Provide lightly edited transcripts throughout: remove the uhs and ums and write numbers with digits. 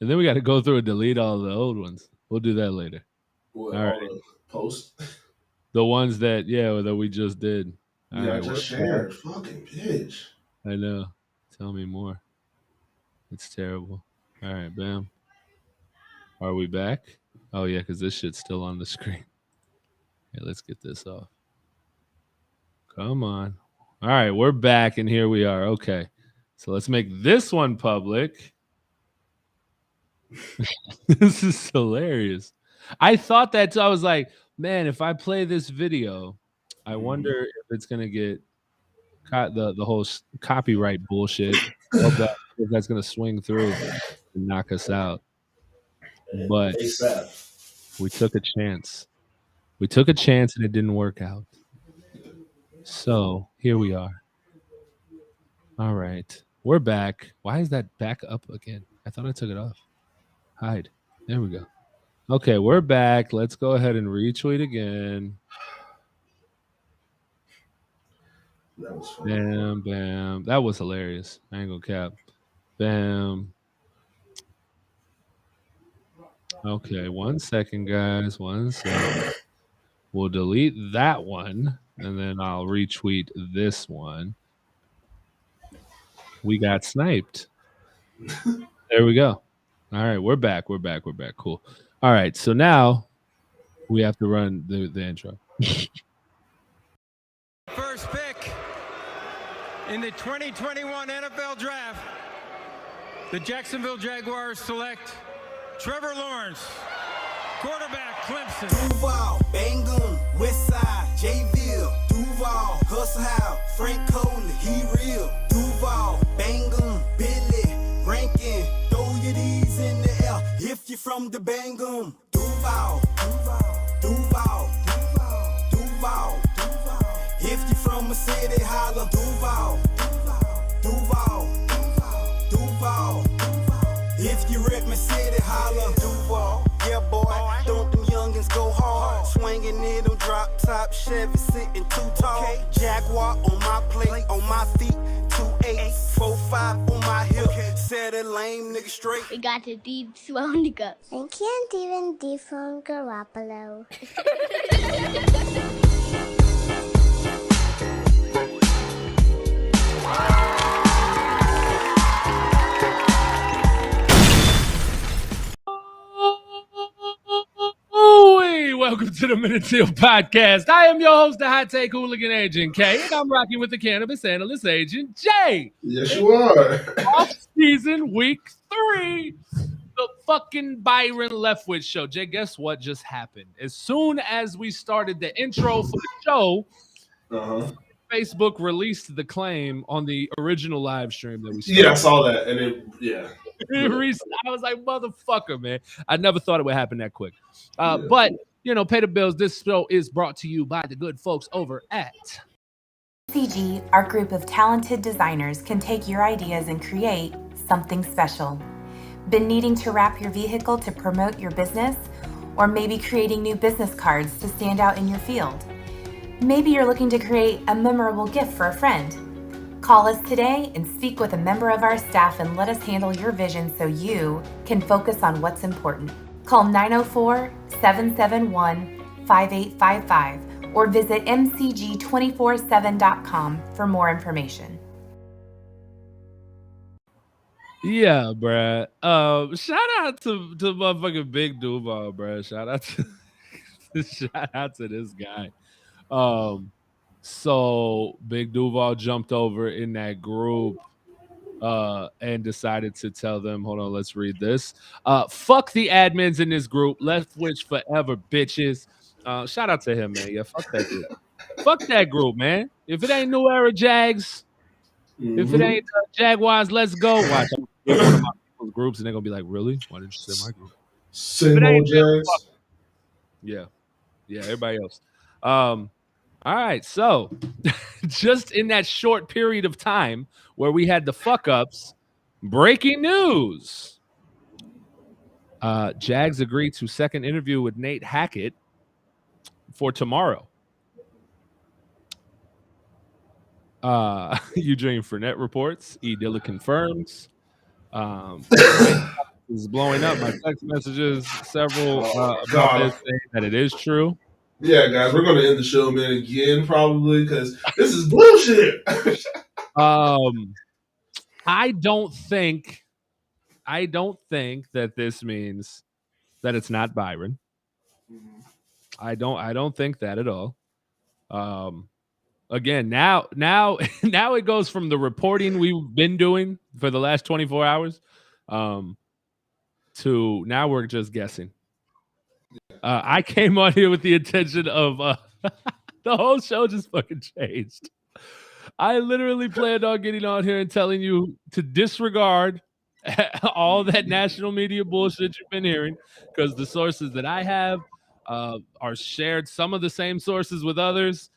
And then we got to go through and delete all the old ones. We'll do that later. What, all all right. the posts? The ones that we just did. All right, I just shared. Fucking bitch. I know. Tell me more. It's terrible. All right, bam. Are we back? Oh yeah, because this shit's still on the screen. Okay, let's get this off. Come on. All right, we're back, and here we are. Okay, so let's make this one public. This is hilarious. I thought that, so I was like, man, if I play this video, I wonder if it's gonna get the whole copyright bullshit. If that's gonna swing through and knock us out. But we took a chance. We took a chance and it didn't work out. So here we are. All right. We're back. Why is that back up again? I thought I took it off. Hide. There we go. Okay, we're back. Let's go ahead and retweet again. That was funny. Bam, bam. That was hilarious. I ain't gonna cap. Bam. Okay, 1 second, guys. 1 second. We'll delete that one, and then I'll retweet this one. We got sniped. There we go. All right, we're back. We're back. We're back. Cool. All right, so now we have to run the intro. First pick in the 2021 NFL Draft, the Jacksonville Jaguars select Trevor Lawrence, quarterback, Clemson. Duval, Bangum, Westside, Jayville, Duval, Hustle House, Frank Coley, he real. Duval, Bangum, Billy, Rankin, throw your D's in the air if you're from the Bangum. Duval, Duval, Duval, Duval, Duval, Duval. If you're from a city, holla. Duval, Duval, Duval, Duval, Duval. If you rep my city, holla. Duval, yeah boy, don't them youngins go hard. Swinging it on drop top, Chevy sitting too tall. Jaguar on my plate, on my feet, 2-8, 4-5 on my hip. Set a lame nigga straight. We got the deep swell to go. I can't even dethrone Garoppolo. Welcome to the Minute Teal podcast. I am your host, the Hot Take Hooligan Agent K, and I'm rocking with the Cannabis Analyst Agent J. Yes, you are. Off-season week 3, the fucking Byron Leftwich show. Jay, guess what just happened? As soon as we started the intro for the show, Facebook released the claim on the original live stream that we started. Yeah, I saw that, and I was like, motherfucker, man. I never thought it would happen that quick. But, you know, pay the bills. This show is brought to you by the good folks over at MCG. Our group of talented designers can take your ideas and create something special. Been needing to wrap your vehicle to promote your business? Or maybe creating new business cards to stand out in your field? Maybe you're looking to create a memorable gift for a friend. Call us today and speak with a member of our staff and let us handle your vision so you can focus on what's important. Call 904-771-5855 or visit mcg247.com for more information. Yeah, bruh. Shout out to motherfucking Big Duval, bruh. Shout out to this guy. So Big Duval jumped over in that group and decided to tell them, hold on, let's read this. Fuck the admins in this group. Leftwich forever, bitches. Shout out to him, man. Yeah, fuck that group. Fuck that group, man. If it ain't New Era Jags, if it ain't Jaguars, let's go. Watch one of my people's groups, and they're gonna be like, really? Why didn't you say my group? Same old Jags. Yeah, everybody else. All right, so just in that short period of time where we had the fuck ups, breaking news. Jags agreed to second interview with Nate Hackett for tomorrow. Eugene Fournette reports. E. Dilla confirms. is blowing up. My text messages, several about God. this, saying that it is true. Yeah, guys, we're gonna end the show, man, again probably because this is bullshit. I don't think that this means that it's not Byron. I don't think that at all. Again, now it goes from the reporting we've been doing for the last 24 hours to now we're just guessing. I came on here with the intention of the whole show just fucking changed. I literally planned on getting on here and telling you to disregard all that national media bullshit you've been hearing because the sources that I have are shared some of the same sources with others.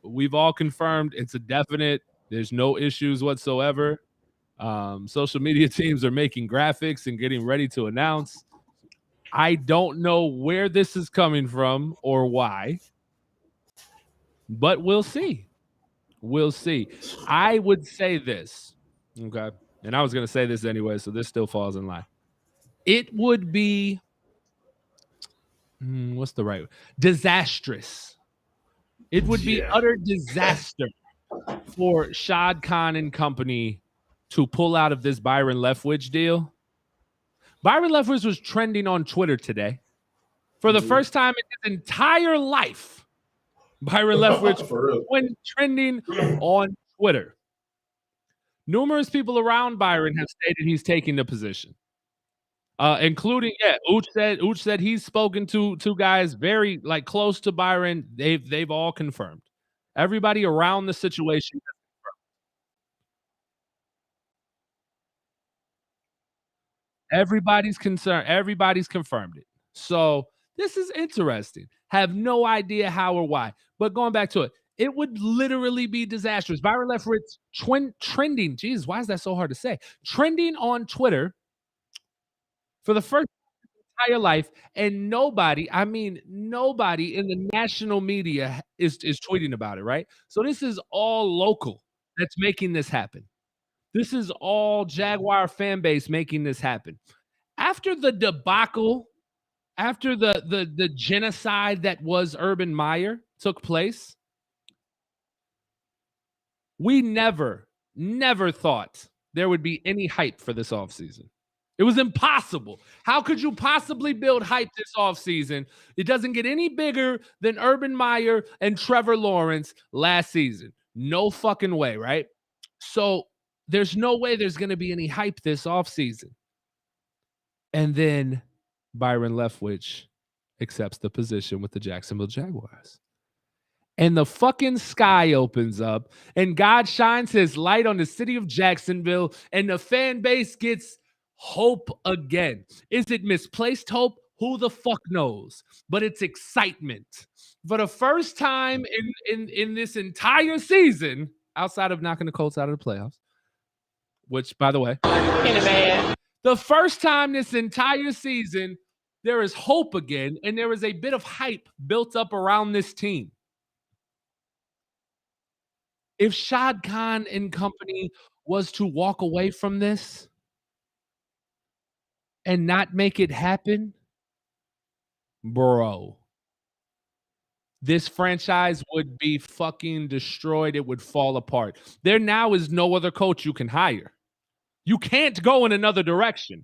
We've all confirmed it's a definite. There's no issues whatsoever. Social media teams are making graphics and getting ready to announce. I don't know where this is coming from or why, but we'll see. We'll see. I would say this, okay? And I was going to say this anyway, so this still falls in line. It would be, what's the right word? Disastrous. It would be utter disaster for Shad Khan and company to pull out of this Byron Leftwich deal. Byron Leftwich was trending on Twitter today. For the first time in his entire life, Byron Leftwich went trending on Twitter. Numerous people around Byron have stated he's taking the position, including Ooch said he's spoken to two guys very close to Byron. They've all confirmed. Everybody around the situation. Everybody's concerned. Everybody's confirmed it. So this is interesting. Have no idea how or why. But going back to it, it would literally be disastrous. Byron Leftwich trending. Jeez, why is that so hard to say? Trending on Twitter for the first time in his entire life, and nobody in the national media is tweeting about it, right? So this is all local that's making this happen. This is all Jaguar fan base making this happen. After the debacle, after the genocide that was Urban Meyer took place, we never thought there would be any hype for this offseason. It was impossible. How could you possibly build hype this offseason? It doesn't get any bigger than Urban Meyer and Trevor Lawrence last season. No fucking way, right? So there's no way there's going to be any hype this offseason. And then Byron Leftwich accepts the position with the Jacksonville Jaguars. And the fucking sky opens up and God shines his light on the city of Jacksonville and the fan base gets hope again. Is it misplaced hope? Who the fuck knows? But it's excitement. For the first time in this entire season, outside of knocking the Colts out of the playoffs, which, by the way, the first time this entire season, there is hope again, and there is a bit of hype built up around this team. If Shad Khan and company was to walk away from this and not make it happen, bro, this franchise would be fucking destroyed. It would fall apart. There now is no other coach you can hire. You can't go in another direction.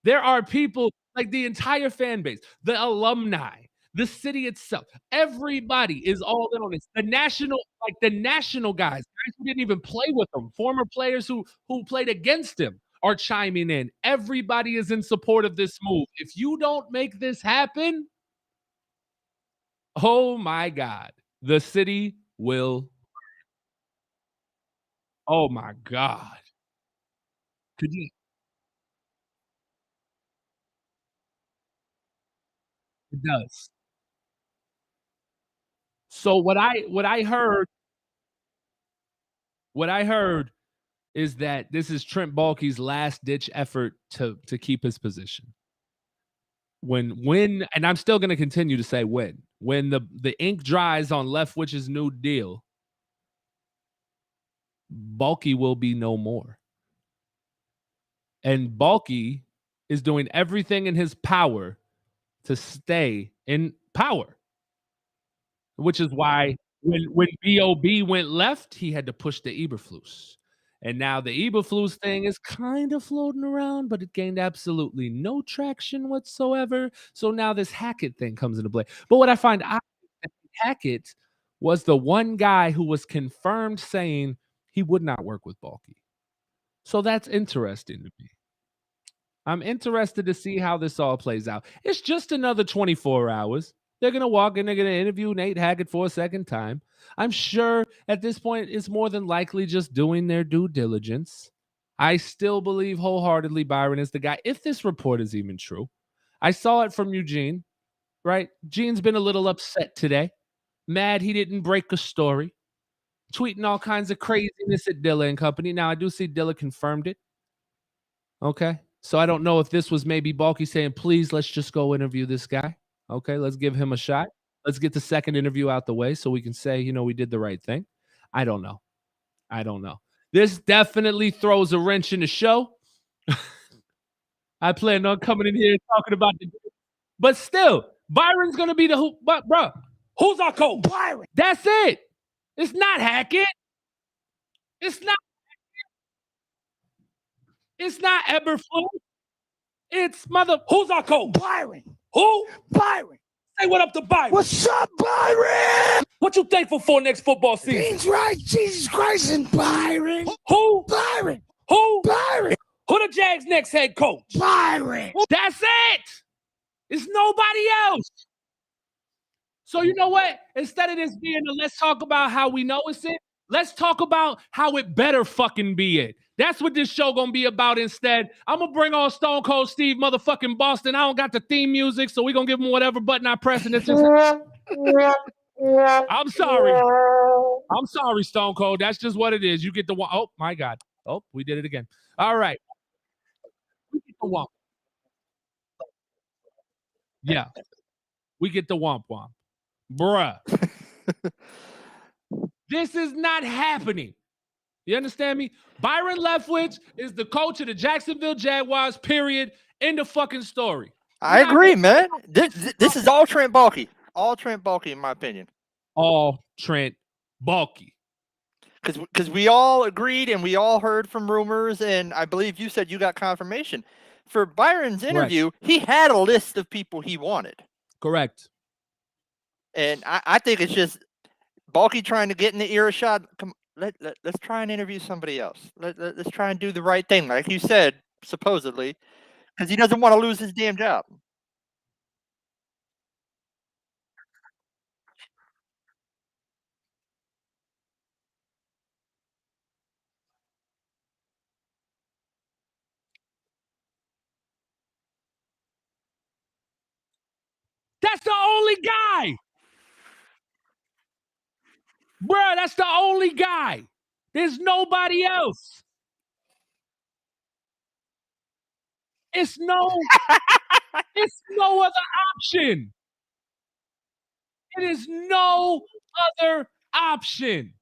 There are people like the entire fan base, the alumni, the city itself. Everybody is all in on this. The national guys who didn't even play with them, former players who played against him are chiming in. Everybody is in support of this move. If you don't make this happen, oh my God, the city will. Oh my God. Could you? It does. So what I heard is that this is Trent Baalke's last ditch effort to keep his position. When and I'm still going to continue to say when the ink dries on Leftwich's new deal, Baalke will be no more. And Baalke is doing everything in his power to stay in power, which is why when B.O.B. went left, he had to push the Eberflus. And now the Eberflus thing is kind of floating around, but it gained absolutely no traction whatsoever. So now this Hackett thing comes into play. But what I find odd is that Hackett was the one guy who was confirmed saying he would not work with Balky. So that's interesting to me. I'm interested to see how this all plays out. It's just another 24 hours. They're going to walk in, they're going to interview Nate Hackett for a second time. I'm sure at this point it's more than likely just doing their due diligence. I still believe wholeheartedly Byron is the guy, if this report is even true. I saw it from Eugene, right? Gene's been a little upset today. Mad he didn't break a story. Tweeting all kinds of craziness at Dilla and company. Now, I do see Dilla confirmed it. Okay. So I don't know if this was maybe Balky saying, please, let's just go interview this guy. Okay, let's give him a shot. Let's get the second interview out the way so we can say, you know, we did the right thing. I don't know. This definitely throws a wrench in the show. I plan on coming in here talking about the... But still, Byron's going to be the who... But, bro, who's our coach? Byron. That's it. It's not Hackett. It's not Eberflus. It's mother... Who's our coach? Byron. Who? Byron. Say what up to Byron. What's up, Byron? What you thankful for next football season? He's right, Jesus Christ, and Byron. Who? Byron. Who? Byron. Who the Jags' next head coach? Byron. That's it. It's nobody else. So you know what? Instead of this being a let's talk about how we know it's it, let's talk about how it better fucking be it. That's what this show gonna be about instead. I'm gonna bring on Stone Cold Steve motherfucking Boston. I don't got the theme music, so we're gonna give him whatever button I press, and it's just... I'm sorry, Stone Cold. That's just what it is. You get the one. Oh, my God. Oh, we did it again. All right. We get the womp. Yeah. We get the womp womp. Bruh. This is not happening. You understand me? Byron Leftwich is the coach of the Jacksonville Jaguars, period. End of fucking story. I agree, man. This is all Trent Baalke. All Trent Baalke, in my opinion. All Trent Baalke. Because we all agreed and we all heard from rumors, and I believe you said you got confirmation. For Byron's interview, he had a list of people he wanted. Correct. And I think it's just Baalke trying to get in the earshot. Come, let's try and interview somebody else. Let's try and do the right thing, like you said, supposedly, because he doesn't want to lose his damn job. That's the only guy. Bruh, that's the only guy. There's nobody else. It's no other option. It is no other option.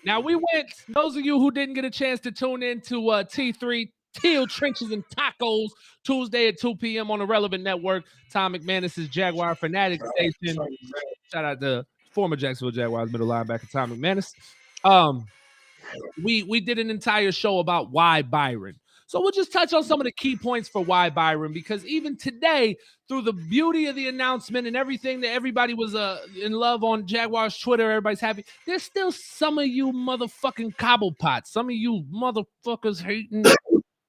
Now, we went, those of you who didn't get a chance to tune in to T3, Teal, Trenches, and Tacos, Tuesday at 2 p.m. on the Relevant Network, Tom McManus's Jaguar Fanatic Station. Shout out to former Jacksonville Jaguars middle linebacker Tom McManus. We did an entire show about why Byron. So we'll just touch on some of the key points for why Byron, because even today, through the beauty of the announcement and everything that everybody was in love on Jaguars Twitter, everybody's happy. There's still some of you motherfucking cobblepots, some of you motherfuckers hating.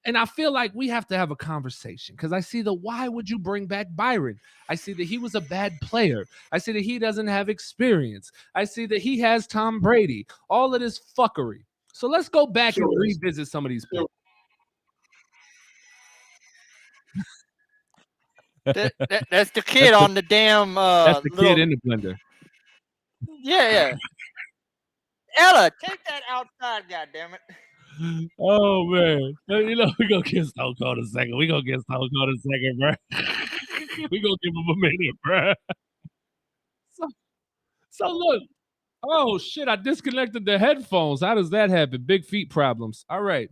And I feel like we have to have a conversation, because I see the why would you bring back Byron? I see that he was a bad player. I see that he doesn't have experience. I see that he has Tom Brady. All of this fuckery. So let's go back and revisit some of these points. That's the kid on the damn. That's the kid in the blender. Yeah. Ella, take that outside, goddammit. Oh man, you know we gonna get Stone Cold a second. We gonna get Stone Cold a second, bro. We gonna give him a minute, bro. So look. Oh shit! I disconnected the headphones. How does that happen? Big feet problems. All right.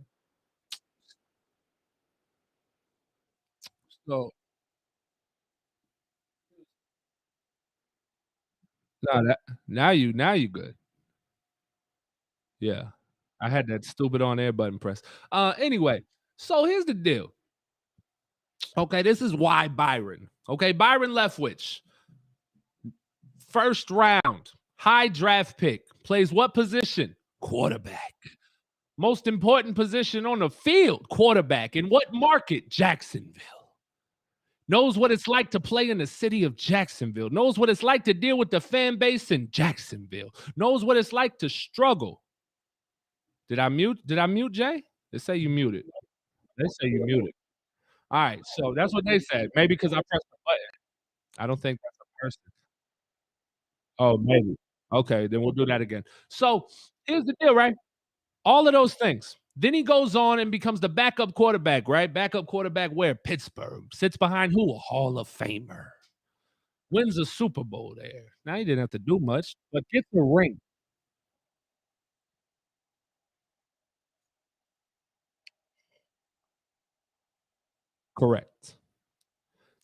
So now you good. Yeah. I had that stupid on air button pressed. Anyway, so here's the deal. Okay, this is why Byron. Okay, Byron Leftwich. First round, high draft pick. Plays what position? Quarterback. Most important position on the field, quarterback. In what market? Jacksonville. Knows what it's like to play in the city of Jacksonville. Knows what it's like to deal with the fan base in Jacksonville. Knows what it's like to struggle. Did I mute Jay? They say you muted. They say you muted. All right, so that's what they said. Maybe because I pressed the button. I don't think that's a person. Oh, maybe. Okay, then we'll do that again. So here's the deal, right? All of those things. Then he goes on and becomes the backup quarterback, right? Backup quarterback where? Pittsburgh. Sits behind who? A Hall of Famer. Wins a Super Bowl there. Now he didn't have to do much, but gets the ring. Correct.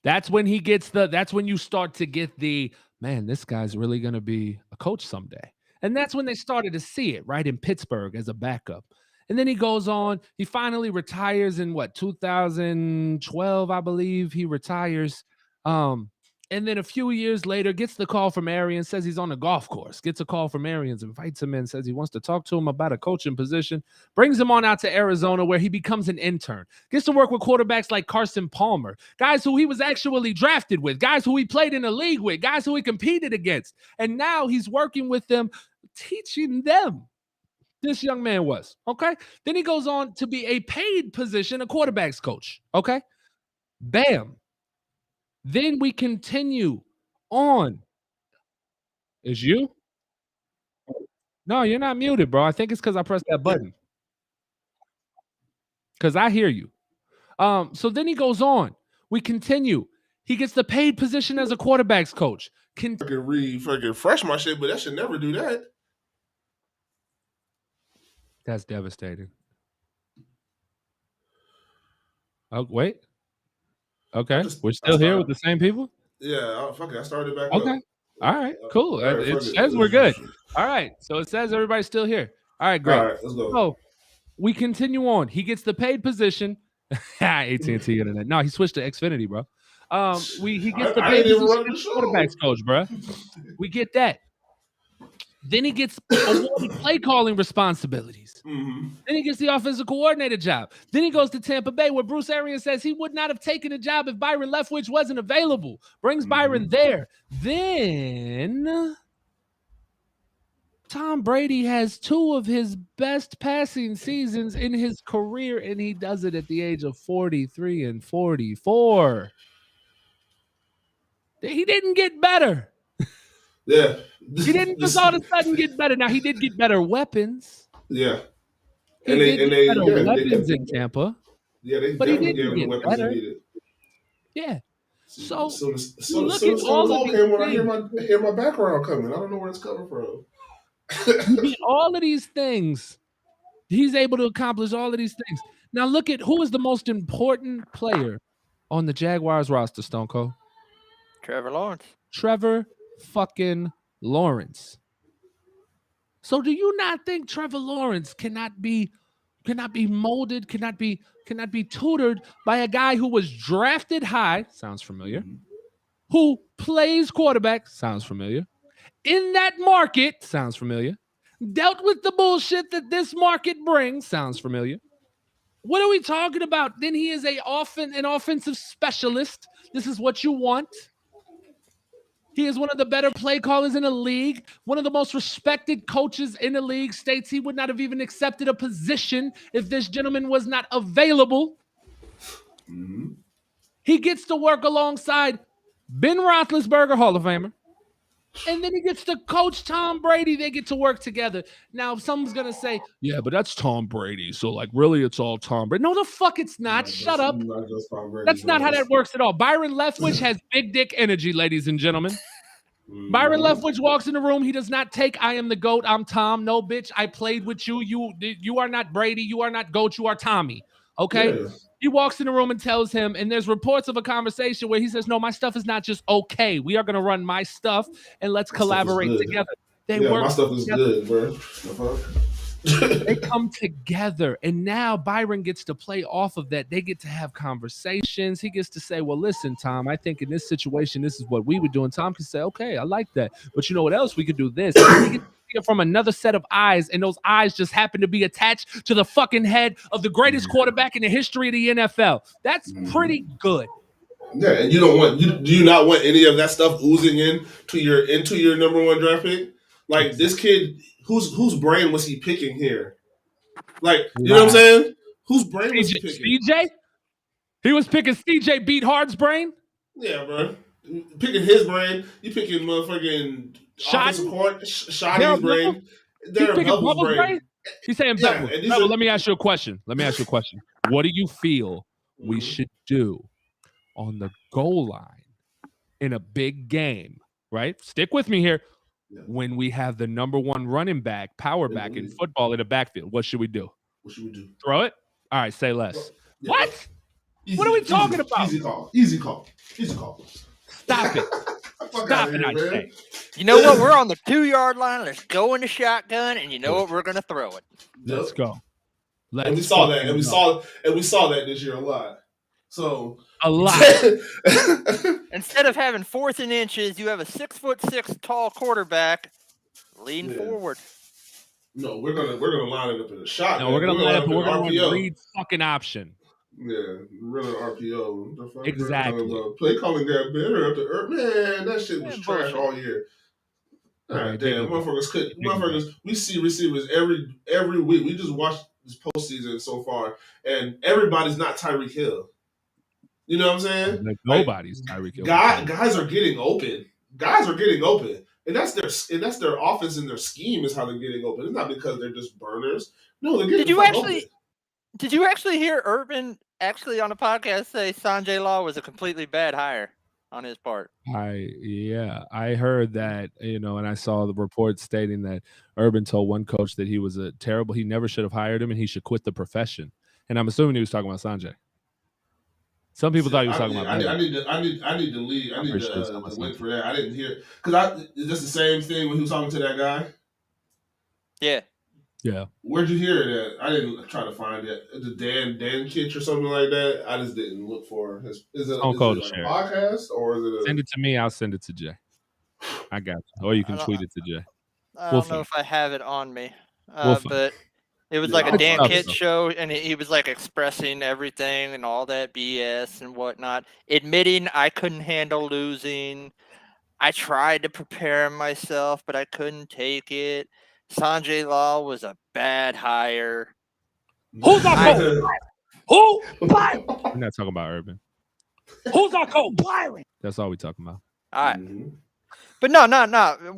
That's when you start to get the, man, this guy's really gonna be a coach someday. And that's when they started to see it, right, in Pittsburgh as a backup. And then he goes on, he finally retires in what, 2012, I believe he retires. And then a few years later, gets the call from Arians, says he's on the golf course, gets a call from Arians, invites him in, says he wants to talk to him about a coaching position, brings him on out to Arizona where he becomes an intern, gets to work with quarterbacks like Carson Palmer, guys who he was actually drafted with, guys who he played in the league with, guys who he competed against. And now he's working with them, teaching them. This young man was, okay? Then he goes on to be a paid position, a quarterback's coach, okay? Bam. Then we continue on. Is you? No, you're not muted, bro. I think it's because I pressed that button. Because I hear you. So then he goes on. We continue. He gets the paid position as a quarterback's coach. I can refresh my shit, but that should never do that. That's devastating. Oh, wait. Okay. We're still here with the same people? Yeah, fuck it. I started back up. Okay. All right, cool. It says we're good. All right. So it says everybody's still here. All right, great. All right, let's go. So we continue on. He gets the paid position. AT&T internet. No, he switched to Xfinity, bro. He gets the paid position as quarterback's coach, bro. We get that. Then he gets awarded play calling responsibilities. Mm-hmm. Then he gets the offensive coordinator job. Then he goes to Tampa Bay, where Bruce Arians says he would not have taken a job if Byron Leftwich wasn't available. Brings Byron there. Then Tom Brady has two of his best passing seasons in his career, and he does it at the age of 43 and 44. He didn't get better. Yeah. He didn't just all of a sudden get better. Now, he did get better weapons. Yeah. He did get better weapons in Tampa. Yeah, they but he definitely didn't gave him the get weapons better. they needed. Yeah. So look at all of these when I hear my background coming. I don't know where it's coming from. You get all of these things. He's able to accomplish all of these things. Now look at who is the most important player on the Jaguars roster, Stone Cold. Trevor Lawrence. Trevor fucking Lawrence. So do you not think Trevor Lawrence cannot be molded, cannot be tutored by a guy who was drafted high, sounds familiar, who plays quarterback, sounds familiar, in that market, sounds familiar, dealt with the bullshit that this market brings, sounds familiar. What are we talking about? Then he is an offensive specialist. This is what you want. He is one of the better play callers in the league. One of the most respected coaches in the league. States he would not have even accepted a position if this gentleman was not available. Mm-hmm. He gets to work alongside Ben Roethlisberger, Hall of Famer. And then he gets to coach Tom Brady. They get to work together. Now, someone's going to say, yeah, but that's Tom Brady. So, like, really, it's all Tom Brady. No, the fuck it's not. Shut up. That's not how that works at all. Byron Leftwich has big dick energy, ladies and gentlemen. Byron Leftwich walks in the room. He does not take, I am the GOAT. I'm Tom. No, bitch. I played with you. You are not Brady. You are not GOAT. You are Tommy. Okay? Yeah. He walks in the room and tells him, and there's reports of a conversation where he says, no, my stuff is not just okay. We are going to run my stuff, and let's collaborate together. They work my stuff is together. good, bro. They come together, and now Byron gets to play off of that. They get to have conversations. He gets to say, well, listen, Tom, I think in this situation, this is what we would do. And Tom can say, okay, I like that. But you know what else? We could do this. And he gets to see it from another set of eyes, and those eyes just happen to be attached to the fucking head of the greatest quarterback in the history of the NFL. That's pretty good. Yeah, and you don't want do you not want any of that stuff oozing into your number one draft pick? Like this kid, whose brain was he picking here? Like, you know what I'm saying? Whose brain was he picking? CJ? He was picking CJ Beathard's brain? Yeah, bro. Picking his brain. You picking motherfucking Shotty's brain. He's picking Bubbles' brain? He's saying Bubbles. Let me ask you a question. What do you feel we should do on the goal line in a big game, right? Stick with me here. Yeah. When we have the number one running back, power back in football in the backfield, what should we do? Throw it? All right, say less. Yeah. What? What are we talking about? Easy call. Stop it. Stop it, I say. You know what? We're on the 2-yard line. Let's go in the shotgun, and you know what? We're going to throw it. Let's go. And we saw that. And we saw that this year a lot. So a lot. Instead of having 4th and inches, you have a 6'6" tall quarterback. Lean forward. No, we're gonna line it up in a shot. No, we're gonna line it up. We're gonna run read fucking option. Yeah, running RPO. Exactly. Play calling got better up to earth. Man, that shit was trash all year. God damn, motherfuckers. We see receivers every week. We just watched this postseason so far, and everybody's not Tyreek Hill. You know what I'm saying? Like nobody's Tyreek Hill. Guys are getting open. And that's their offense and their scheme is how they're getting open. It's not because they're just burners. No, they're getting open. Did you actually hear Urban actually on a podcast say Sanjay Law was a completely bad hire on his part? I heard that, and I saw the report stating that Urban told one coach that he was he never should have hired him and he should quit the profession. And I'm assuming he was talking about Sanjay. Some people thought he was talking about. I need to leave. I need to wait for that. I didn't hear because is this the same thing when he was talking to that guy? Yeah. Yeah. Where'd you hear it at? I didn't try to find it. The Dan Kitch or something like that. I just didn't look for it. Is it like a podcast or is it? Send it to me. I'll send it to Jay. I got you. Or you can tweet it to Jay. I don't know if I have it on me, but it was like a Dan Kitch show, and he was like expressing everything and all that BS and whatnot, admitting I couldn't handle losing. I tried to prepare myself, but I couldn't take it. Sanjay Law was a bad hire. Who's our coach? Who? Byron. We're not talking about Urban. Who's our coach? Byron. That's all we're talking about. All right. But no.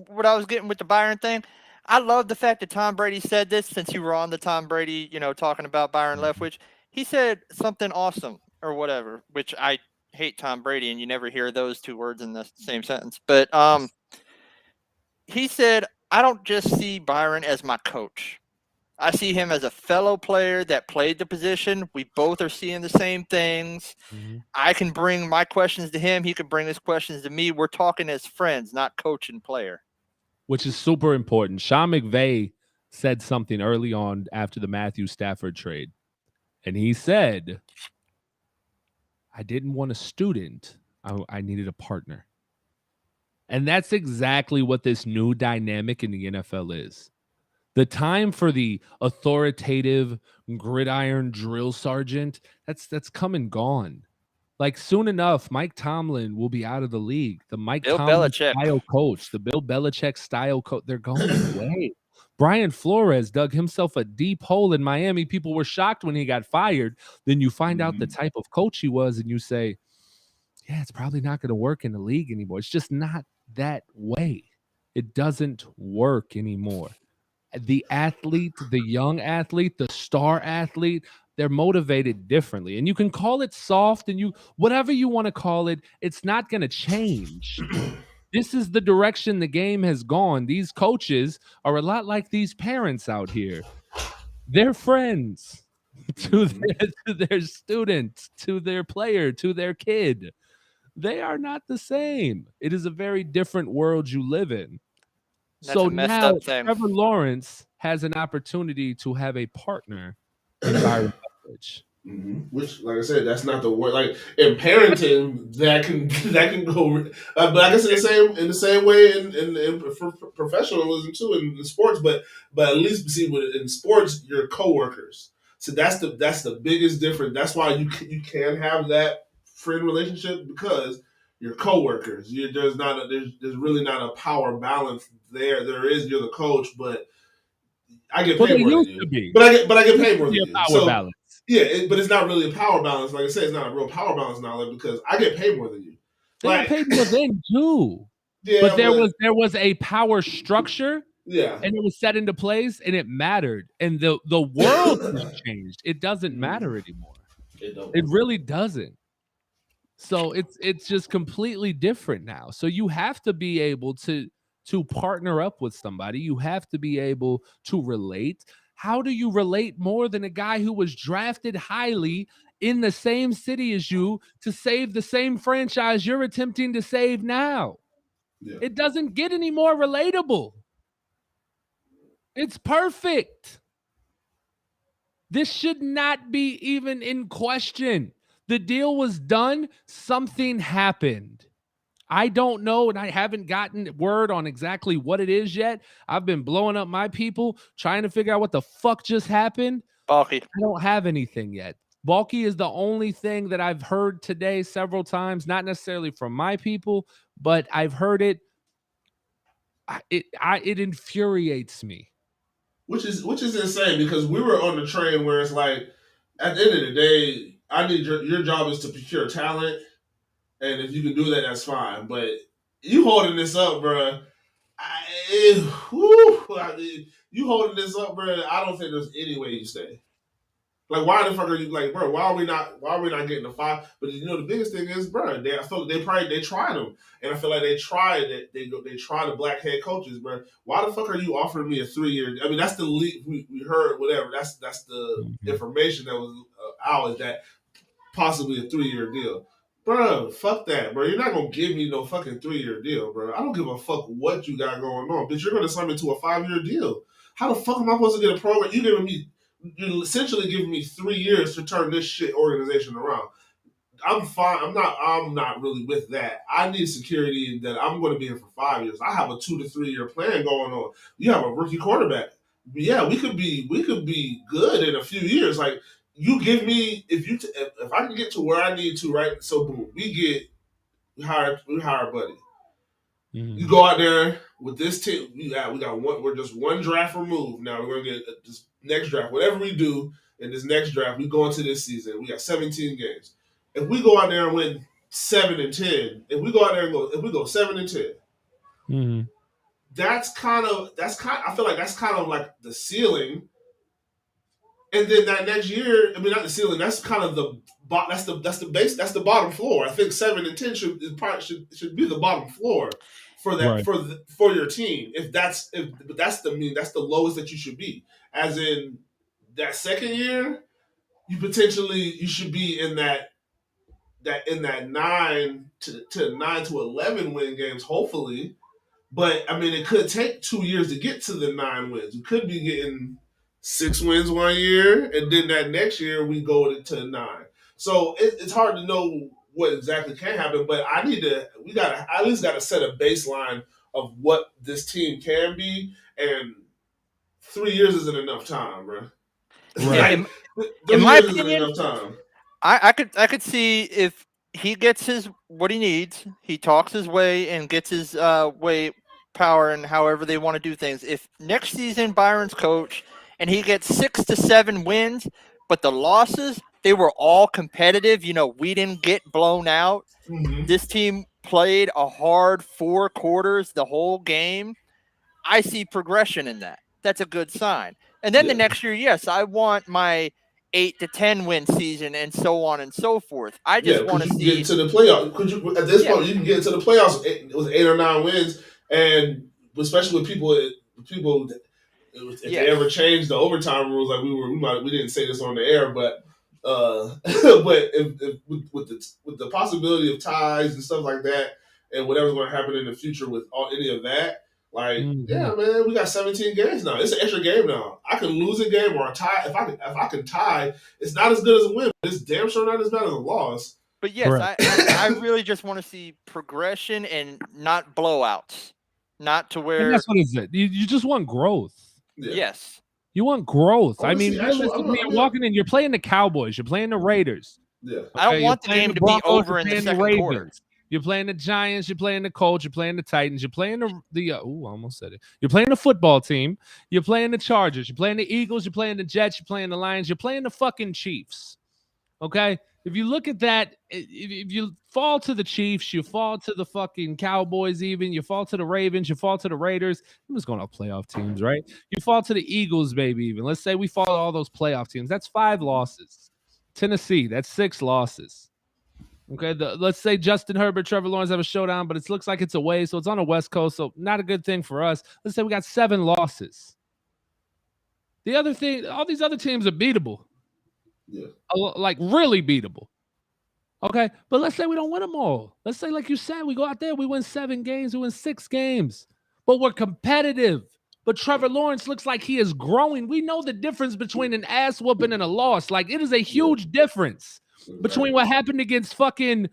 What I was getting with the Byron thing, I love the fact that Tom Brady said this since you were on the Tom Brady, talking about Byron Leftwich. He said something awesome or whatever, which I hate Tom Brady, and you never hear those two words in the same sentence. But he said, I don't just see Byron as my coach. I see him as a fellow player that played the position. We both are seeing the same things. Mm-hmm. I can bring my questions to him. He can bring his questions to me. We're talking as friends, not coach and player. Which is super important. Sean McVay said something early on after the Matthew Stafford trade. And he said, I didn't want a student. I needed a partner. And that's exactly what this new dynamic in the NFL is. The time for the authoritative gridiron drill sergeant, that's come and gone. Like soon enough, Mike Tomlin will be out of the league. The Bill Belichick style coach, the Bill Belichick style coach, they're going away. Brian Flores dug himself a deep hole in Miami. People were shocked when he got fired. Then you find out the type of coach he was, and you say, yeah, it's probably not going to work in the league anymore. It's just not that way. It doesn't work anymore. The athlete, the young athlete, the star athlete, they're motivated differently. And you can call it soft and whatever you want to call it, it's not going to change. This is the direction the game has gone. These coaches are a lot like these parents out here. They're friends. to their student, to their player, to their kid. They are not the same. It is a very different world you live in. That's So a messed now up thing. Trevor Lawrence has an opportunity to have a partner in Byron Leftwich. Which, like I said, that's not the word. Like in parenting, that can go. But I guess in the same way in professionalism too, in sports. But at least see, in sports, you're coworkers. So that's the biggest difference. That's why you can have that friend relationship because you're coworkers. There's really not a power balance there. There is, you're the coach, but I get paid more than you. But I get paid more than you. Power balance. Yeah, but it's not really a power balance. Like I said, it's not a real power balance now because I get paid more than you. They got paid more than you. Yeah, but there was a power structure. Yeah, and it was set into place, and it mattered. And the world has changed. It doesn't matter anymore. It really doesn't. So it's just completely different now. So you have to be able to partner up with somebody. You have to be able to relate. How do you relate more than a guy who was drafted highly in the same city as you to save the same franchise you're attempting to save now? Yeah. It doesn't get any more relatable. It's perfect. This should not be even in question. The deal was done. Something happened. I don't know, and I haven't gotten word on exactly what it is yet. I've been blowing up my people, trying to figure out what the fuck just happened. Balky. I don't have anything yet. Balky is the only thing that I've heard today several times, not necessarily from my people, but I've heard it. It infuriates me. Which is insane because we were on the train where it's like, at the end of the day, I need your job is to procure talent, and if you can do that, that's fine. But you holding this up, bro. You holding this up, bro. I don't think there's any way you stay. Like, why the fuck are you like, bro? Why are we not getting the 5? But the biggest thing is, bro, I feel like they tried them, and I feel like they tried it. They try the black head coaches, bro. Why the fuck are you offering me a 3-year? I mean, that's the lead we heard. Whatever. That's the information that was out, is that possibly a 3-year deal, bro. Fuck that, bro. You're not gonna give me no fucking 3-year deal, bro. I don't give a fuck what you got going on, but you're gonna sign me to a 5-year deal. How the fuck am I supposed to get a program? You're essentially giving me 3 years to turn this shit organization around. I'm fine. I'm not really with that. I need security that I'm going to be here for 5 years. I have a 2 to 3 year plan going on. You have a rookie quarterback. Yeah, we could be good in a few years. Like, you give me, if I can get to where I need to, right? So boom, we hire Buddy. You go out there with this team. We got one. We're just one draft removed. Now we're gonna get this next draft. Whatever we do in this next draft, we go into this season. We got 17 games. If we go out there and win 7-10, if we go 7-10, that's kind of. I feel like that's kind of like the ceiling. And then that next year, I mean, not the ceiling. That's kind of that's the base. That's the bottom floor. I think 7-10 should be the bottom floor for that, right, for your team. But that's the lowest that you should be. As in that second year, you should be in that 9 to 11 win games, hopefully. But I mean, it could take 2 years to get to the 9 wins. We could be getting 6 wins 1 year, and then that next year we go to 9. So it's hard to know what exactly can happen, but at least got to set a baseline of what this team can be, and 3 years isn't enough time, bro. Right. In my opinion, I could see if he gets what he needs, he talks his way and gets his power and however they want to do things. If next season Byron's coach and he gets 6 to 7 wins, but the losses, they were all competitive. We didn't get blown out. This team played a hard 4 quarters the whole game. I see progression in that. That's a good sign. And then the next year, yes, I want my 8 to 10 win season and so on and so forth. I just want to see get into the playoffs. At this point, you can get into the playoffs with 8 or 9 wins, and especially with people if they ever changed the overtime rules, like we didn't say this on the air, but but if with the possibility of ties and stuff like that, and whatever's going to happen in the future with any of that, like yeah, man, we got 17 games now. It's an extra game now. I can lose a game or a tie. If I can tie, it's not as good as a win. But it's damn sure not as bad as a loss. But yes, I really just want to see progression and not blowouts. Not to where. And that's what it is. You just want growth. Yeah. Yes. You want growth. I mean, realistically, you're walking in, you're playing the Cowboys, you're playing the Raiders. Yeah. Okay? I don't want the game to be over in the second quarter. You're playing the Giants, you're playing the Colts, you're playing the Titans, you're playing I almost said it. You're playing the football team, you're playing the Chargers, you're playing the Eagles, you're playing the Jets, you're playing the Lions, you're playing the fucking Chiefs. Okay? If you look at that, if you fall to the Chiefs, you fall to the fucking Cowboys even, you fall to the Ravens, you fall to the Raiders. I'm just going off playoff teams, right? You fall to the Eagles, baby, even. Let's say we fall to all those playoff teams. That's 5 losses. Tennessee, that's 6 losses. Okay, let's say Justin Herbert, Trevor Lawrence have a showdown, but it looks like it's away, so it's on the West Coast, so not a good thing for us. Let's say we got 7 losses. The other thing, all these other teams are beatable. Yeah. Like really beatable. Okay. But let's say we don't win them all. Let's say, like you said, we go out there, we win 7 games, we win 6 games, but we're competitive. But Trevor Lawrence looks like he is growing. We know the difference between an ass whooping and a loss. Like it is a huge difference between what happened against fucking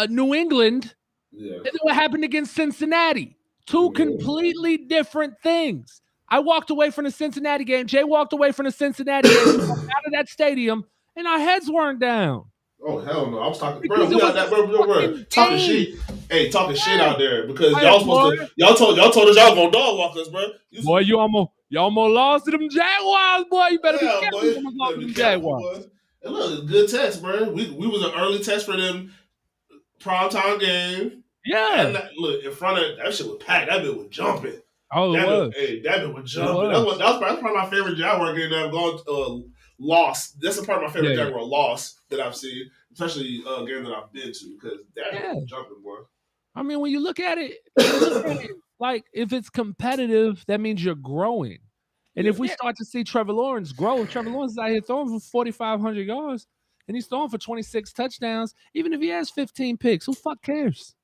New England and then what happened against Cincinnati. 2 completely different things. I walked away from the Cincinnati game. Jay walked away from the Cincinnati game. We walked out of that stadium, and our heads weren't down. Oh hell no! I was talking, bro. We got that, bro. Talking shit. Hey, talking shit out there because y'all supposed to. Y'all told us y'all gonna dog walk us, bro. Boy, you almost lost to them Jaguars, boy. You better be careful. You almost lost to them Jaguars. And look, good test, bro. We was an early test for them primetime game. Yeah. And look, in front of that shit was packed. That bit was jumping. Oh, it was. That bit was jumping. That was probably my favorite Jaguar game that I've gone lost. That's probably my favorite Jaguar loss that I've seen, especially a game that I've been to because that was jumping, boy. I mean, when you look at it, like if it's competitive, that means you're growing. And if we start to see Trevor Lawrence grow, Trevor Lawrence is out here throwing for 4,500 yards, and he's throwing for 26 touchdowns. Even if he has 15 picks, who fuck cares?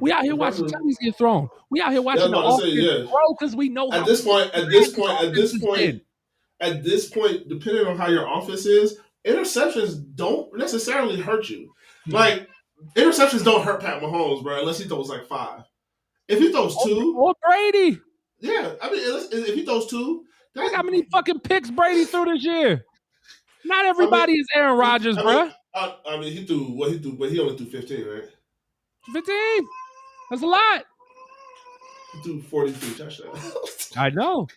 We out here watching Titans get thrown. We out here watching the offense grow because we know at this point, depending on how your offense is, interceptions don't necessarily hurt you. Like interceptions don't hurt Pat Mahomes, bro, unless he throws like 5. If he throws 2, or Brady, yeah, I mean, if he throws 2, look how many fucking picks Brady threw this year. Not everybody is Aaron Rodgers, bro. I mean, he threw what he threw, but he only threw 15, right? 15. That's a lot. He threw 43 touchdowns. I know.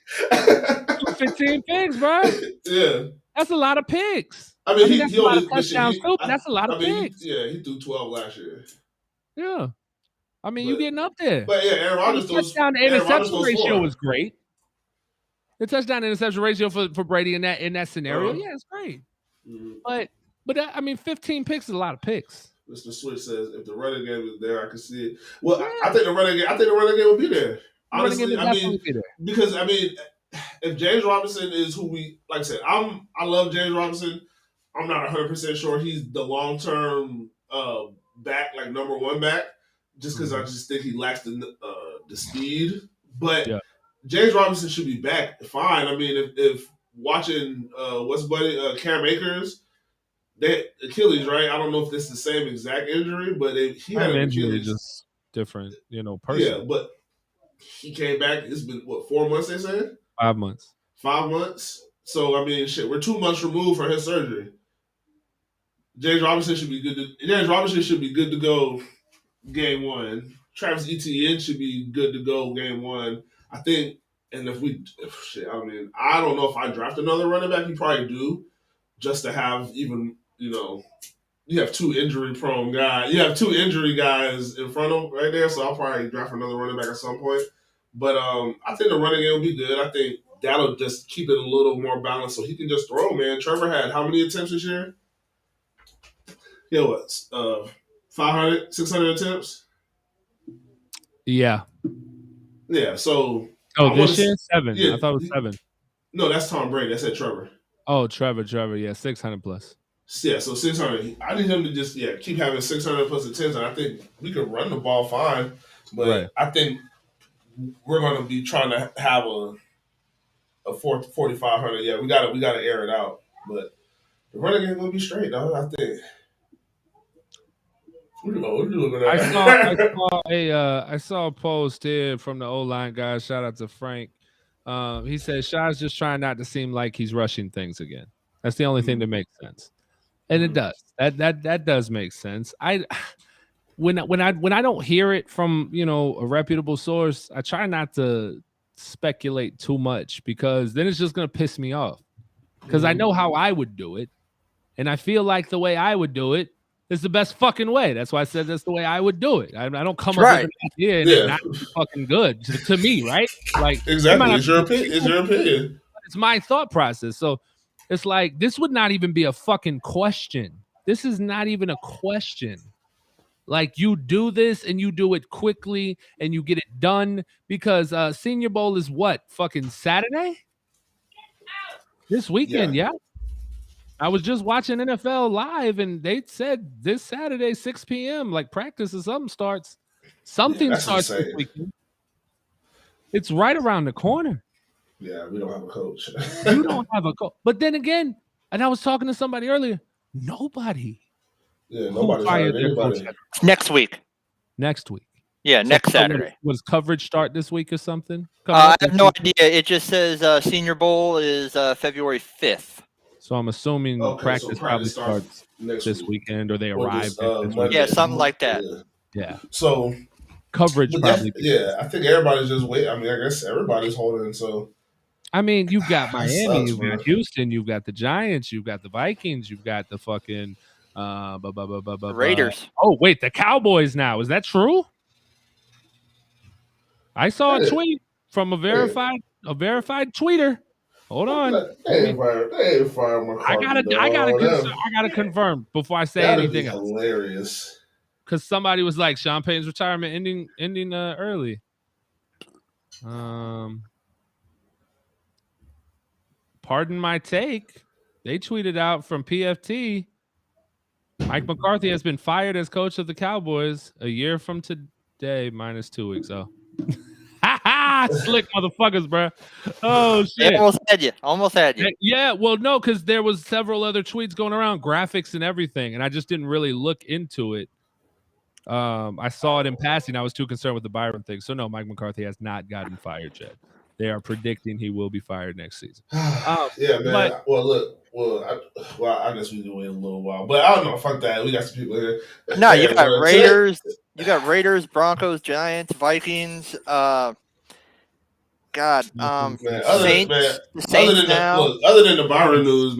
15 picks, bro. Yeah. That's a lot of picks. I mean, that's a lot of touchdowns too, but that's a lot of picks. He threw 12 last year. Yeah. I mean, you're getting up there. But yeah, Aaron Rodgers' touchdown to interception ratio was great. The touchdown to interception ratio for Brady in that scenario, yeah, it's great. Mm-hmm. But I mean, 15 picks is a lot of picks. Mr. Switch says, if the running game is there, I can see it. Well, I think the running game will be there. Honestly, I mean, because I mean, if James Robinson is who we like I said, I love James Robinson. I'm not 100% sure he's the long term back, like number 1 back, just because I just think he lacks the speed. But James Robinson should be back fine. I mean, if watching Cam Akers. That Achilles, right? I don't know if this is the same exact injury, but he had an Achilles. Just different, person. Yeah, but he came back. It's been, 4 months, they said? 5 months. 5 months? So, I mean, shit, we're 2 months removed from his surgery. James Robinson should be good to go game 1. Travis Etienne should be good to go game 1. I think, and I don't know if I draft another running back. You probably do, just to have even, you have 2 injury-prone guys. You have 2 injury guys in front of him right there, so I'll probably draft another running back at some point. But I think the running game will be good. I think that'll just keep it a little more balanced so he can just throw, man. Trevor had how many attempts this year? Yeah, what? 500, 600 attempts? Yeah. Yeah, so... Oh, this year? 7. Yeah, I thought it was 7. No, that's Tom Brady. That's at Trevor. Oh, Trevor, yeah, 600 plus. Yeah, so 600. I need him to just keep having 600 plus attempts, and I think we could run the ball fine. But I think we're going to be trying to have a 4,500. Yeah, we got to air it out. But the running game going to be straight, though. I think. I saw a post here from the O-line guy. Shout out to Frank. He said Shaw's just trying not to seem like he's rushing things again. That's the only thing that makes sense, and it does. That does make sense. When I don't hear it from a reputable source, I try not to speculate too much because then it's just gonna piss me off. Because I know how I would do it, and I feel like the way I would do it is the best fucking way. That's why I said that's the way I would do it. I don't come up with an idea and it's not fucking good to me, right? Like exactly, it's your opinion. It's my thought process. So it's like this would not even be a fucking question. This is not even a question. Like you do this and you do it quickly and you get it done because Senior Bowl is what? Fucking Saturday? This weekend, yeah. I was just watching NFL Live and they said this Saturday, 6 p.m., like practice or something starts. Something starts this weekend. It's right around the corner. Yeah, we don't have a coach. You don't have a coach. But then again, and I was talking to somebody earlier, nobody. Yeah, nobody's hired anybody. Next week. Yeah, so next Saturday. Was coverage start this week or something? I have no idea. It just says Senior Bowl is February 5th. So I'm assuming practice probably starts this weekend, or they arrive. Yeah, something like that. Yeah. So coverage probably. I think everybody's just waiting. I mean, I guess everybody's holding. So I mean, you've got Miami, you've got Houston, you've got the Giants, you've got the Vikings, you've got the fucking Raiders. Oh wait, the Cowboys now. Is that true? I saw a tweet from a verified tweeter. Hold on. They ain't fired McCarthy. I gotta confirm before I say anything else. Hilarious. Because somebody was like, Sean Payton's retirement ending early. Pardon my take. They tweeted out from PFT. Mike McCarthy has been fired as coach of the Cowboys a year from today, minus 2 weeks. Oh. Slick motherfuckers, bro. Oh shit! Almost had you. Yeah, well, no, because there was several other tweets going around, graphics and everything, and I just didn't really look into it. I saw it in passing. I was too concerned with the Byron thing. So no, Mike McCarthy has not gotten fired yet. They are predicting he will be fired next season. Yeah, man. I guess we can wait a little while, but I don't know. Fuck that. We got some people here. No, you got Raiders. You got Raiders, Broncos, Giants, Vikings. Saints. Other than the Byron news,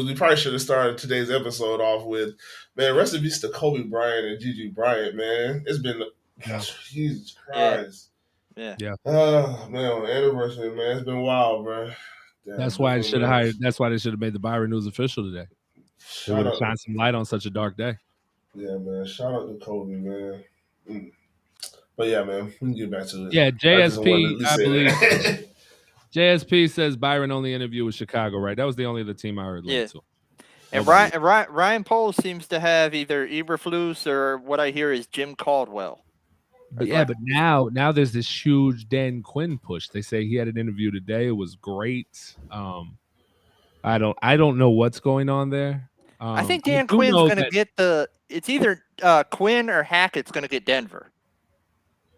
we probably should have started today's episode off with, man, rest in peace to Kobe Bryant and Gigi Bryant, man. It's been, Jesus Christ. Yeah. Oh, man, on the anniversary, man. It's been wild, bro. Damn, that's why they should have made the Byron news official today. They would have shined some light on such a dark day. Yeah, man. Shout out to Kobe, man. But yeah, man, we can get back to it. Yeah, JSP, I believe. JSP says Byron only interview with Chicago, right? That was the only other team I heard. Yeah. And Ryan Poles seems to have either Eberflus or what I hear is Jim Caldwell. But but now there's this huge Dan Quinn push. They say he had an interview today. It was great. I don't know what's going on there. I think Dan Quinn's going to get it's either Quinn or Hackett's going to get Denver.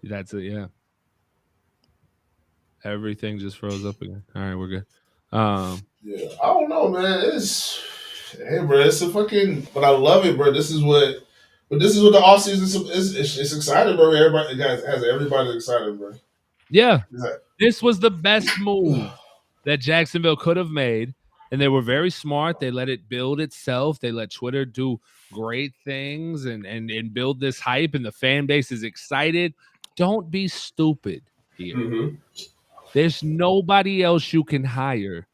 That's it, yeah. Everything just froze up again. All right, we're good. Yeah, I don't know, man. It's a fucking. But I love it, bro. This is what the offseason is. It's exciting, bro. Everybody has everybody excited, bro. Yeah, this was the best move that Jacksonville could have made, and they were very smart. They let it build itself. They let Twitter do great things and build this hype, and the fan base is excited. Don't be stupid here. Mm-hmm. There's nobody else you can hire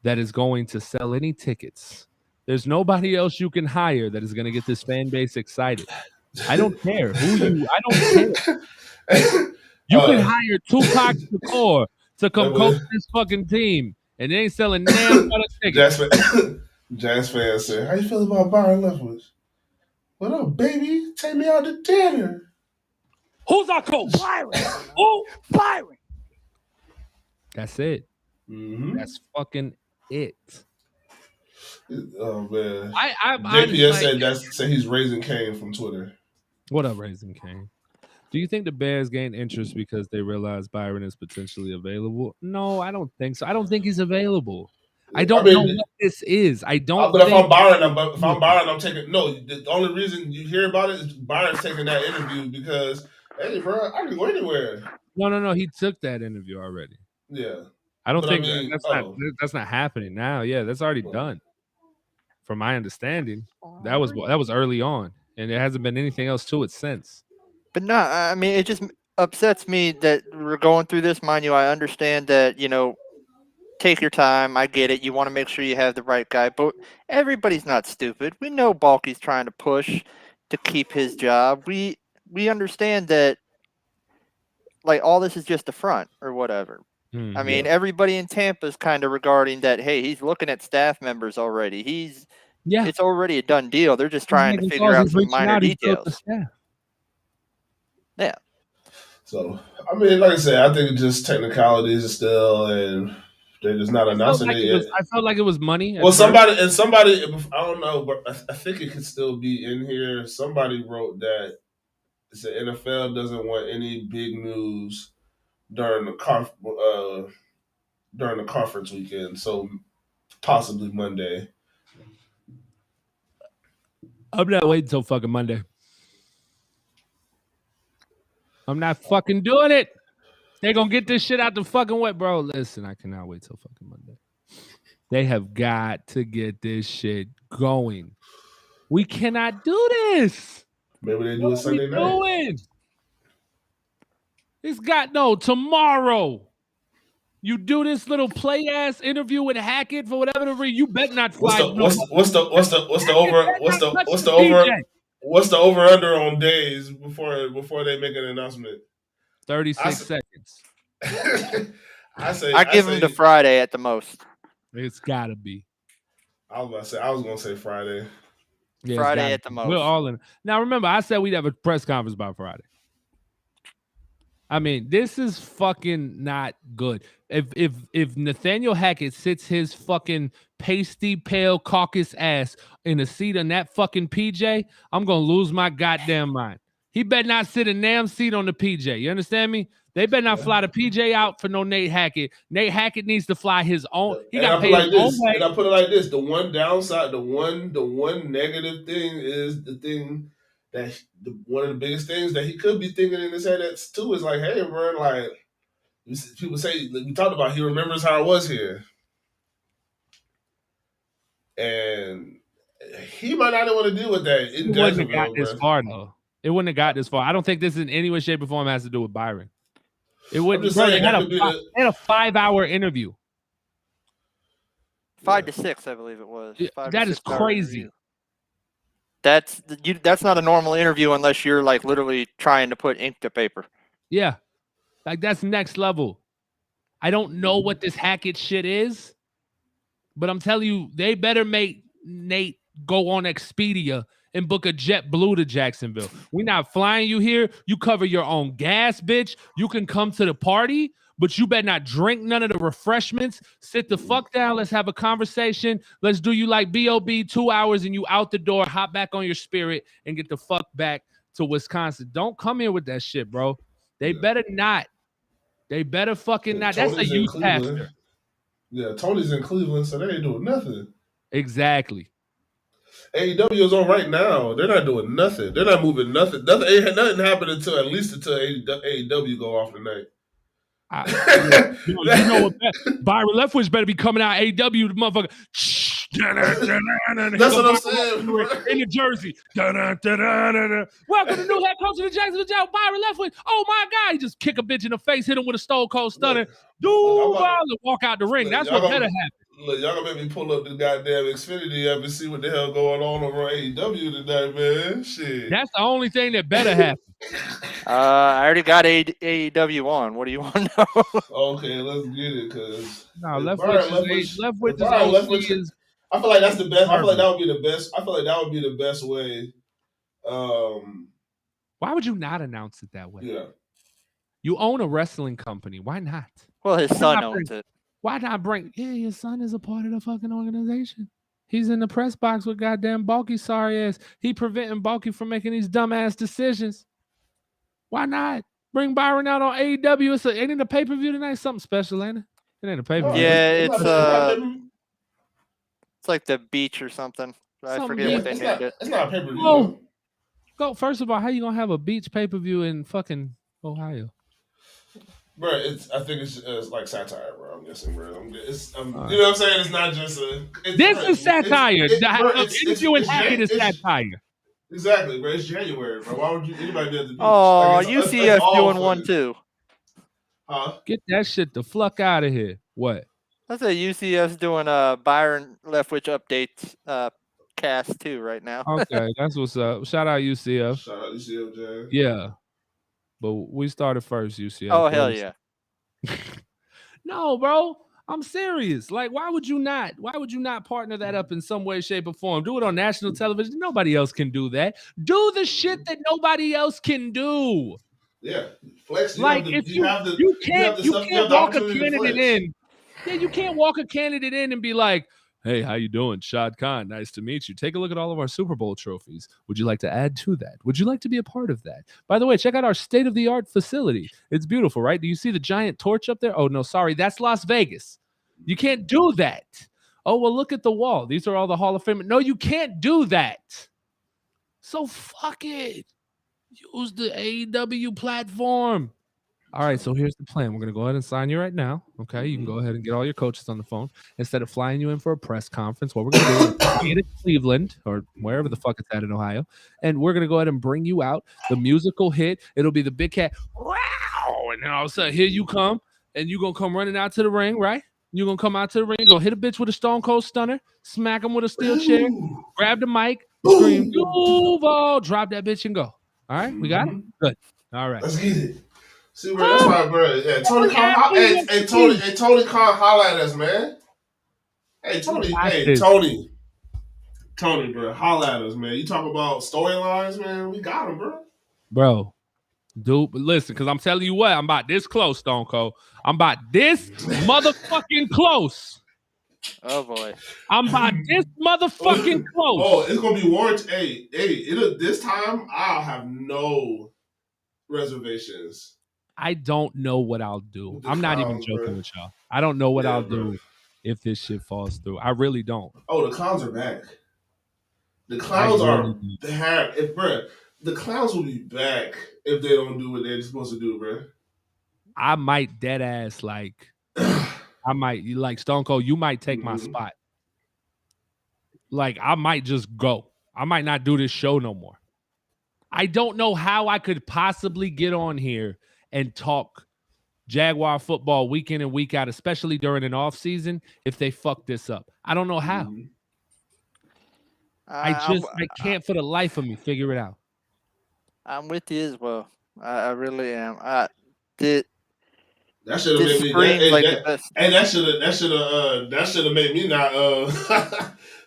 that is going to sell any tickets. There's nobody else you can hire that is going to get this fan base excited. I don't care I don't care. You can hire Tupac Shakur to come coach this fucking team, and they ain't selling damn but a ticket. Jazz fans say, "How you feel about Byron Leftwich?" What up, baby? Take me out to dinner. Who's our coach? Byron. Who? Byron. That's it. Mm-hmm. That's fucking it. Oh man. I'm JPS said he's raising Kane from Twitter. What up, Raising Kane? Do you think the Bears gained interest because they realized Byron is potentially available? No, I don't think so. I don't think he's available. I don't know what this is. I don't. But if I'm Byron, I'm taking. No, the only reason you hear about it is Byron's taking that interview because, hey, bro, I can go anywhere. No. He took that interview already. Yeah. I don't think that's not happening now. Yeah, that's already done. From my understanding, that was early on, and there hasn't been anything else to it since. But no, I mean, it just upsets me that we're going through this. Mind you, I understand that, take your time. I get it. You want to make sure you have the right guy, but everybody's not stupid. We know Balky's trying to push to keep his job. We understand that, like, all this is just a front or whatever. I mean, everybody in Tampa is kind of regarding that, hey, he's looking at staff members already. It's already a done deal. They're just trying to figure out some minor details. Yeah. So, I mean, like I said, I think it's just technicalities still, and they're just not announcing it yet. I felt like it was money. Well, somebody, I don't know, but I think it could still be in here. Somebody wrote that it said NFL doesn't want any big news during the conference weekend, so possibly Monday. I'm not waiting till fucking Monday. I'm not fucking doing it. They're gonna get this shit out the fucking way, bro. Listen, I cannot wait till fucking Monday. They have got to get this shit going. We cannot do this. Maybe they do it Sunday night. It's got tomorrow. You do this little play ass interview with Hackett for whatever the reason. You bet not fly. What's the over under on days before they make an announcement? 36 seconds. I give them to Friday at the most. It's gotta be. I was gonna say Friday. Yeah, Friday at the most. We're all in. Now remember, I said we'd have a press conference by Friday. I mean, this is fucking not good. If Nathaniel Hackett sits his fucking pasty pale caucus ass in a seat on that fucking PJ, I'm gonna lose my goddamn mind. He better not sit a damn seat on the PJ. You understand me? They better not fly the PJ out for no Nate Hackett. Nate Hackett needs to fly his own. He got paid his own way. And I put it like this: the one downside, the one negative thing is the thing that one of the biggest things that he could be thinking in his head too is like, hey, bro, like people say we talked about, he remembers how it was here, and he might not want to deal with that. It wouldn't have got this far though. It wouldn't have got this far. I don't think this in any way, shape, or form has to do with Byron. It wouldn't. Bro, they had a 5-hour interview. 5 to 6, I believe it was. That is crazy. That's not a normal interview unless you're like literally trying to put ink to paper. Yeah, like that's next level. I don't know what this Hackett shit is, but I'm telling you, they better make Nate go on Expedia and book a JetBlue to Jacksonville. We're not flying you here. You cover your own gas, bitch. You can come to the party, but you better not drink none of the refreshments. Sit the fuck down. Let's have a conversation. Let's do you like B.O.B. 2 hours and you out the door, hop back on your Spirit and get the fuck back to Wisconsin. Don't come here with that shit, bro. They better not. They better fucking not. That's a youth pastor. Yeah, Tony's in Cleveland, so they ain't doing nothing. Exactly. AEW is on right now. They're not doing nothing. They're not moving nothing. Nothing happened until AEW go off tonight. You know what? Byron Leftwich better be coming out AEW, the motherfucker. That's what I'm saying. In New Jersey. Welcome to new head coach of the Jacksonville Jaguars, Byron Leftwich. Oh my God. He just kick a bitch in the face, hit him with a stone cold stunner. And walk out the ring. That's what better happen. Look, y'all gonna make me pull up the goddamn Xfinity app and see what the hell going on over AEW tonight, man. Shit. That's the only thing that better happen. I already got AEW on. What do you want to know? Okay, let's get it, cause No, Leftwich OC is. I feel like that's the best. I feel like garbage. that would be the best. I feel like that would be the best way. Why would you not announce it that way? Yeah. You own a wrestling company. Why not? Well, his son owns it. Why not bring? Yeah, your son is a part of the fucking organization. He's in the press box with goddamn Bulky sorry ass. He preventing Bulky from making these dumbass decisions. Why not? Bring Byron out on AEW. Ain't it a pay-per-view tonight? Something special, ain't it? It ain't a pay-per-view. Yeah, it's like the beach or something. I forget what they named it. It's not a pay-per-view. Go. First of all, how you gonna have a beach pay-per-view in fucking Ohio? Bro, I think it's like satire, bro. I'm guessing, bro. You know what I'm saying? It's not just a. This is satire. Interviewing Hackett is satire. Exactly, bro. It's January, bro. Why would anybody be at the beach? Oh, UCF doing one too. Huh? Get that shit the fuck out of here. What? I say UCF's doing a Byron Leftwich updates cast too right now. Okay, that's what's up. Shout out UCF. Shout out UCF, Jay. Yeah. But we started first, UCF. Oh, hell yeah. No, bro. I'm serious. Like, why would you not? Why would you not partner that up in some way, shape, or form? Do it on national television. Nobody else can do that. Do the shit that nobody else can do. Yeah. Flex. Like, if you can't walk a candidate in. Yeah, you can't walk a candidate in and be like, hey, how you doing? Shad Khan, nice to meet you. Take a look at all of our Super Bowl trophies. Would you like to add to that? Would you like to be a part of that? By the way, check out our state-of-the-art facility. It's beautiful, right? Do you see the giant torch up there? Oh, no, sorry. That's Las Vegas. You can't do that. Oh, well, look at the wall. These are all the Hall of Fame. No, you can't do that. So fuck it. Use the AEW platform. All right, so here's the plan. We're going to go ahead and sign you right now, okay? You can go ahead and get all your coaches on the phone. Instead of flying you in for a press conference, what we're going to do is get in Cleveland or wherever the fuck it's at in Ohio, and we're going to go ahead and bring you out the musical hit. It'll be the big cat, wow, and then all of a sudden, here you come, and you're going to come running out to the ring, right? You're going to come out to the ring, you're going to hit a bitch with a Stone Cold Stunner, smack him with a steel chair, grab the mic, scream, Duval, drop that bitch and go. All right, we got it? Good. All right. Let's get it. See, bro, that's why, bro. Yeah, Tony Khan, Tony Khan holla at us, man. Hey, Tony, bro, holla at us, man. You talk about storylines, man. We got him, bro. Bro, dude, but listen, because I'm telling you what, I'm about this close, Stone Cold. I'm about this motherfucking close. Oh boy, I'm about this motherfucking close. Oh, it's gonna be warranted. Hey, this time I'll have no reservations. I don't know what I'll do. I'm not even joking with y'all. I don't know what I'll do if this shit falls through. I really don't. Oh, the clowns are back. The clowns are back. The clowns will be back if they don't do what they're supposed to do, bro. I might dead ass like Stone Cold. You might take my spot. Like I might just go. I might not do this show no more. I don't know how I could possibly get on here and talk Jaguar football week in and week out, especially during an off season, if they fuck this up. I don't know how. I can't for the life of me figure it out. I'm with you as well. I really am. That should have made me not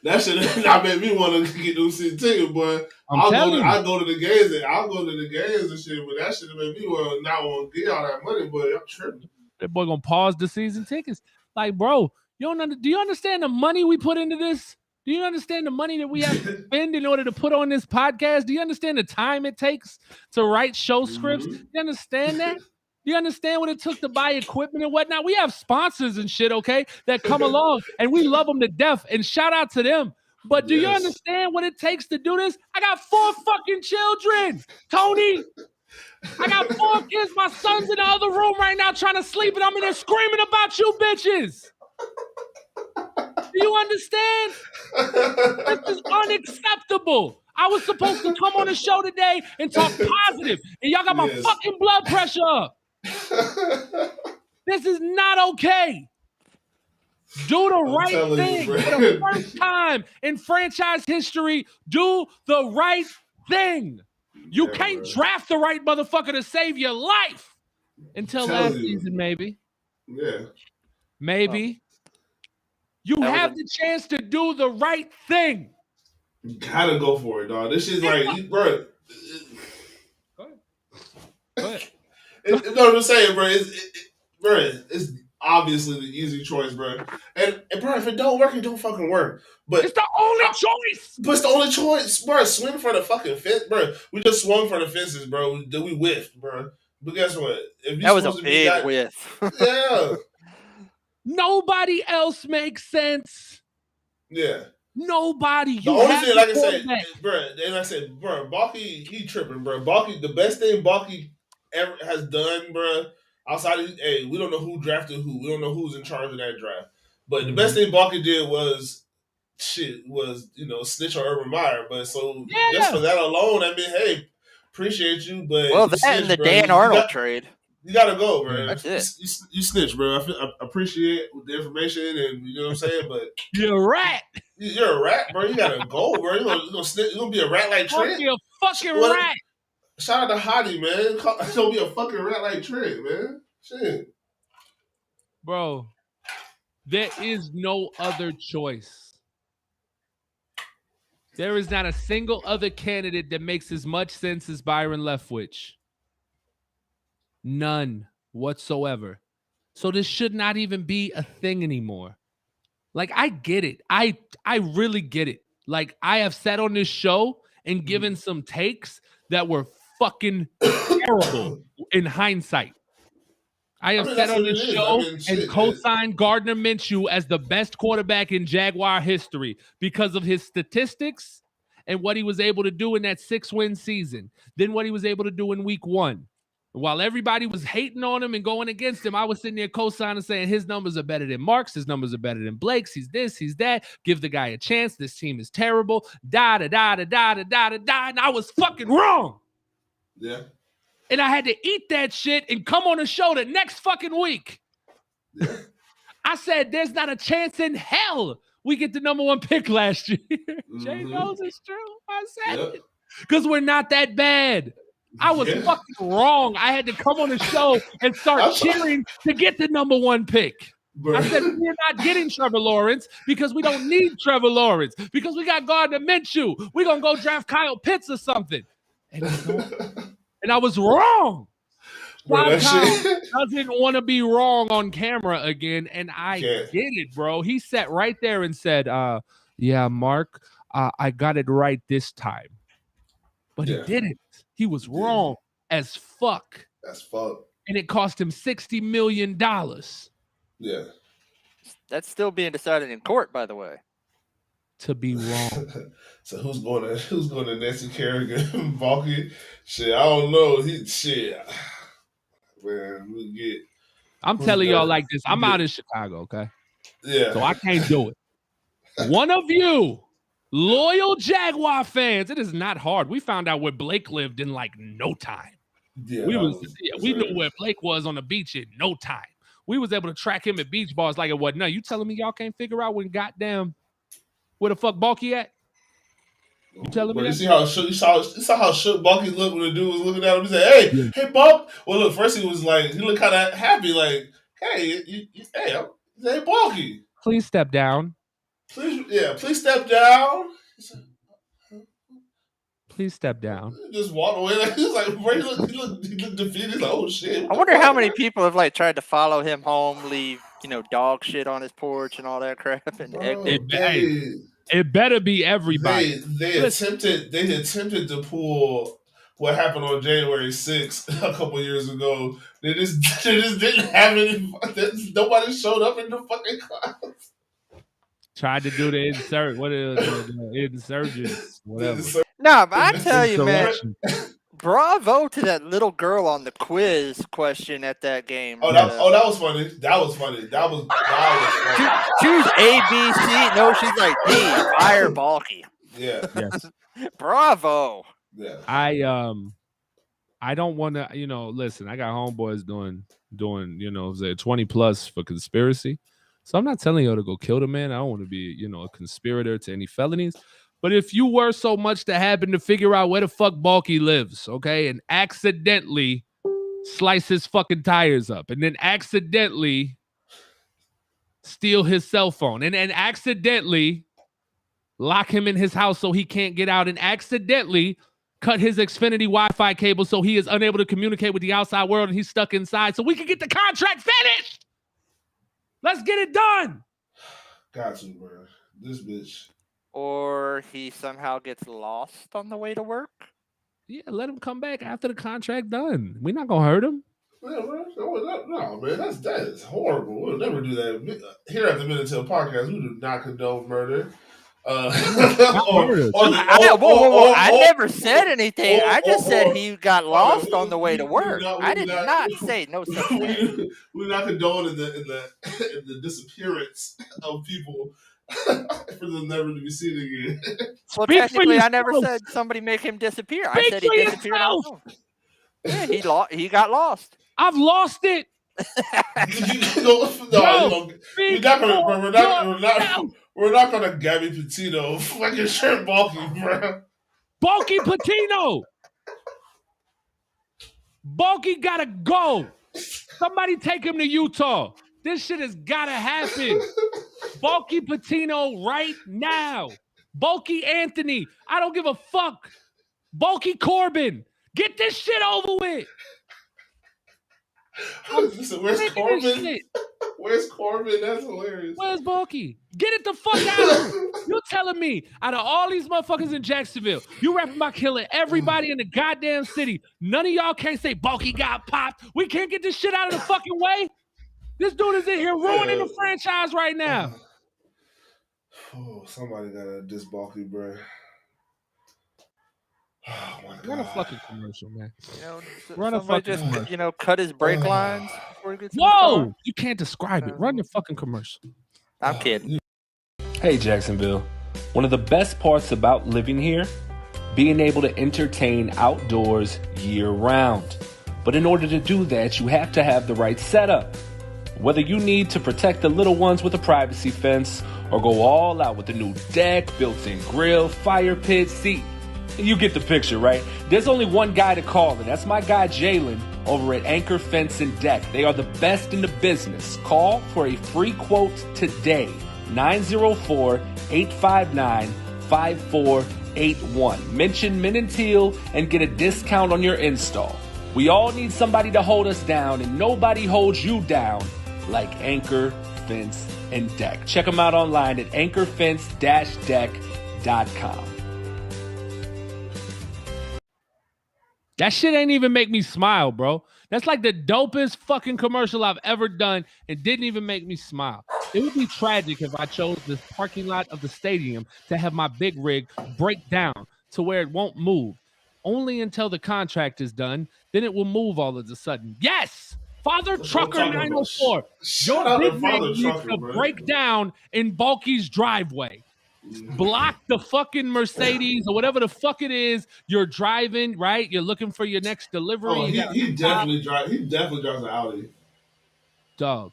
that should have not made me want to get those season tickets, boy. I'll go to the games and shit, but that should have made me not want to get all that money, boy. I'm tripping. That boy gonna pause the season tickets. Like, bro, do you understand the money we put into this? Do you understand the money that we have to spend in order to put on this podcast? Do you understand the time it takes to write show scripts? Do you understand that? Do you understand what it took to buy equipment and whatnot? We have sponsors and shit, okay, that come along, and we love them to death, and shout out to them. But do you understand what it takes to do this? I got 4 fucking children, Tony. I got 4 kids. My son's in the other room right now trying to sleep, and I'm in there screaming about you bitches. Do you understand? This is unacceptable. I was supposed to come on the show today and talk positive, and y'all got my fucking blood pressure up. This is not okay. Do the right thing for the first time in franchise history. Do the right thing. You can't draft the right motherfucker to save your life until last season, maybe. Yeah. Maybe. You have the chance to do the right thing. You gotta go for it, dog. This shit's like, bro. Go ahead. No, I'm just saying, bro. It's obviously the easy choice, bro. And bro, if it don't work, it don't fucking work. But it's the only choice. But it's the only choice, bro. Swing for the fucking fence, bro. We just swung for the fences, bro. We whiffed, bro. But guess what? If that was a big whiff. Yeah. Nobody else makes sense. Yeah. Nobody. The only thing, like I said, bro, and I said, bro, Balky, he tripping, bro. Balky, the best thing Balky ever has done, bro, outside of, hey, we don't know who drafted who. We don't know who's in charge of that draft. But the best thing Balky did was, snitch on Urban Meyer. But so just for that alone, I mean, hey, appreciate you, but well, that and the Dan Arnold trade. You gotta go, bro. That's it. You snitch, bro. I appreciate the information, and you know what I'm saying, but you're a rat. You're a rat, bro. You gotta go, bro. You're gonna snitch. You're gonna be a rat like Trent. You're a fucking rat. Shout out to Hottie, man. Don't be a fucking rat like Trent, man. Shit, bro. There is no other choice. There is not a single other candidate that makes as much sense as Byron Leftwich. None whatsoever. So this should not even be a thing anymore. Like, I get it. I really get it. Like, I have sat on this show and given some takes that were fucking terrible in hindsight. I have sat on this show and co-signed Gardner Minshew as the best quarterback in Jaguar history because of his statistics and what he was able to do in that 6-win season. Then what he was able to do in week 1. While everybody was hating on him and going against him, I was sitting there co-signing saying his numbers are better than Mark's, his numbers are better than Blake's, he's this, he's that, give the guy a chance, this team is terrible, da-da-da-da-da-da-da-da, and I was fucking wrong. Yeah. And I had to eat that shit and come on the show the next fucking week. Yeah. I said, there's not a chance in hell we get the number 1 pick last year. Jay knows it's true. I said it. Because we're not that bad. I was fucking wrong. I had to come on the show and start cheering to get the number 1 pick. Bro. I said, we're not getting Trevor Lawrence because we don't need Trevor Lawrence because we got Gardner Minshew. We're going to go draft Kyle Pitts or something. And I was wrong. Kyle doesn't want to be wrong on camera again, and I get it, bro. He sat right there and said, yeah, Mark, I got it right this time. But he didn't. He was wrong as fuck. As fuck. And it cost him $60 million. Yeah. That's still being decided in court, by the way. To be wrong. So who's going to Nancy Kerrigan? Balky? Shit, I don't know. Man, we get. I'm telling y'all like this. I'm out in Chicago, okay? Yeah. So I can't do it. One of you loyal Jaguar fans, it is not hard. We found out where Blake lived in like no time. Yeah, we knew where Blake was on the beach in no time. We was able to track him at beach bars like it wasn't. No, you telling me y'all can't figure out when goddamn where the fuck Balky at? You telling me? You saw how shook Balky looked when the dude was looking at him. He said, "Hey, Balk." Well, look, first he was like, he looked kind of happy, like, "Hey, hey, Balky, please step down." Please step down. Please step down. He just walked away. Like, he looked defeated. He's like, oh shit. I wonder how many people have like tried to follow him home, leave dog shit on his porch and all that crap. And it better be everybody. They attempted to pull what happened on January 6th a couple years ago. They just didn't have any. Nobody showed up in the fucking class. Tried to do the insert. What is the insurgents? Whatever. No, but I tell you, man, bravo to that little girl on the quiz question at that game. Oh, that was funny. That was funny. She was A, B, C. No, she's like D. Fire Balky. Yeah. Yes. Bravo. Yeah. I don't want to. Listen. I got homeboys doing. 20 plus for conspiracy. So I'm not telling y'all to go kill the man. I don't want to be, a conspirator to any felonies. But if you were so much to happen to figure out where the fuck Bulky lives, okay, and accidentally slice his fucking tires up, and then accidentally steal his cell phone, and accidentally lock him in his house so he can't get out, and accidentally cut his Xfinity Wi-Fi cable so he is unable to communicate with the outside world and he's stuck inside so we can get the contract finished. Let's get it done. Got to, bro. This bitch. Or he somehow gets lost on the way to work. Yeah, let him come back after the contract done. We're not gonna hurt him. Yeah, bro. No, man, that is horrible. We'll never do that. Here at the Minute Tail Podcast, we do not condone murder. I never said anything. I just said he got lost on the way to work. I did not say no such thing. We're not condoning the disappearance of people for them never to be seen again. Well, technically, I never said somebody make him disappear. I said he disappeared on his own. Yeah, he got lost. I've lost it. We're not gonna Gabby Petito fucking shirt Bulky, bro. Bulky Patino. Bulky gotta go. Somebody take him to Utah. This shit has gotta happen. Bulky Patino right now. Bulky Anthony. I don't give a fuck. Bulky Corbin. Get this shit over with. Listen, where's Corbin? Where's Corbin? That's hilarious. Where's Bulky? Get it the fuck out. You're telling me out of all these motherfuckers in Jacksonville, you rapping about killing everybody in the goddamn city. None of y'all can't say Bulky got popped. We can't get this shit out of the fucking way. This dude is in here ruining the franchise right now. Oh, somebody gotta diss Bulky, bro. Oh my God. Run a fucking commercial, man. Run a fucking commercial. Cut his brake lines before he gets in the Whoa! car. You can't describe it. Run your fucking commercial. I'm kidding. Hey, Jacksonville. One of the best parts about living here, being able to entertain outdoors year-round. But in order to do that, you have to have the right setup. Whether you need to protect the little ones with a privacy fence or go all out with a new deck, built-in grill, fire pit, seat, you get the picture, right? There's only one guy to call, and that's my guy Jalen over at Anchor Fence and Deck. They are the best in the business. Call for a free quote today. 904-859-5481. Mention Min and Teal and get a discount on your install. We all need somebody to hold us down, and nobody holds you down like Anchor Fence and Deck. Check them out online at anchorfence-deck.com. That shit ain't even make me smile, bro. That's like the dopest fucking commercial I've ever done and didn't even make me smile. It would be tragic if I chose this parking lot of the stadium to have my big rig break down to where it won't move. Only until the contract is done, then it will move all of a sudden. Yes! Father Trucker 904. Your big rig needs to break down in Bulky's driveway. Block the fucking Mercedes or whatever the fuck it is you're driving, right? You're looking for your next delivery. Oh, he definitely drives an Audi. Dog.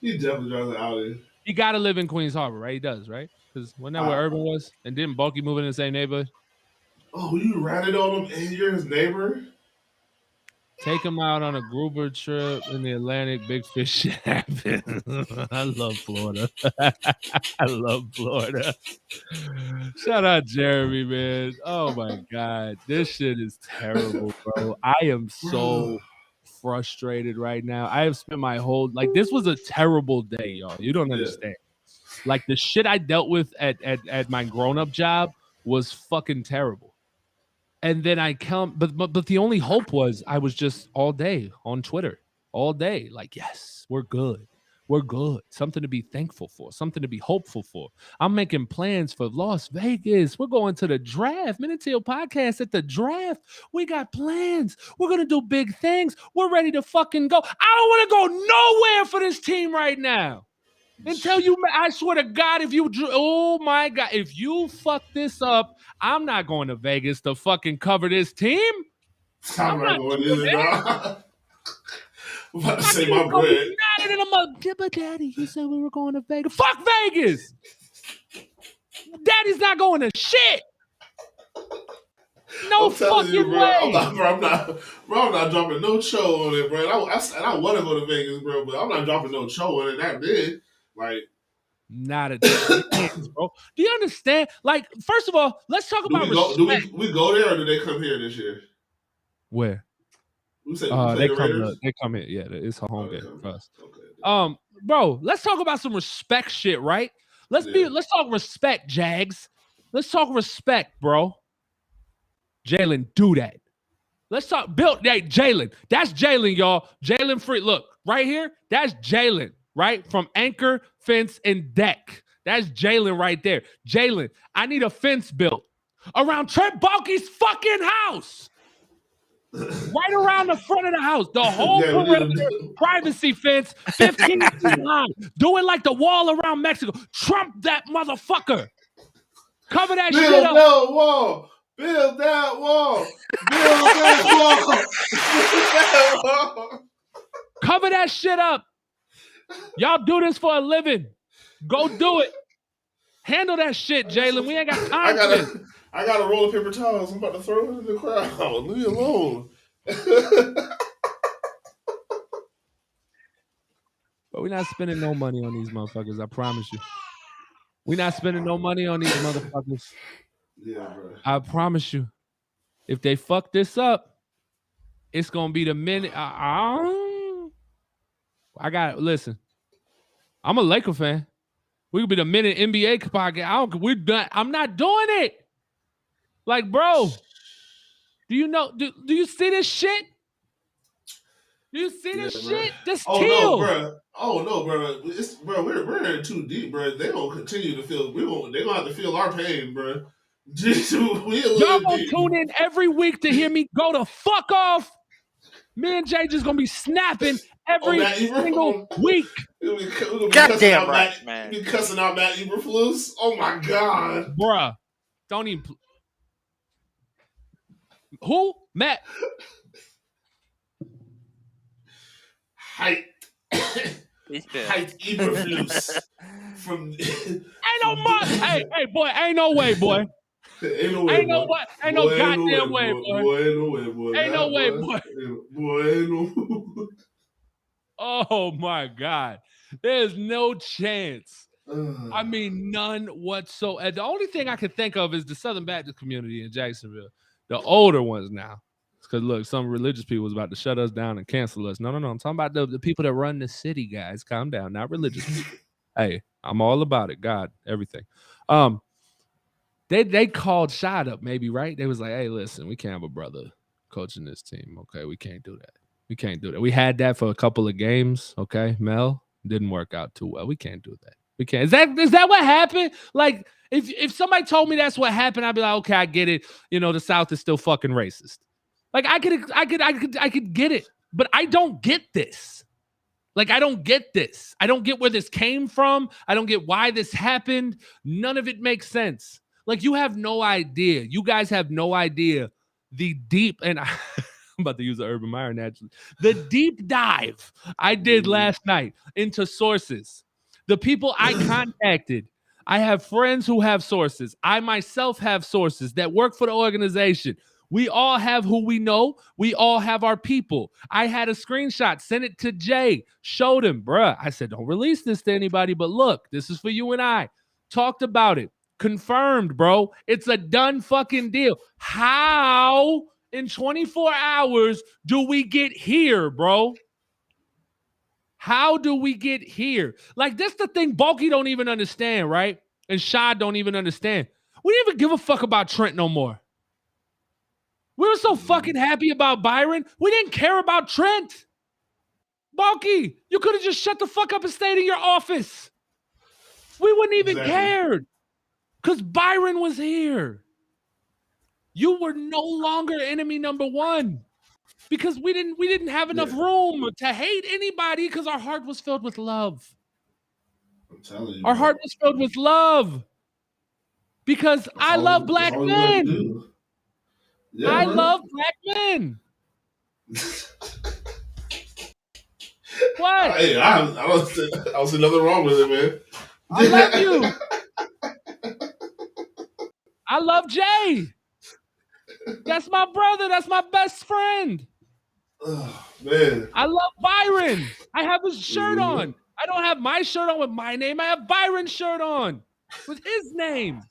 He definitely drives an Audi. He got to live in Queens Harbor, right? He does, right? Because wasn't that where Urban was? And didn't Bulky move in the same neighborhood? Oh, you ratted on him and you're his neighbor? Take him out on a Gruber trip in the Atlantic. Big fish shit happen. I love Florida. I love Florida. Shout out Jeremy, man. Oh my God. This shit is terrible, bro. I am so frustrated right now. I have spent my whole this was a terrible day, y'all. You don't understand. Like the shit I dealt with at my grown-up job was fucking terrible. And then I come, but the only hope was I was just all day on Twitter, all day. Like, yes, we're good. We're good. Something to be thankful for, something to be hopeful for. I'm making plans for Las Vegas. We're going to the draft. Min and Teal podcast at the draft. We got plans. We're going to do big things. We're ready to fucking go. I don't want to go nowhere for this team right now. Until you, I swear to God, oh my God, if you fuck this up, I'm not going to Vegas to fucking cover this team. I'm not going either, bro. I'm about to say my bread. But Daddy, he said we were going to Vegas. Fuck Vegas. Daddy's not going to shit. No fucking you, bro, way. I'm not dropping no cho on it, bro. I want to go to Vegas, bro, but I'm not dropping no cho on it that big. Like, not a chance, bro. Do you understand? Like, first of all, let's talk about respect. Do we go there, or do they come here this year? Where? We said they come here. Yeah, it's a home game for us. Okay. Bro, let's talk about some respect shit, right? Let's talk respect, Jags. Let's talk respect, bro. Jalen, do that. Let's talk. Jalen. That's Jalen, y'all. Jalen Free. Look, right here. That's Jalen, right? From anchor, fence, and deck. That's Jalen right there. Jalen, I need a fence built around Trent Baalke's fucking house. Right around the front of the house. The whole perimeter privacy fence, 15 feet high. Do it like the wall around Mexico. Trump that motherfucker. Cover that shit up. Build that wall. Build that wall. Cover that shit up. Y'all do this for a living. Go do it. Handle that shit, Jalen. We ain't got time for this. I got a roll of paper towels. I'm about to throw it in the crowd. Leave me alone. But we're not spending no money on these motherfuckers. I promise you. We're not spending no money on these motherfuckers. Yeah, bro. I promise you. If they fuck this up, it's gonna be the minute. Listen. I'm a Laker fan. We could be the minute NBA podcast. I'm not doing it. Like, bro, do you know? Do you see this shit? Do you see this shit? This Teal. No, bro. Oh no, bro. We're in too deep, bro. They gonna continue to feel. They gonna have to feel our pain, bro. Y'all gonna tune in every week to hear me go the fuck off. Me and Jay just gonna be snapping every single week. Goddamn right, man. Be cussing out Matt Eberflus. Oh my god, bruh. Don't even. Who? Matt. Height Eberflus from. Ain't no much. Hey, boy. Ain't no way, boy. Ain't no way, boy. Ain't no goddamn way, boy. Ain't no way, boy. Ain't no way, boy. Boy, ain't no. Oh my God. There's no chance. I mean, none whatsoever. The only thing I can think of is the Southern Baptist community in Jacksonville. The older ones now. Because, look, some religious people was about to shut us down and cancel us. No. I'm talking about the people that run the city, guys. Calm down. Not religious people. Hey, I'm all about it. God, everything. They called Shad up, maybe, right? They was like, hey, listen, we can't have a brother coaching this team. Okay, we can't do that. We can't do that. We had that for a couple of games. Okay, Mel, didn't work out too well. We can't do that. We can't. Is that what happened? Like, if somebody told me that's what happened, I'd be like, okay, I get it. You know, the South is still fucking racist. Like, I could get it, but I don't get this. Like, I don't get this. I don't get where this came from. I don't get why this happened. None of it makes sense. Like, you have no idea. You guys have no idea the deep, and I'm about to use the Urban Meyer naturally, the deep dive I did last night into sources. The people I contacted. I have friends who have sources. I myself have sources that work for the organization. We all have who we know. We all have our people. I had a screenshot, sent it to Jay, showed him, bruh. I said, don't release this to anybody, but look, this is for you and I. Talked about it. Confirmed, bro. It's a done fucking deal. How in 24 hours do we get here, bro? How do we get here? Like, that's the thing Bulky don't even understand, right? And Shad don't even understand. We didn't even give a fuck about Trent no more. We were so fucking happy about Byron. We didn't care about Trent. Bulky, you could have just shut the fuck up and stayed in your office. We wouldn't even cared. Because Byron was here. You were no longer enemy number one. Because we didn't have enough room to hate anybody because our heart was filled with love. I'm telling you. Our heart was filled with love. Because I love black men. Yeah, I love black men. What? Hey, I don't see nothing wrong with it, man. I love you. I love Jay. That's my brother. That's my best friend. Oh, man. I love Byron. I have his shirt on. I don't have my shirt on with my name. I have Byron's shirt on with his name.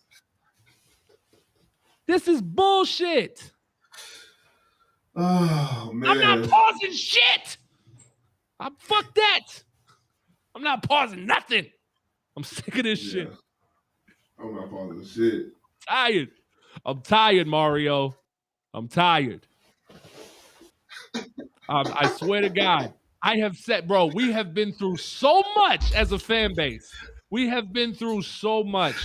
This is bullshit. Oh, man. I'm not pausing shit. Fuck that. I'm not pausing nothing. I'm sick of this shit. I'm not pausing shit. Tired. I'm tired, Mario. I'm tired. I swear to God, I have said, bro, we have been through so much as a fan base. We have been through so much.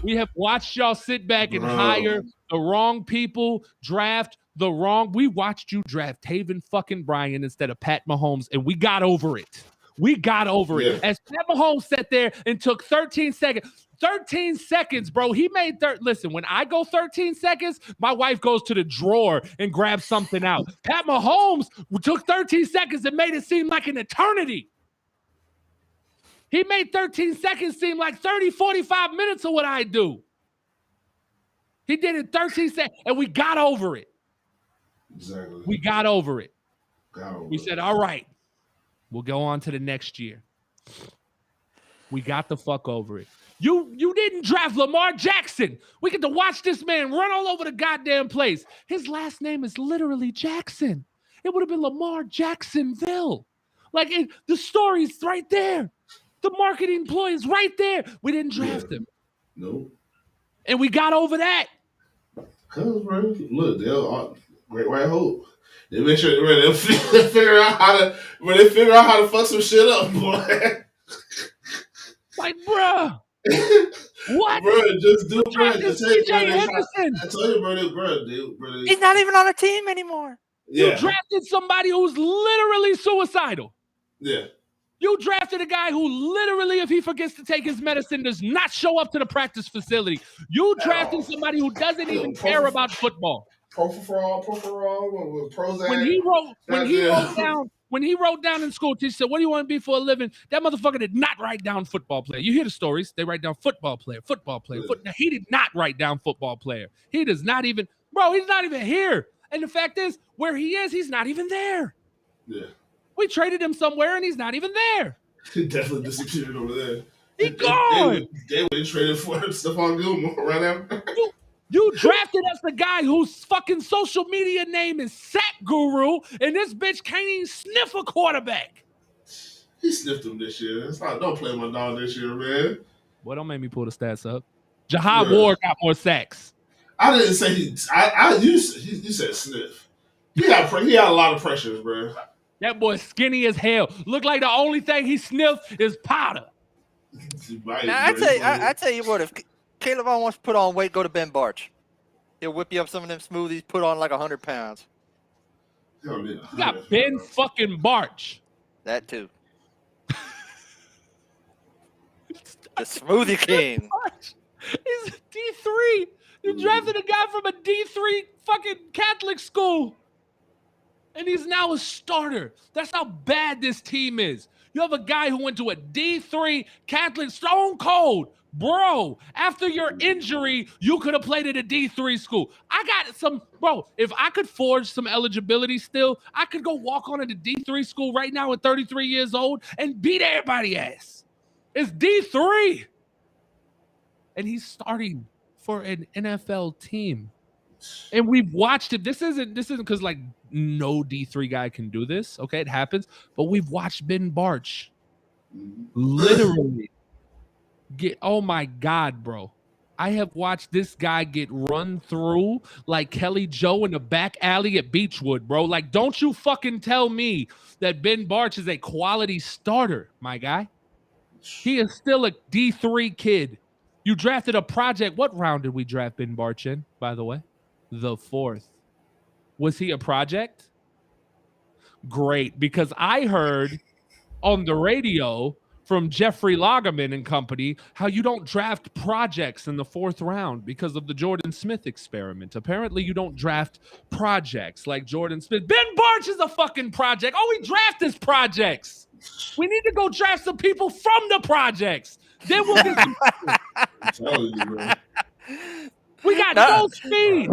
We have watched y'all sit back and hire the wrong people, draft the wrong. We watched you draft Taven fucking Bryan instead of Pat Mahomes, and we got over it. We got over it. As Pat Mahomes sat there and took 13 seconds. 13 seconds, bro. He made listen, when I go 13 seconds, my wife goes to the drawer and grabs something out. Pat Mahomes took 13 seconds and made it seem like an eternity. He made 13 seconds seem like 30, 45 minutes of what I do. He did it 13 seconds, and we got over it. Exactly. We got over it. We said, all right, we'll go on to the next year. We got the fuck over it. You didn't draft Lamar Jackson. We get to watch this man run all over the goddamn place. His last name is literally Jackson. It would have been Lamar Jacksonville. Like, the story's right there. The marketing ploy is right there. We didn't draft him. Nope. And we got over that. Cause, bro, look, they'll Great White Hope. They make sure they'll figure out how to fuck some shit up, boy. Like, bruh. What? Bro, just do it, bro. I tell you, bro. He's not even on a team anymore. You drafted somebody who's literally suicidal. Yeah. You drafted a guy who literally, if he forgets to take his medicine, does not show up to the practice facility. You drafted somebody who doesn't even care about football. Prozac. When he wrote down in school, teacher said, "What do you want to be for a living?" That motherfucker did not write down football player. You hear the stories. They write down football player. He did not write down football player. He does not even, bro, he's not even here. And the fact is, where he is, he's not even there. Yeah. We traded him somewhere, and he's not even there. He definitely disappeared over there. He gone. They would traded for Stephon Gilmore right after. You drafted us a guy whose fucking social media name is Sack Guru, and this bitch can't even sniff a quarterback. He sniffed him this year. It's like, don't play my dog this year, man. Boy, don't make me pull the stats up. Jahad Ward got more sacks. I didn't say he. You said sniff. He had a lot of pressures, bro. That boy skinny as hell. Look like the only thing he sniffed is powder. Now, I tell you what, if Caleb Vaughn wants to put on weight, go to Ben Barch. He'll whip you up some of them smoothies, put on like 100 pounds. You got Ben fucking Barch. That too. The Smoothie King. He's a D3. You drafted a guy from a D3 fucking Catholic school. And he's now a starter. That's how bad this team is. You have a guy who went to a D3 Catholic, stone cold. Bro, after your injury, you could have played at a D3 school. I got some, bro, if I could forge some eligibility still, I could go walk on at a D3 school right now at 33 years old and beat everybody's ass. It's D3. And he's starting for an NFL team. And we've watched it. This isn't because like no D3 guy can do this. Okay, it happens. But we've watched Ben Barch literally get, oh my God, bro. I have watched this guy get run through like Kelly Joe in the back alley at Beechwood, bro. Like, don't you fucking tell me that Ben Barch is a quality starter, my guy. He is still a D3 kid. You drafted a project. What round did we draft Ben Barch in, by the way? The 4th. Was he a project? Great, because I heard on the radio from Jeffrey Lagerman and company how you don't draft projects in the 4th round because of the Jordan Smith experiment. Apparently, you don't draft projects like Jordan Smith. Ben Barch is a fucking project. All we draft is projects. We need to go draft some people from the projects. Then we'll get some. We got no speed.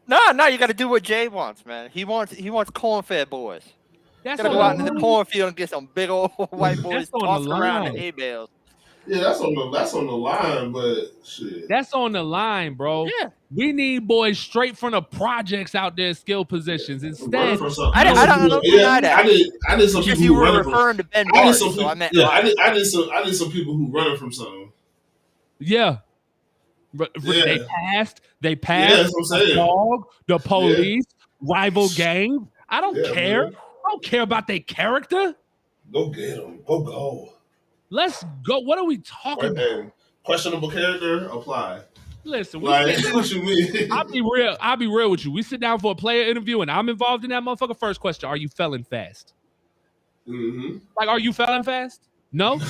No, you got to do what Jay wants, man. He wants corn-fed boys. That's Got to on go the out into the line. cornfield and get some big old white boys That's on the tossing around the line. hay bales. Yeah, that's on the line, but shit. That's on the line, bro. Yeah. We need boys straight from the projects out there, skill positions. Instead, I don't deny that. I need some people you who were running referring to Ben I need Barnes, some so people, I meant I need some people who running from something. yeah. Yeah. They passed Yeah, that's what I'm the saying. dog, the police, rival gang. I don't Yeah, care. man. I don't care about their character. Go get them. Go. Let's go. What are we talking about? Questionable character, apply. Listen, what you mean? I'll be real with you. We sit down for a player interview and I'm involved in that motherfucker. First question, are you felon fast? Mm-hmm. Like, are you felon fast? No?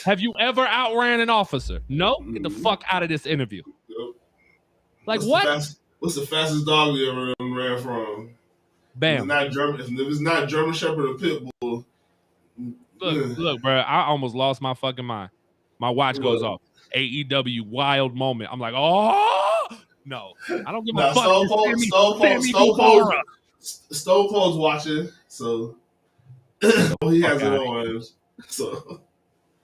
Have you ever outran an officer? No? Get the fuck out of this interview. Yep. Like, what's the fastest dog you ever ran from? Bam. If it's not German Shepherd or Pit Bull. Look, bro, I almost lost my fucking mind. My watch goes off. AEW wild moment. I'm like, oh no, I don't give a fuck. Stone Cold's watching, so he has it on. So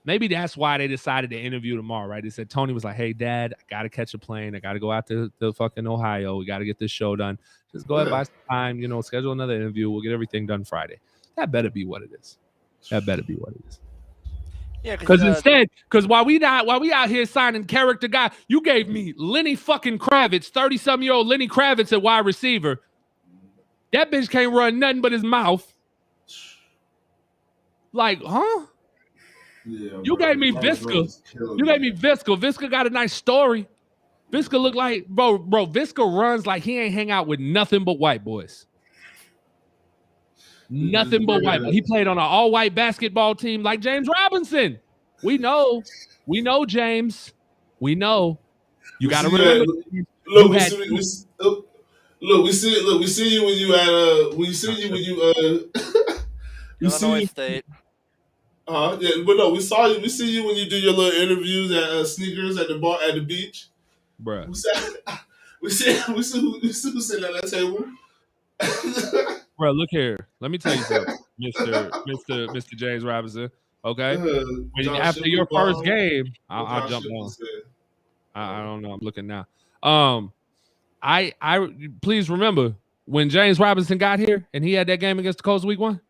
maybe that's why they decided to interview tomorrow, right? They said Tony was like, "Hey, Dad, I gotta catch a plane. I gotta go out to fucking Ohio. We gotta get this show done. Just go ahead, buy some time. Schedule another interview. We'll get everything done Friday." That better be what it is. Yeah, because while we out here signing character guy, you gave me Lenny fucking Kravitz, 30-some-year-old Lenny Kravitz at wide receiver. That bitch can't run nothing but his mouth. Like, huh? Yeah, you gave me Visca. Visca got a nice story. Visca look like bro. Visca runs like he ain't hang out with nothing but white boys. Nothing but white. He played on an all-white basketball team like James Robinson. We know, James. We know. You got to remember. We see you when you at Illinois State. Yeah, but no, we see you when you do your little interviews at Sneakers at the bar at the beach. Bruh. We see who's sitting at that table. Bro, look here. Let me tell you something, Mr. James Robinson. Okay, after your first game, I'll jump on. I don't know. I'm looking now. I please remember when James Robinson got here and he had that game against the Colts week 1.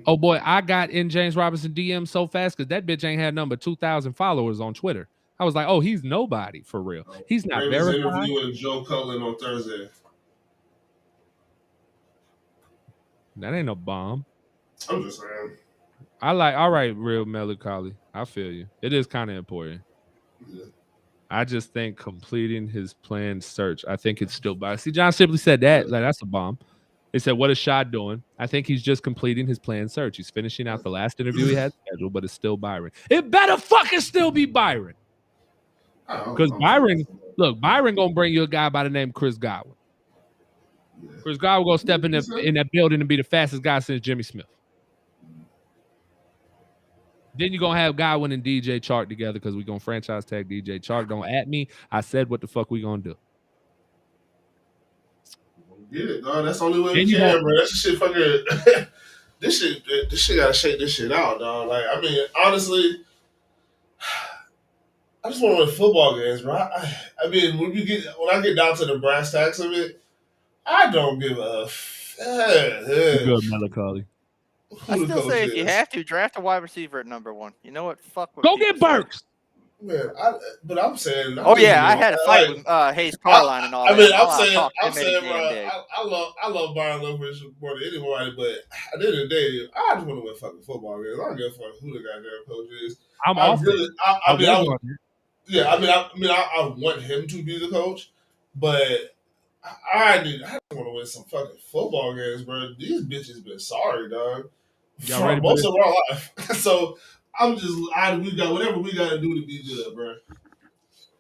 Oh boy, I got in James Robinson DM so fast because that bitch ain't had number 2,000 followers on Twitter. I was like, oh, he's nobody for real. He's not verified. Interviewing Joe Cullen on Thursday. That ain't no bomb. I'm just saying. All right, real melancholy. I feel you. It is kind of important. Yeah. I just think completing his planned search, I think it's still by. See, John simply said that. Like, that's a bomb. They said, what is Shad doing? I think he's just completing his planned search. He's finishing out the last interview he had scheduled, but it's still Byron. It better fucking still be Byron. Because Byron gonna bring you a guy by the name of Chris Godwin. Yeah. Chris Godwin gonna step in that building and be the fastest guy since Jimmy Smith. Then you're gonna have Godwin and DJ Chark together because we're gonna franchise tag DJ Chark. Don't at me. I said what the fuck we gonna do. Get it, dog. That's the only way we can, bro. That's shit fucking this shit gotta shake this shit out, dog. Like, I mean, honestly, I just want to win football games, bro. I mean, when I get down to the brass tacks of it, I don't give a good melancholy. I still say if you have to, draft a wide receiver at number 1. You know what? Fuck with go get Burks. Man, but I'm saying. I had a fight with Hayes Carline and all that. I mean, I'm saying, bro. I love Byron Leftwich more than anybody, but at the end of the day, I just want to win fucking football games. I don't give a fuck who the goddamn coach is. I want him to be the coach, but I just want to win some fucking football games, bro. These bitches been sorry, dog, for most of our life. So we got whatever we got to do to be good, bro.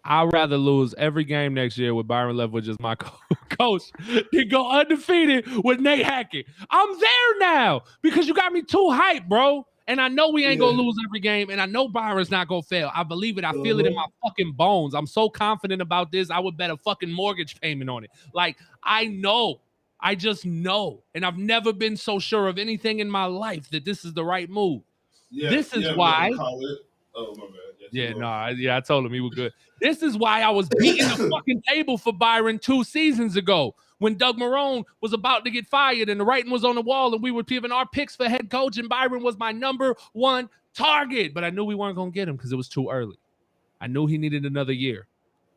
I'd rather lose every game next year with Byron Leftwich as my coach than go undefeated with Nate Hackett. I'm there now because you got me too hyped, bro. And I know we ain't gonna lose every game, and I know Byron's not gonna fail. I believe it. I feel it in my fucking bones. I'm so confident about this. I would bet a fucking mortgage payment on it. Like, I know. I just know. And I've never been so sure of anything in my life that this is the right move. This is why. Oh, my bad. I told him he was good. This is why I was beating the fucking table for Byron 2 seasons ago when Doug Marrone was about to get fired and the writing was on the wall and we were giving our picks for head coach and Byron was my number 1 target. But I knew we weren't going to get him because it was too early. I knew he needed another year.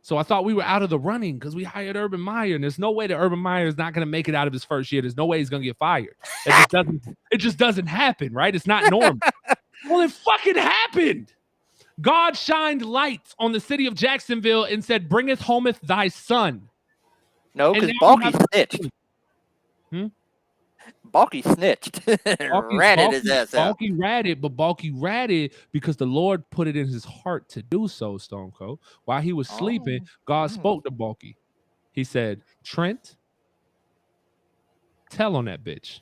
So I thought we were out of the running because we hired Urban Meyer. And there's no way that Urban Meyer is not going to make it out of his first year. There's no way he's going to get fired. It just doesn't happen, right? It's not normal. Well, it fucking happened. God shined light on the city of Jacksonville and said, bringeth hometh thy son. No, because Balky snitched. Balky snitched. Ratted his ass out. Balky ratted, but Balky ratted because the Lord put it in his heart to do so, Stone Cold. While he was sleeping, God spoke to Balky. He said, Trent, tell on that bitch.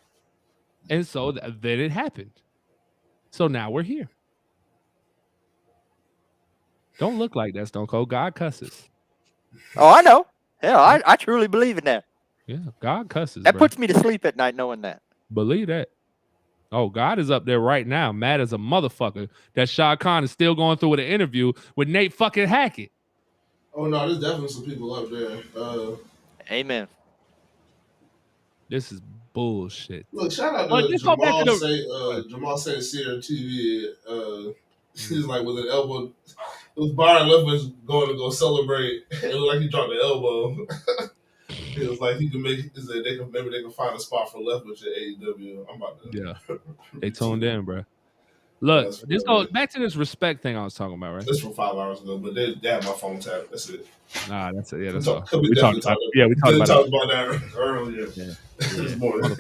And so then it happened. So now we're here. Don't look like that, Stone Cold. God cusses. Oh, I know. Hell, I truly believe in that. Yeah, God cusses. That puts me to sleep at night knowing that. Believe that. Oh, God is up there right now, mad as a motherfucker that Shad Khan is still going through with an interview with Nate fucking Hackett. Oh, no, there's definitely some people up there. Amen. This is bullshit. Look, shout out to Jamal St. Cyr TV. He's like with an elbow. It was Byron Leftwich going to go celebrate. It looked like he dropped the elbow. It was like he can make. Maybe they can find a spot for Leftwich at AEW. I'm about to. Yeah, they toned in, bro. Look, just go back to this respect thing I was talking about, right? This from 5 hours ago, but they had my phone tapped. That's it. Nah, that's it. Yeah, that's all. We talked about that earlier. Yeah. This morning.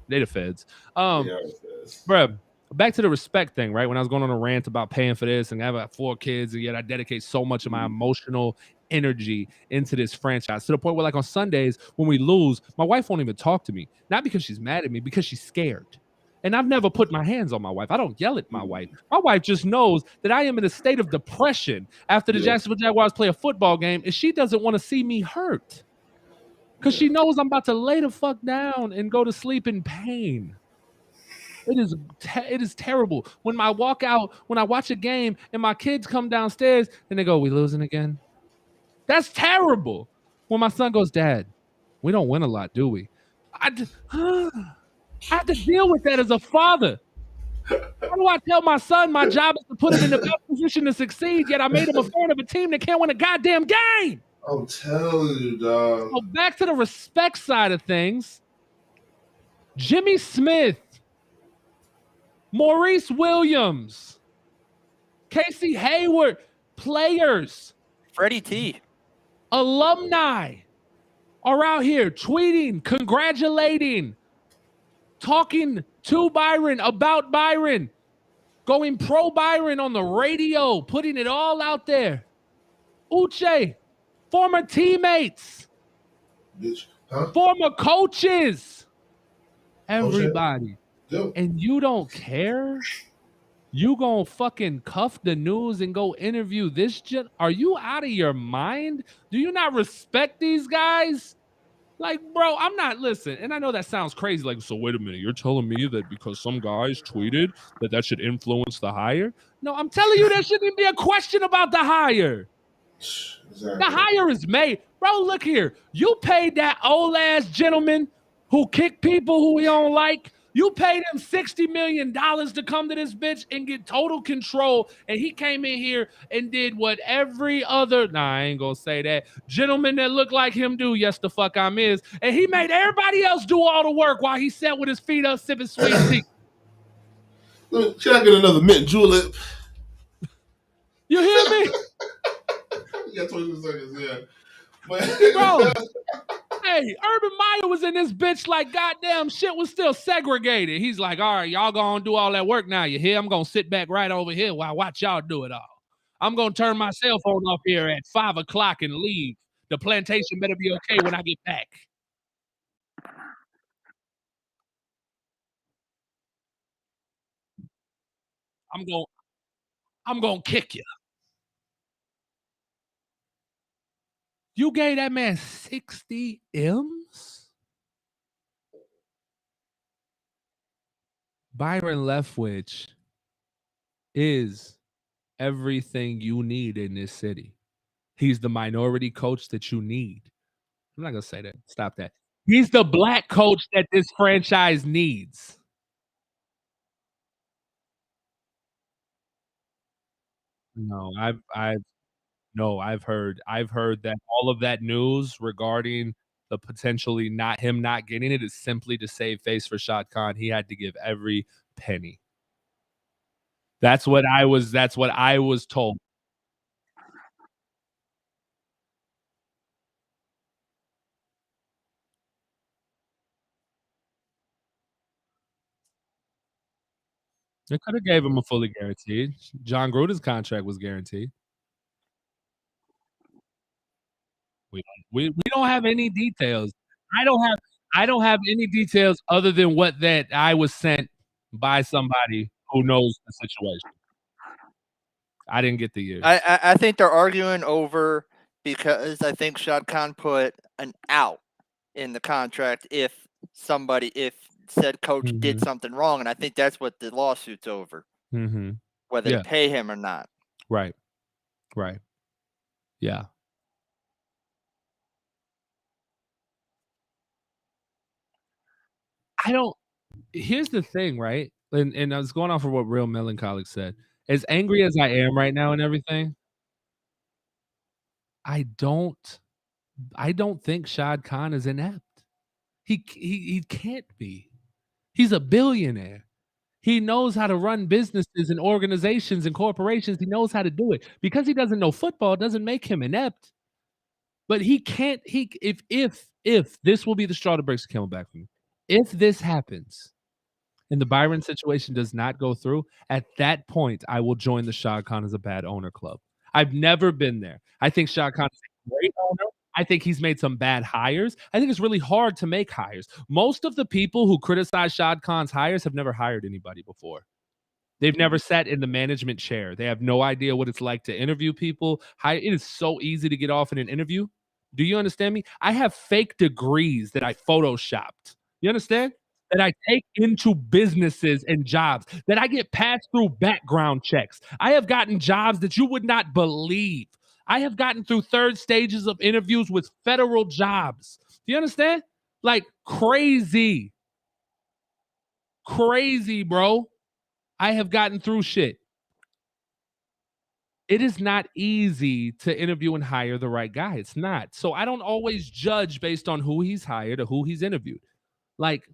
They the feds. Bro, back to the respect thing, right? When I was going on a rant about paying for this and I have 4 kids, and yet I dedicate so much of my emotional energy into this franchise to the point where, like, on Sundays when we lose, my wife won't even talk to me. Not because she's mad at me, because she's scared. And I've never put my hands on my wife. I don't yell at my wife. My wife just knows that I am in a state of depression after the Jacksonville Jaguars play a football game, and she doesn't want to see me hurt because she knows I'm about to lay the fuck down and go to sleep in pain. It is terrible. When I watch a game and my kids come downstairs and they go, "We losing again?" That's terrible. When my son goes, "Dad, we don't win a lot, do we?" I have to deal with that as a father. How do I tell my son my job is to put him in the best position to succeed, yet I made him a fan of a team that can't win a goddamn game? I'm telling you, dog. So back to the respect side of things. Jimmy Smith, Maurice Williams, Casey Hayward, players, Freddie T, alumni are out here tweeting, congratulating, talking to Byron, about Byron, going pro Byron on the radio, putting it all out there. Uche, former teammates, former coaches, everybody. And you don't care? You gonna fucking cuff the news and go interview this? Are you out of your mind? Do you not respect these guys? Like, bro, I'm not, listen, and I know that sounds crazy. Like, so wait a minute, you're telling me that because some guys tweeted that should influence the hire? No, I'm telling you there shouldn't even be a question about the hire. Exactly. The hire is made. Bro, look here. You paid that old ass gentleman who kicked people who he don't like. You paid him $60 million to come to this bitch and get total control. And he came in here and did what every other, I ain't gonna say that, gentleman that looked like him do. Yes, the fuck I'm is. And he made everybody else do all the work while he sat with his feet up sipping sweet tea. Should I get another mint julep? You hear me? Yeah, 22 seconds, yeah. But bro, hey, Urban Meyer was in this bitch like goddamn shit was still segregated. He's like, all right, y'all gonna do all that work now. You hear? I'm gonna sit back right over here while I watch y'all do it all. I'm gonna turn my cell phone off here at 5 o'clock and leave. The plantation better be okay when I get back. I'm gonna kick you. You gave that man 60 M's? Byron Leftwich is everything you need in this city. He's the minority coach that you need. I'm not gonna say that. Stop that. He's the black coach that this franchise needs. No, I've heard that all of that news regarding the potentially not getting it is simply to save face for Shad Khan. He had to give every penny. That's what I was told. They could have gave him a fully guaranteed. John Gruden's contract was guaranteed. We don't have any details. I don't have any details other than what that I was sent by somebody who knows the situation. I didn't get the years. I think they're arguing over because I think Shad Khan put an out in the contract if said coach did something wrong, and I think that's what the lawsuit's over. Whether to pay him or not. Right. Yeah. Here's the thing, right? And I was going off of what Real Melancholic said. As angry as I am right now and everything, I don't think Shad Khan is inept. He can't be. He's a billionaire. He knows how to run businesses and organizations and corporations. He knows how to do it. Because he doesn't know football doesn't make him inept. But he can't. If this will be the straw that breaks the camel back for me. If this happens, and the Byron situation does not go through, at that point, I will join the Shad Khan as a bad owner club. I've never been there. I think Shad Khan is a great owner. I think he's made some bad hires. I think it's really hard to make hires. Most of the people who criticize Shad Khan's hires have never hired anybody before. They've never sat in the management chair. They have no idea what it's like to interview people. It is so easy to get off in an interview. Do you understand me? I have fake degrees that I photoshopped. You understand? That I take into businesses and jobs, that I get passed through background checks. I have gotten jobs that you would not believe. I have gotten through third stages of interviews with federal jobs. Do you understand? Like crazy. Crazy, bro. I have gotten through shit. It is not easy to interview and hire the right guy. It's not. So I don't always judge based on who he's hired or who he's interviewed. Like,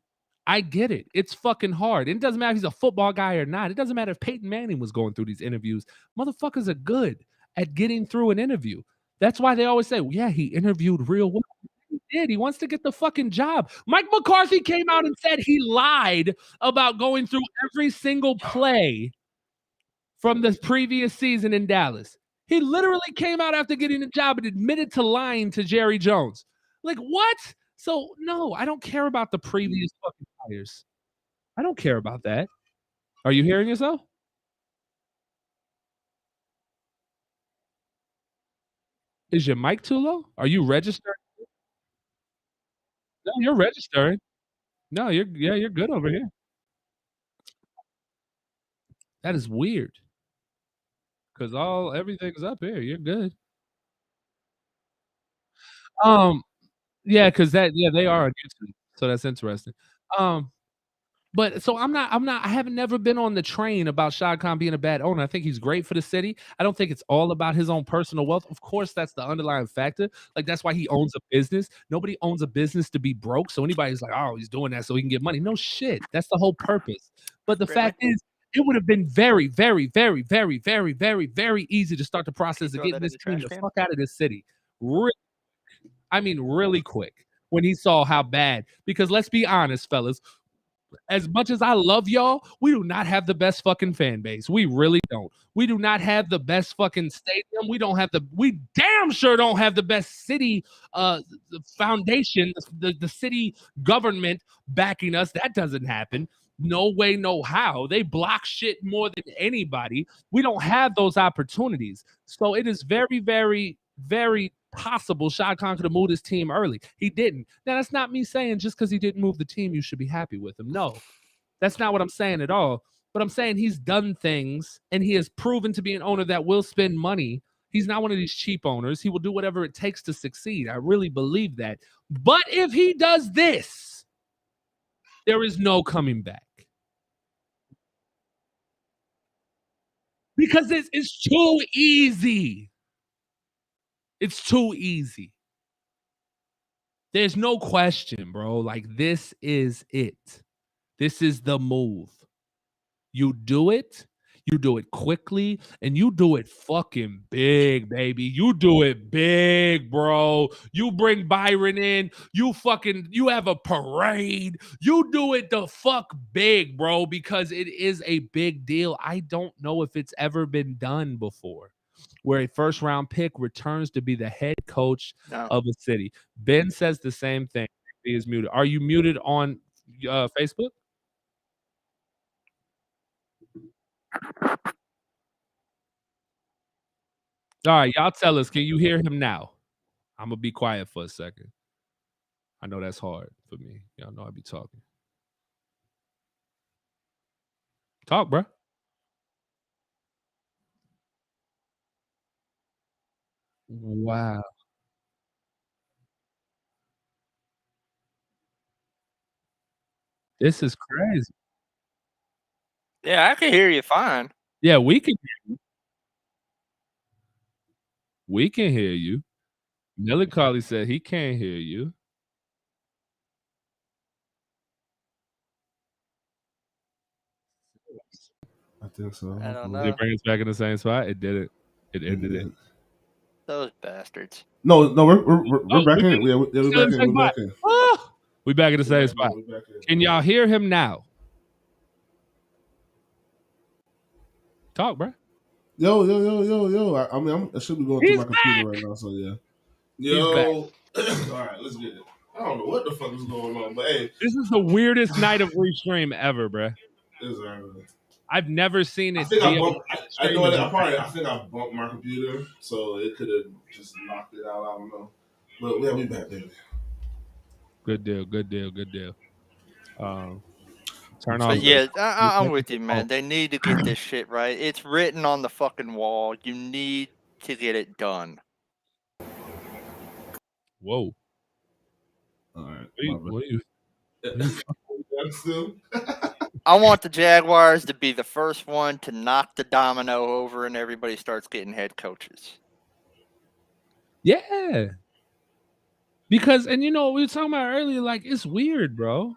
I get it. It's fucking hard. It doesn't matter if he's a football guy or not. It doesn't matter if Peyton Manning was going through these interviews. Motherfuckers are good at getting through an interview. That's why they always say, well, yeah, he interviewed real well. He did. He wants to get the fucking job. Mike McCarthy came out and said he lied about going through every single play from the previous season in Dallas. He literally came out after getting the job and admitted to lying to Jerry Jones. Like, what? So, no, I don't care about the previous fucking hires. I don't care about that. Are you hearing yourself? Is your mic too low? Are you registering? No, you're registering. No, you're good over here. That is weird. Because everything's up here. You're good. Yeah, because they are on YouTube. So that's interesting. But so I haven't never been on the train about Shad Khan being a bad owner. I think he's great for the city. I don't think it's all about his own personal wealth. Of course, that's the underlying factor. Like, that's why he owns a business. Nobody owns a business to be broke. So anybody's like, oh, he's doing that so he can get money. No shit. That's the whole purpose. But the fact is, it would have been very, very, very, very, very, very, very easy to start the process of getting this team the fuck out of this city. Really quick when he saw how bad. Because let's be honest, fellas, as much as I love y'all, we do not have the best fucking fan base. We really don't. We do not have the best fucking stadium. We damn sure don't have the best city foundation, the city government backing us. That doesn't happen. no way, no how. They block shit more than anybody. We don't have those opportunities. So it is very, very, very possible Shad Khan could have moved his team early. He didn't. Now, that's not me saying just because he didn't move the team, you should be happy with him. No, that's not what I'm saying at all. But I'm saying he's done things and he has proven to be an owner that will spend money. He's not one of these cheap owners. He will do whatever it takes to succeed. I really believe that. But if he does this, there is no coming back. Because it's too easy. It's too easy. There's no question, bro. Like, this is it. This is the move. You do it quickly, and you do it fucking big, baby. You do it big, bro. You bring Byron in, you have a parade. You do it the fuck big, bro, because it is a big deal. I don't know if it's ever been done before, where a first-round pick returns to be the head coach of a city. Ben says the same thing. He is muted. Are you muted on Facebook? All right, y'all tell us, can you hear him now? I'm going to be quiet for a second. I know that's hard for me. Y'all know I be talking. Talk, bro. Wow. This is crazy. Yeah, I can hear you fine. Yeah, we can hear you. We can hear you. Melancholy said he can't hear you. I think so. I don't know. Did it bring us back in the same spot? It didn't. It ended it. Those bastards. No, we're back in. Yeah, we're back in. We're back in. We back in the same spot. Can y'all hear him now? Talk, bro. Yo. I should be going through my computer right now, so yeah. Yo. All right, let's get it. I don't know what the fuck is going on, but hey. This is the weirdest night of restream ever, bro. Exactly. I've never seen it. I think I bumped my computer, so it could have just knocked it out. I don't know. But yeah, we back, baby. Good deal. Turn off. But yeah, I'm with you, man. They need to get this shit right. It's written on the fucking wall. You need to get it done. Whoa. All right. What are you still? I want the Jaguars to be the first one to knock the domino over and everybody starts getting head coaches. Yeah. Because, and we were talking about earlier, like, it's weird, bro.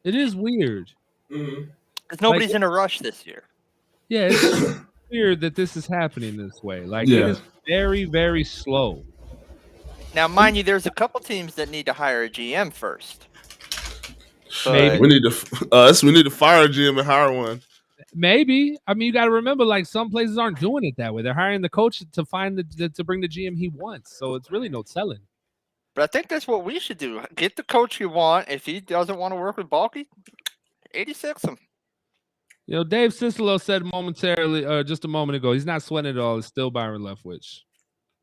It is weird. Because nobody's in a rush this year. Yeah, it's weird that this is happening this way. Like, it is very, very slow. Now, mind you, there's a couple teams that need to hire a GM first. Maybe we need to fire a GM and hire one. Maybe. I mean, you got to remember, like, some places aren't doing it that way. They're hiring the coach to find to bring the GM he wants. So it's really no telling. But I think that's what we should do. Get the coach you want. If he doesn't want to work with Balky, 86 him. Dave Cicelo said momentarily, just a moment ago, he's not sweating at all. It's still Byron Leftwich,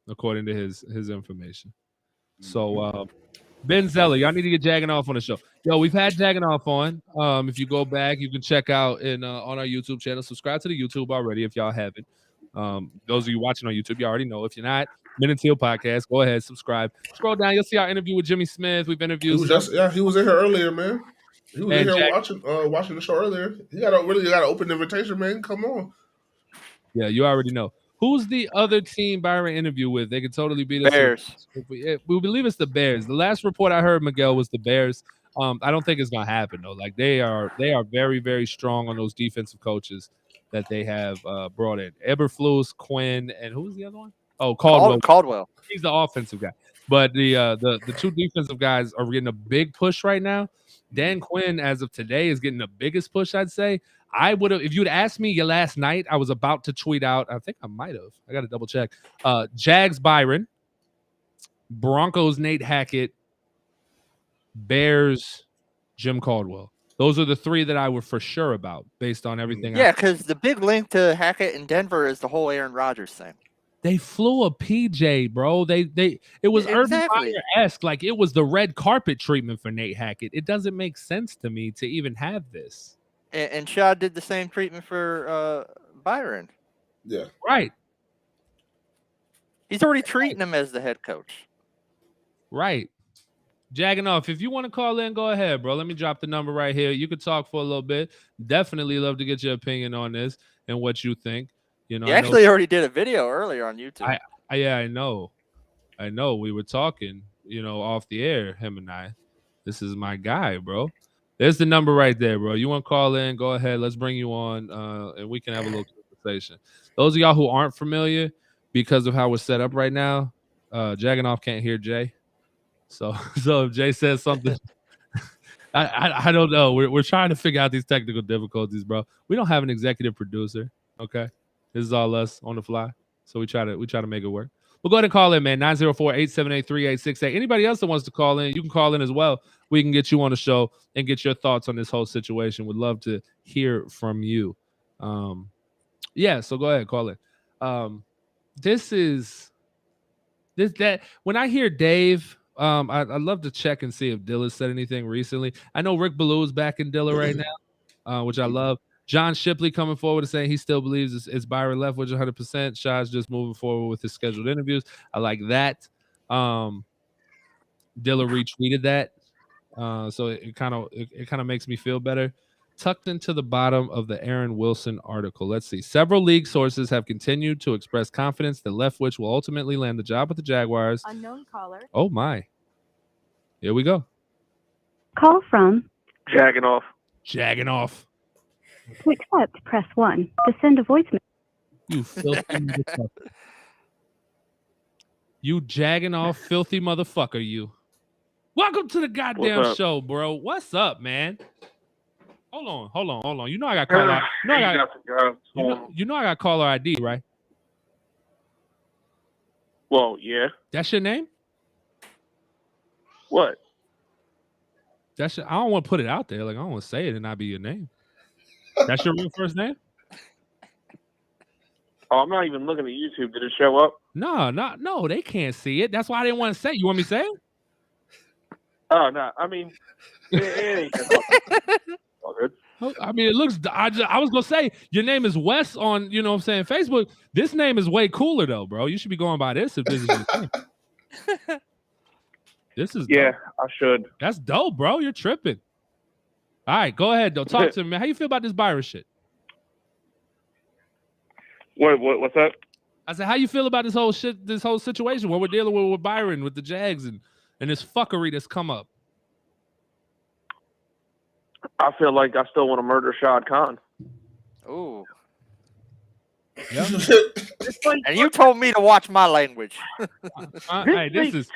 according to his information. So, Ben Zeller, y'all need to get Jagging Off on the show. Yo, we've had Jagging Off on. If you go back, you can check out on our YouTube channel. Subscribe to the YouTube already if y'all haven't. Those of you watching on YouTube, you already know. If you're not, Men and Teal podcast, go ahead, subscribe. Scroll down, you'll see our interview with Jimmy Smith. We've interviewed. He was in here earlier, man. He was in here watching the show earlier. He got an open invitation, man. Come on. Yeah, you already know. Who's the other team Byron interview with? They could totally beat us. Bears. We believe it's the Bears. The last report I heard, Miguel, was the Bears. I don't think it's gonna happen though. Like they are very, very strong on those defensive coaches that they have brought in. Eberflus, Quinn, and who's the other one? Oh, Caldwell. He's the offensive guy. But the two defensive guys are getting a big push right now. Dan Quinn, as of today, is getting the biggest push, I'd say. I would have, if you'd asked me last night, I was about to tweet out, I think I might have. I got to double check. Jags Byron, Broncos Nate Hackett, Bears Jim Caldwell. Those are the three that I were for sure about based on everything. Yeah, because the big link to Hackett in Denver is the whole Aaron Rodgers thing. They flew a PJ, bro. It was Urban Meyer-esque. Like, it was the red carpet treatment for Nate Hackett. It doesn't make sense to me to even have this. And Shaw did the same treatment for Byron. Yeah. Right. He's already treating him as the head coach. Right. Jagging off. If you want to call in, go ahead, bro. Let me drop the number right here. You could talk for a little bit. Definitely love to get your opinion on this and what you think. You know, he actually already did a video earlier on YouTube. I know. We were talking, off the air, him and I. This is my guy, bro. There's the number right there, bro. You want to call in? Go ahead. Let's bring you on, and we can have a little conversation. Those of y'all who aren't familiar, because of how we're set up right now, Jagging Off can't hear Jay. So if Jay says something, I don't know. We're trying to figure out these technical difficulties, bro. We don't have an executive producer. Okay, this is all us on the fly. So we try to make it work. We'll go ahead and call in, man. 904-878-3868. Anybody else that wants to call in, you can call in as well. We can get you on the show and get your thoughts on this whole situation. Would love to hear from you. Yeah, so go ahead, call in. When I hear Dave, I'd love to check and see if Dilla said anything recently. I know Rick Ballou is back in Dilla right now, which I love. John Shipley coming forward and saying he still believes it's Byron Leftwich 100%. Shaw's just moving forward with his scheduled interviews. I like that. Dilla retweeted that, so it kind of makes me feel better. Tucked into the bottom of the Aaron Wilson article. Let's see. Several league sources have continued to express confidence that Leftwich will ultimately land the job with the Jaguars. Unknown caller. Oh my! Here we go. Call from Jagging Off. Jagging Off. To accept, press 1. To send a voicemail. You filthy motherfucker. You Jagging Off filthy motherfucker, you. Welcome to the goddamn show, bro. What's up, man? Hold on. You know I got caller. You know I got caller ID, right? Well, yeah. That's your name? What? I don't want to put it out there. Like, I don't want to say it and not be your name. That's your real first name? Oh, I'm not even looking at YouTube. Did it show up? No, they can't see it. That's why I didn't want to say it. You want me to say it? Oh, no. I mean, it ain't all good. I mean, it looks. I was gonna say your name is Wes on, Facebook. This name is way cooler though, bro. You should be going by this if this is your name. This is dope. I should. That's dope, bro. You're tripping. All right, go ahead though. Talk to me, man. How you feel about this Byron shit? What's that? I said, how you feel about this whole situation? What we're dealing with Byron, with the Jags, and this fuckery that's come up. I feel like I still want to murder Shad Khan. Ooh. Yep. And you told me to watch my language. Hey, this is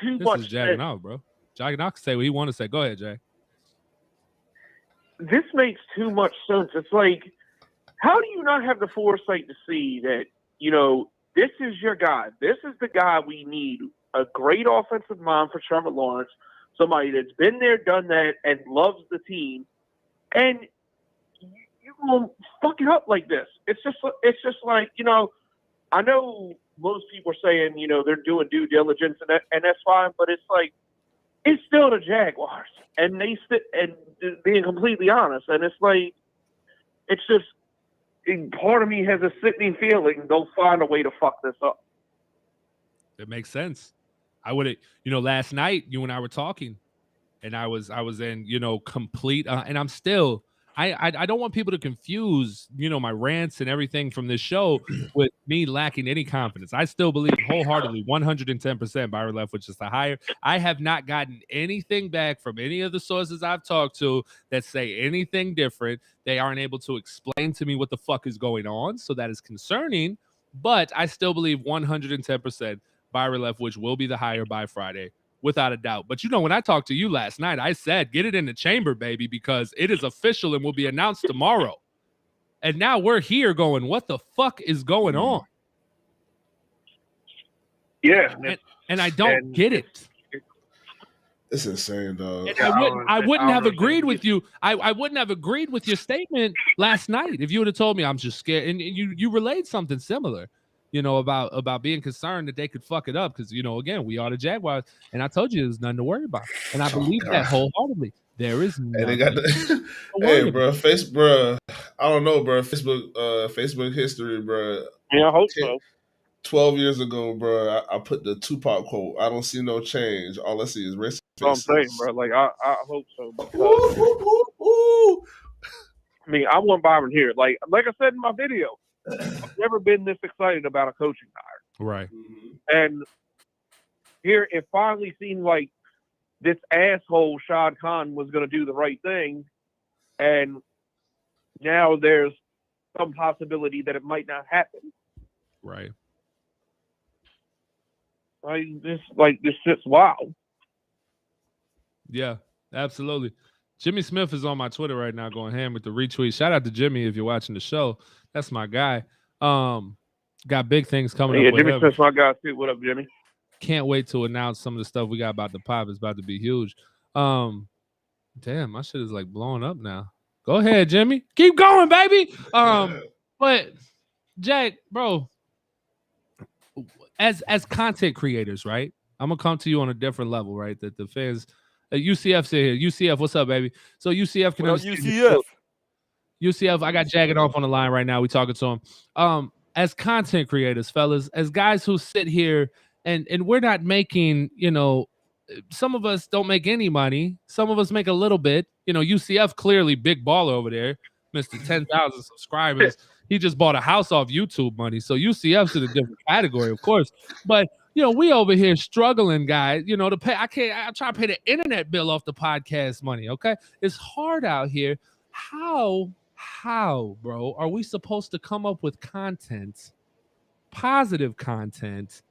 Jagging Out, bro. Jagging Out can say what he want to say. Go ahead, Jay. This makes too much sense. It's like, how do you not have the foresight to see that, this is your guy. This is the guy we need. A great offensive mind for Trevor Lawrence, somebody that's been there, done that, and loves the team. And you will fuck it up like this. It's just like, I know most people are saying, they're doing due diligence and that's fine, but it's like, it's still the Jaguars, and and being completely honest, and it's like, it's just, part of me has a sickening feeling they'll find a way to fuck this up. It makes sense. I would have, last night you and I were talking, and I was in, complete, and I'm still, I don't want people to confuse, my rants and everything from this show with me lacking any confidence. I still believe wholeheartedly 110% Byron Leftwich is the hire. I have not gotten anything back from any of the sources I've talked to that say anything different. They aren't able to explain to me what the fuck is going on. So that is concerning, but I still believe 110% Byron Leftwich will be the hire by Friday. Without a doubt. But when I talked to you last night, I said, get it in the chamber, baby, because it is official and will be announced tomorrow. And now we're here going, what the fuck is going on? Yeah. And I don't get it. It's insane, dog. And I wouldn't have agreed with you. I wouldn't have agreed with your statement last night if you would have told me I'm just scared. And you relayed something similar, about being concerned that they could fuck it up because again we are the Jaguars, and I told you there's nothing to worry about, and I believe that wholeheartedly. There is nothing. And they got hey, bro, I don't know, bro. Facebook history, bro. Yeah, I hope so. 12 years ago, bro, I put the Tupac quote. I don't see no change. All I see is racist faces. I'm saying, bro. Like I hope so. Because, I mean, I want Byron here. Like I said in my video, I've never been this excited about a coaching hire. Right. And here it finally seemed like this asshole Shad Khan was going to do the right thing, and now there's some possibility that it might not happen. Right. This shit's wild. Yeah, absolutely. Jimmy Smith is on my Twitter right now going ham with the retweet. Shout out to Jimmy if you're watching the show. That's my guy. Got big things coming up. Yeah, Jimmy Smith's my guy too. What up, Jimmy? Can't wait to announce some of the stuff we got about the pop. It's about to be huge. Damn, my shit is like blowing up now. Go ahead, Jimmy. Keep going, baby. But Jack, bro, as content creators, right? I'm gonna come to you on a different level, right? That the fans, UCF's here. UCF, what's up, baby? So UCF can UCF. UCF, I got Jagged off on the line right now. We talking to him. As content creators, fellas, as guys who sit here and we're not making, some of us don't make any money. Some of us make a little bit. UCF clearly big baller over there, Mr. 10,000 subscribers. He just bought a house off YouTube money. So UCF's in a different category, of course. But we over here struggling, guys. To pay. I try to pay the internet bill off the podcast money. Okay, it's hard out here. How, bro, are we supposed to come up with content, positive content,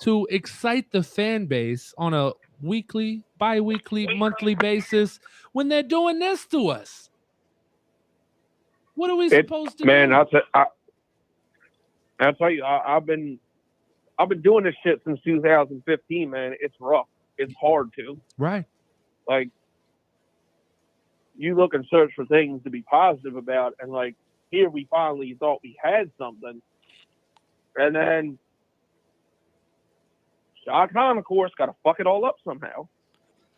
to excite the fan base on a weekly, bi-weekly, monthly basis when they're doing this to us? What are we supposed to do? Man, I'll tell you, I've been doing this shit since 2015, man. It's rough. It's hard to. Right. Like, you look and search for things to be positive about, and like, here we finally thought we had something. And then Shad Khan, of course, got to fuck it all up somehow.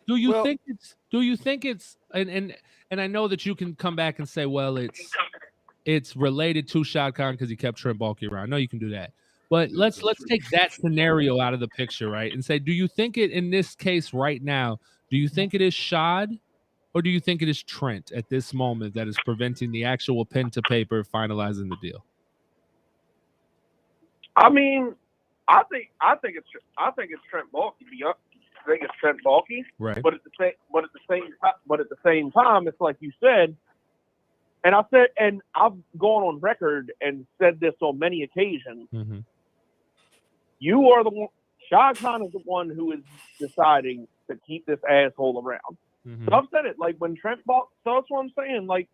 Do you think it's and I know that you can come back and say, well, it's related to Shad Khan because he kept Trent Baalke around. I know you can do that. But let's take that scenario out of the picture, right? And say, do you think it in this case right now, do you think it is Shad or do you think it is Trent at this moment that is preventing the actual pen to paper finalizing the deal? I mean, I think it's Trent Baalke. I think it's Trent Baalke. Right. But at the same time, it's like you said, and I've gone on record and said this on many occasions. Mm-hmm. You are the one. Shad Khan is the one who is deciding to keep this asshole around. Mm-hmm. So I've said it. Like when Trent Baalke. So that's what I'm saying. Like,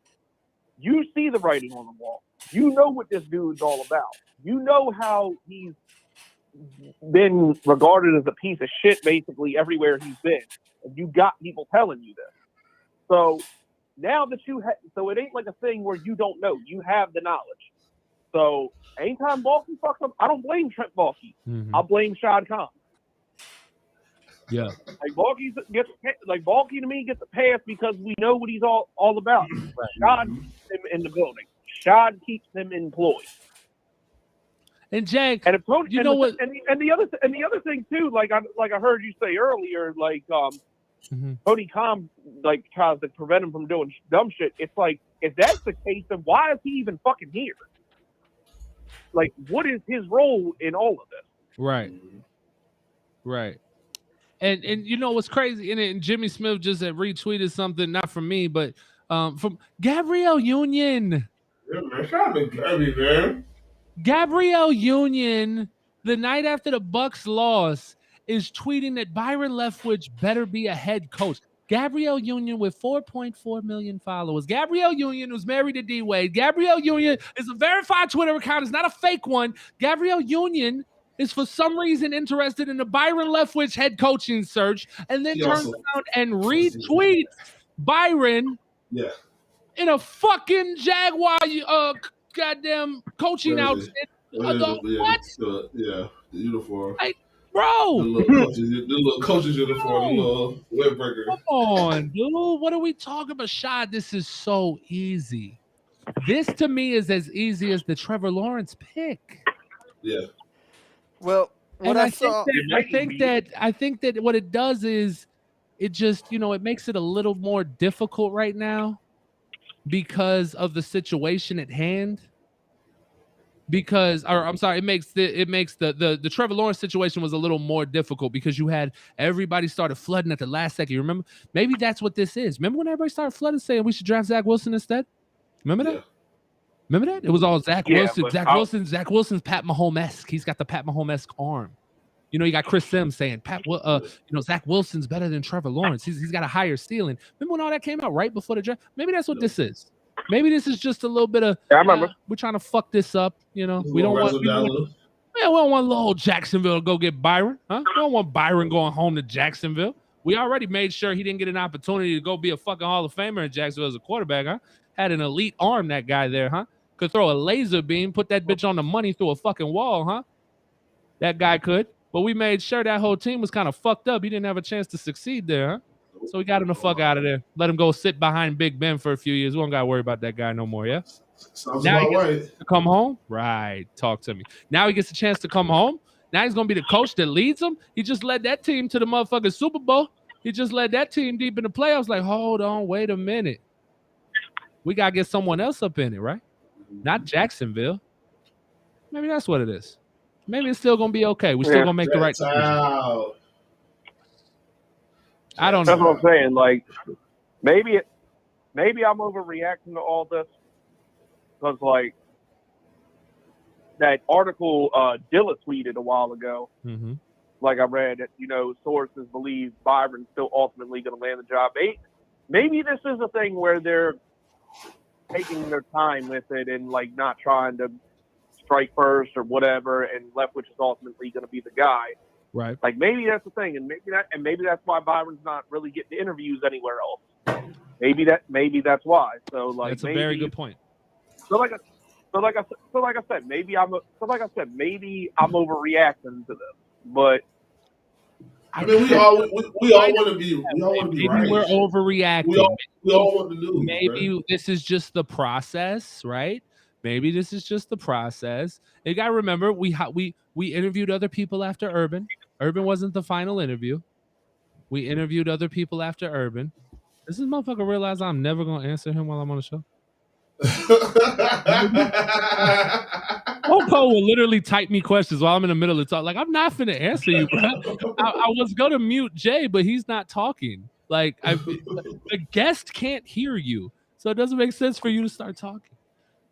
you see the writing on the wall. You know what this dude's all about. You know how he's been regarded as a piece of shit basically everywhere he's been. And you got people telling you this. So now that so it ain't like a thing where you don't know. You have the knowledge. So anytime Baalke fucks up, I don't blame Trent Baalke. Mm-hmm. I'll blame Shad Khan. Yeah. Like Baalke to me gets a pass because we know what he's all about. Shad keeps him in the building. Shad keeps him employed. And Jack, and if Tony, you know what? And the other thing too, like I heard you say earlier, like Tony Khan like tries to prevent him from doing dumb shit. It's like, if that's the case, then why is he even fucking here? Like, what is his role in all of this? Right. Right. And you know what's crazy? And Jimmy Smith just retweeted something, not from me, but from Gabrielle Union. Yeah, man. Shout out to Gabby, man. Gabrielle Union, the night after the Bucks loss, is tweeting that Byron Leftwich better be a head coach. Gabrielle Union with 4.4 million followers. Gabrielle Union, who's married to D-Wade. Gabrielle Union is a verified Twitter account. It's not a fake one. Gabrielle Union is for some reason interested in the Byron Leftwich head coaching search, and then turns around and retweets Byron in a fucking Jaguar goddamn coaching outfit. What? The uniform. Bro. The little coach's uniform, the little windbreaker. Come on, dude. What are we talking about? Shad, this is so easy. This to me is as easy as the Trevor Lawrence pick. Yeah. Well, what I saw, I think that what it does is it just, it makes it a little more difficult right now because of the situation at hand. It makes the Trevor Lawrence situation was a little more difficult because you had everybody started flooding at the last second. You remember? Maybe that's what this is. Remember when everybody started flooding saying we should draft Zach Wilson instead? Remember that? Remember that? It was all Zach Wilson. Zach Wilson's Pat Mahomes-esque. He's got the Pat Mahomes-esque arm. You got Chris Sims saying Zach Wilson's better than Trevor Lawrence. He's got a higher ceiling. Remember when all that came out right before the draft? Maybe that's what this is. Maybe this is just a little bit of we're trying to fuck this up. We don't want little Jacksonville to go get Byron, huh? We don't want Byron going home to Jacksonville. We already made sure he didn't get an opportunity to go be a fucking Hall of Famer in Jacksonville as a quarterback, huh? Had an elite arm, that guy there, huh? Could throw a laser beam, put that bitch on the money through a fucking wall, huh? That guy could. But we made sure that whole team was kind of fucked up. He didn't have a chance to succeed there, huh? So we got him the fuck out of there. Let him go sit behind Big Ben for a few years. We don't got to worry about that guy no more, yeah? Sounds now about he right. gets to come home? Right. Talk to me. Now he gets a chance to come home. Now he's going to be the coach that leads them. He just led that team to the motherfucking Super Bowl. He just led that team deep in the playoffs. Like, hold on, wait a minute. We got to get someone else up in it, right? Not Jacksonville. Maybe that's what it is. Maybe it's still going to be okay. We're still going to make the right decision. I don't know. That's what I'm saying. Like, maybe I'm overreacting to all this because, like, that article Dilla tweeted a while ago. Mm-hmm. Like I read, sources believe Byron's still ultimately going to land the job. Maybe this is a thing where they're taking their time with it and like not trying to strike first or whatever, and Leftwich is ultimately going to be the guy. Right. Like maybe that's the thing, and maybe that's why Byron's not really getting interviews anywhere else. Maybe that's why. So like that's a very good point. So like I said, maybe I'm overreacting to this, but I mean, we all want to be right. We're overreacting. We all want the news. Maybe this is just the process, right? Maybe this is just the process. You got to remember, we interviewed other people after Urban. Urban wasn't the final interview. We interviewed other people after Urban. Does this motherfucker realize I'm never going to answer him while I'm on the show? Coco will literally type me questions while I'm in the middle of talk. Like, I'm not finna answer you, bro. I was gonna mute Jay, but he's not talking. Like, the guest can't hear you, so it doesn't make sense for you to start talking.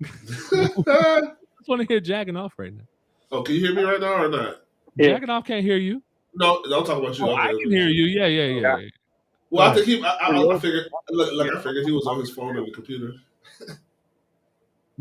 I just want to hear Jacking Off right now. Oh, can you hear me right now or not? Jacking Off can't hear you. No, I'll talk about you. Oh, I can hear you. Yeah. Well, I think I figured he was on his phone or the computer.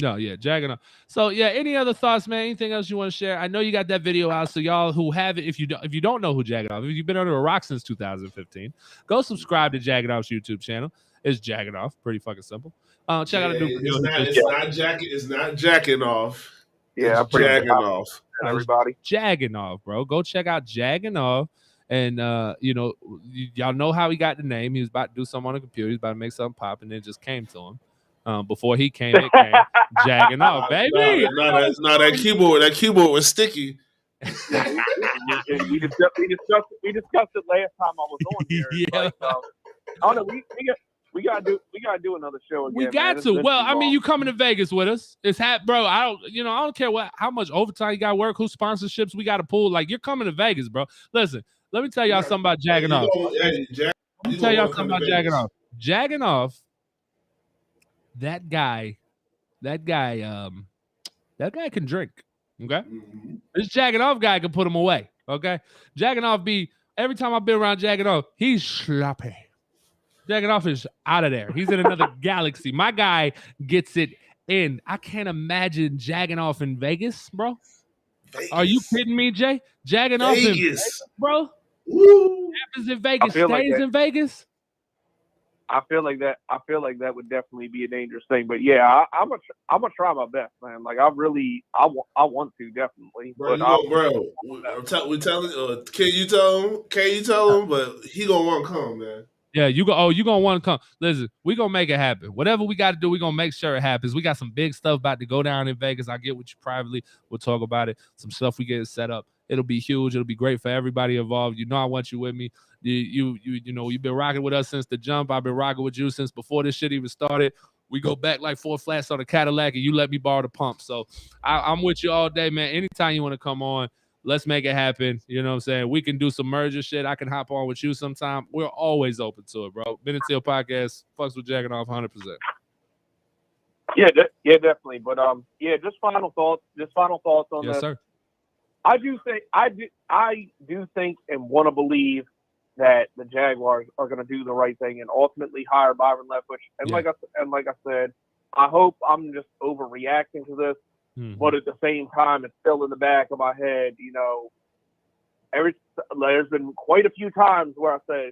No, yeah, Jacking Off. So yeah, any other thoughts, man? Anything else you want to share? I know you got that video out, so y'all who have it, if you don't know who Jacking Off, if you've been under a rock since 2015, go subscribe to Jacking Off's YouTube channel. It's Jacking Off, pretty fucking simple. Check out a new video. It's not Jacking Off. Yeah, it's Jacking Off. Everybody, Jagging Off, bro. Go check out Jagging Off. And y'all know how he got the name. He was about to do something on the computer. He was about to make something pop, and it just came to him. Before he came, it came Jagging Off, baby. No, that keyboard was sticky. we discussed it last time I was on here. Yeah. Like, we gotta do another show again. We got to. Well, I mean, you coming to Vegas with us? It's bro. I don't care how much overtime you got to work, who sponsorships we got to pull. Like, you're coming to Vegas, bro. Listen, let me tell y'all something about Jagging Off. Let me tell y'all something about Jagging Off. Jagging Off. That guy can drink. Okay, This Jagging Off guy can put him away. Okay, Jagging Off every time I've been around Jagging Off, he's sloppy. Jagging Off is out of there. He's in another galaxy. My guy gets it in. I can't imagine Jagging Off in Vegas, bro. Are you kidding me, Jay? Jagging off in Vegas, bro. Woo. Happens in Vegas, stays in Vegas. I feel like that would definitely be a dangerous thing. But yeah, I'm gonna try my best, man. Like I want to definitely. Bro, but we telling. Can you tell him? But he gonna want to come, man. Yeah, you gonna want to come. Listen, we gonna make it happen. Whatever we got to do, we gonna make sure it happens. We got some big stuff about to go down in Vegas. I'll get with you privately. We'll talk about it. Some stuff we get set up. It'll be huge. It'll be great for everybody involved. You know I want you with me. You know, you've been rocking with us since the jump. I've been rocking with you since before this shit even started. We go back like 4 flats on a Cadillac, and you let me borrow the pump. So I'm with you all day, man. Anytime you want to come on, let's make it happen. You know what I'm saying? We can do some merger shit. I can hop on with you sometime. We're always open to it, bro. Ben and Teal podcast, fucks with Jagging Off 100%. Yeah, definitely. But just final thoughts on yes, this. Sir. I do think and want to believe that the Jaguars are going to do the right thing and ultimately hire Byron Leftwich. And like I said, I hope I'm just overreacting to this. Mm-hmm. But at the same time, it's still in the back of my head. You know, there's been quite a few times where I say,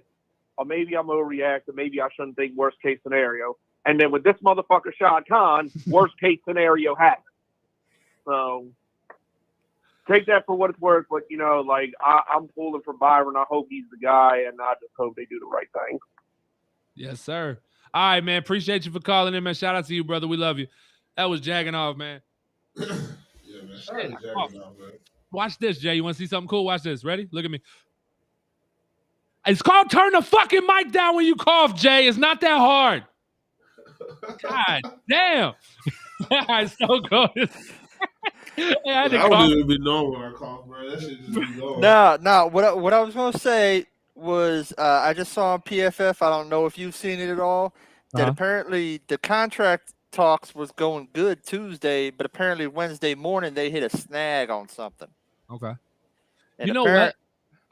"Oh, maybe I'm overreacting. Maybe I shouldn't think worst case scenario." And then with this motherfucker Shad Khan, worst case scenario happens. So take that for what it's worth. But you know, like I'm pulling for Byron. I hope he's the guy, and I just hope they do the right thing. Yes, sir. All right, man. Appreciate you for calling in, man. Shout out to you, brother. We love you. That was Jagging Off, man. Yeah, man. Jagging Off, man. Watch this, Jay. You want to see something cool? Watch this. Ready? Look at me. It's called turn the fucking mic down when you cough, Jay. It's not that hard. God damn. It's so good. I don't even be knowing when I cough, bro. That shit just be going. No. What I was going to say was I just saw on PFF, I don't know if you've seen it at all, that apparently the contract talks was going good Tuesday, but apparently Wednesday morning they hit a snag on something. Okay. And you know what?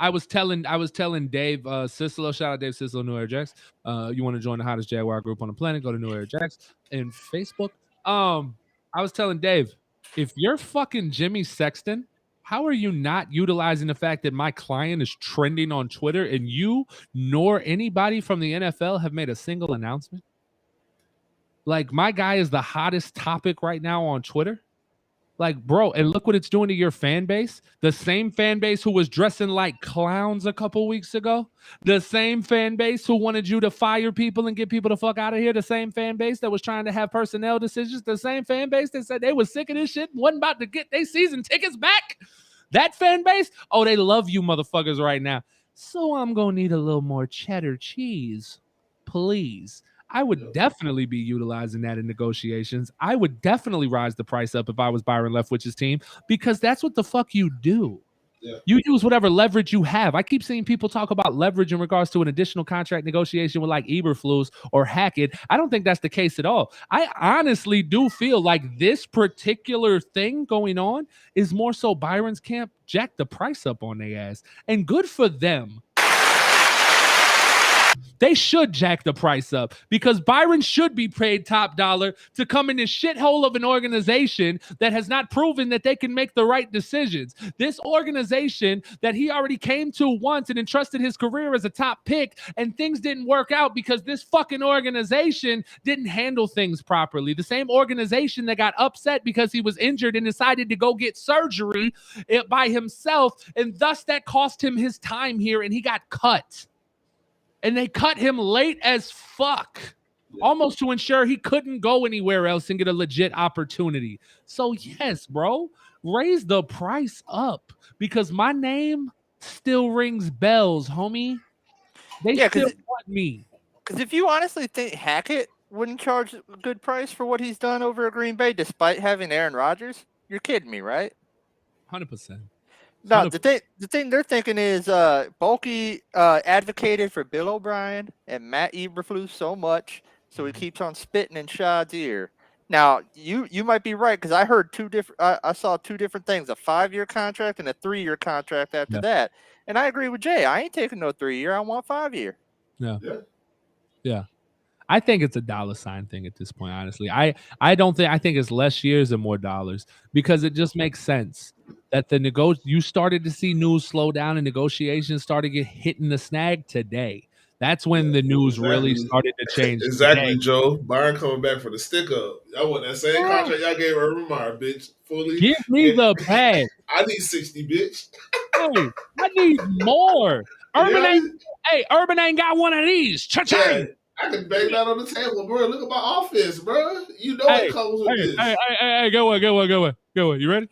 I was telling Dave Cicelo, shout out Dave Cicelo, New Era Jacks. You want to join the hottest Jaguar group on the planet, go to New Era Jacks and Facebook. I was telling Dave, if you're fucking Jimmy Sexton, how are you not utilizing the fact that my client is trending on Twitter and you nor anybody from the NFL have made a single announcement? Like, my guy is the hottest topic right now on Twitter. Like, bro, and look what it's doing to your fan base. The same fan base who was dressing like clowns a couple weeks ago. The same fan base who wanted you to fire people and get people the fuck out of here. The same fan base that was trying to have personnel decisions. The same fan base that said they was sick of this shit and wasn't about to get their season tickets back. That fan base, oh, they love you motherfuckers right now. So I'm going to need a little more cheddar cheese, please. I would definitely be utilizing that in negotiations. I would definitely rise the price up if I was Byron Leftwich's team, because that's what the fuck you do. Yeah. You use whatever leverage you have. I keep seeing people talk about leverage in regards to an additional contract negotiation with like Eberflus or Hackett. I don't think that's the case at all. I honestly do feel like this particular thing going on is more so Byron's camp jack the price up on their ass. And good for them. They should jack the price up because Byron should be paid top dollar to come in this shithole of an organization that has not proven that they can make the right decisions. This organization that he already came to once and entrusted his career as a top pick, and things didn't work out because this fucking organization didn't handle things properly. The same organization that got upset because he was injured and decided to go get surgery by himself, and thus that cost him his time here and he got cut. And they cut him late as fuck, almost to ensure he couldn't go anywhere else and get a legit opportunity. So yes, bro, raise the price up because my name still rings bells, homie. They still want me. Because if you honestly think Hackett wouldn't charge a good price for what he's done over at Green Bay, despite having Aaron Rodgers, you're kidding me, right? 100%. No, the thing they're thinking is Bulky advocated for Bill O'Brien and Matt Eberflus so much, so he keeps on spitting in Shad's ear. Now, you might be right because I heard I saw two different things: a 5-year contract and a 3-year contract after that. And I agree with Jay. I ain't taking no 3-year. I want 5-year. Yeah. I think it's a dollar sign thing at this point, honestly. I think it's less years and more dollars because it just makes sense that you started to see news slow down and negotiations started to get hit in the snag today. That's when the news really started to change. Exactly, today. Joe. Byron coming back for the stick up. Y'all want that same contract y'all gave Urban Meyer, bitch. Fully. Give me the bag. I need 60, bitch. Hey, I need more. Urban ain't got one of these. Cha-ching. Yeah, I can bang that on the table, bro. Look at my offense, bro. You know it comes with this. Hey, go on. You ready?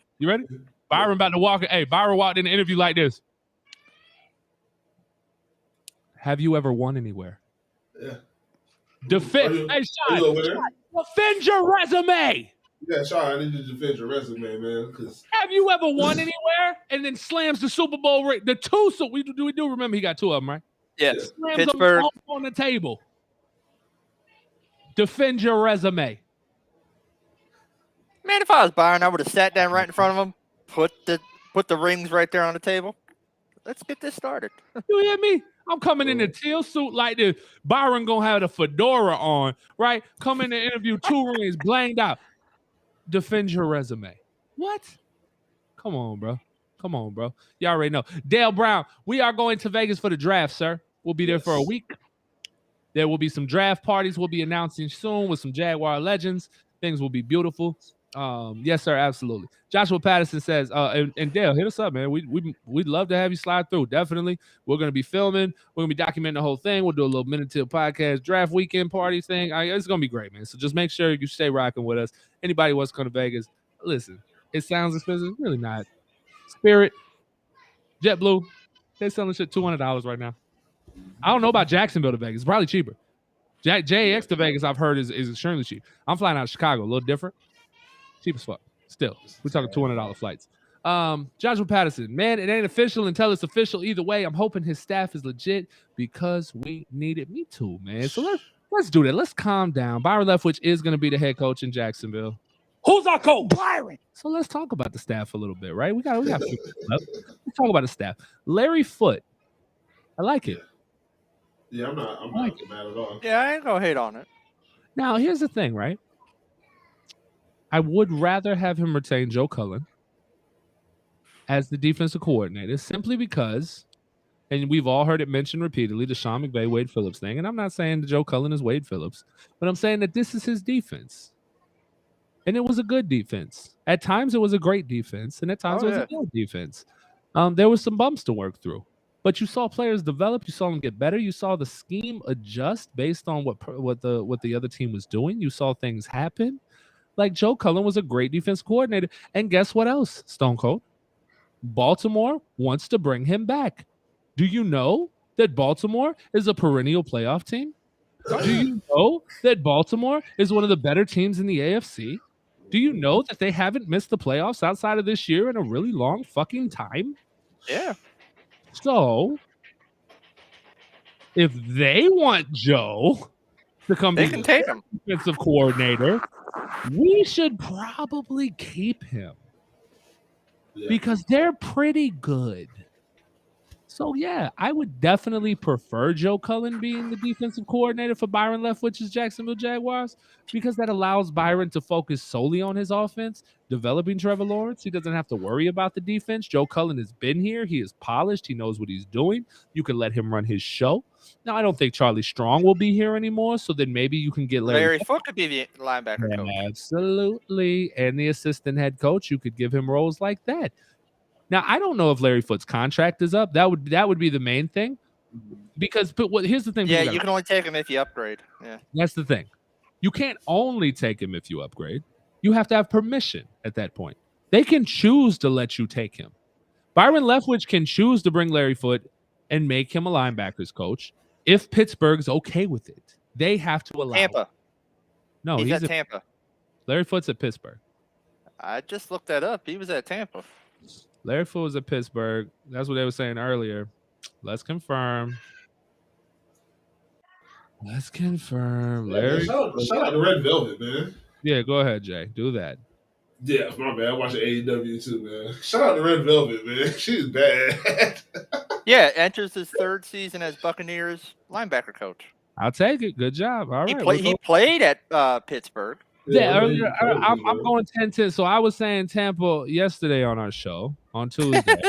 Byron about to walk. Hey, Byron walked in the interview like this. Have you ever won anywhere? Yeah. Defend your resume. Yeah, Sean, I need you to defend your resume, man. Have you ever won anywhere? And then slams the Super Bowl ring. The two. So we do remember he got two of them, right? Yes. Slams Pittsburgh them on the table. Defend your resume. Man, if I was Byron, I would have sat down right in front of him, put the rings right there on the table. Let's get this started. You hear me? I'm coming in a teal suit like this. Byron gonna have the fedora on, right? Come in to interview, 2 rings, blanged out. Defend your resume. What? Come on, bro. You already know. Dale Brown, we are going to Vegas for the draft, sir. We'll be there for a week. There will be some draft parties we'll be announcing soon with some Jaguar legends. Things will be beautiful. Yes, sir, absolutely. Joshua Patterson says, and Dale, hit us up, man. We'd love to have you slide through. Definitely. We're going to be filming. We're going to be documenting the whole thing. We'll do a little Minute Till podcast draft weekend party thing. It's going to be great, man. So just make sure you stay rocking with us. Anybody who wants to come to Vegas, listen, it sounds expensive. Really not. Spirit, JetBlue, they're selling shit $200 right now. I don't know about Jacksonville to Vegas. It's probably cheaper. JAX to Vegas, I've heard, is extremely cheap. I'm flying out of Chicago, a little different. Cheap as fuck. Still, we're talking $200 flights. Joshua Patterson, man, it ain't official until it's official. Either way, I'm hoping his staff is legit because we need it. Me too, man. So let's do that. Let's calm down. Byron Leftwich is going to be the head coach in Jacksonville. Who's our coach? Byron. So let's talk about the staff a little bit, right? We got let's talk about the staff. Larry Foote, I like it. Yeah, I'm not mad at all. Yeah, I ain't gonna hate on it. Now, here's the thing, right? I would rather have him retain Joe Cullen as the defensive coordinator simply because, and we've all heard it mentioned repeatedly, the Sean McVay, Wade Phillips thing. And I'm not saying that Joe Cullen is Wade Phillips, but I'm saying that this is his defense. And it was a good defense. At times, it was a great defense. And at times, it was a good defense. There was some bumps to work through. But you saw players develop. You saw them get better. You saw the scheme adjust based on what the other team was doing. You saw things happen. Like Joe Cullen was a great defense coordinator. And guess what else, Stone Cold? Baltimore wants to bring him back. Do you know that Baltimore is a perennial playoff team? Do you know that Baltimore is one of the better teams in the AFC? Do you know that they haven't missed the playoffs outside of this year in a really long fucking time? Yeah. So, if they want Joe to come they be can the take him defensive coordinator, we should probably keep him because they're pretty good. So, yeah, I would definitely prefer Joe Cullen being the defensive coordinator for Byron Leftwich's Jacksonville Jaguars because that allows Byron to focus solely on his offense, developing Trevor Lawrence. He doesn't have to worry about the defense. Joe Cullen has been here. He is polished. He knows what he's doing. You can let him run his show. Now, I don't think Charlie Strong will be here anymore, so then maybe you can get Larry Foote could be the linebacker coach. Absolutely. And the assistant head coach, you could give him roles like that. Now, I don't know if Larry Foote's contract is up. That would be the main thing. Because here's the thing. Yeah, you can only take him if you upgrade. Yeah. That's the thing. You can't only take him if you upgrade. You have to have permission at that point. They can choose to let you take him. Byron Leftwich can choose to bring Larry Foote and make him a linebackers coach if Pittsburgh's okay with it. They have to allow Tampa. it. No, he's at Tampa. Larry Foote's at Pittsburgh. I just looked that up. He was at Tampa. Larry Foote was at Pittsburgh. That's what they were saying earlier. Let's confirm. Larry. Shout out to Red Velvet, man. Yeah, go ahead, Jay. Do that. Yeah, my bad. I'm watching AEW too, man. Shout out to Red Velvet, man. She's bad. Yeah, enters his 3rd season as Buccaneers linebacker coach. I'll take it. Good job. All right. He played at Pittsburgh. Yeah, I'm going 10-10. So I was saying Tampa yesterday on our show on Tuesday.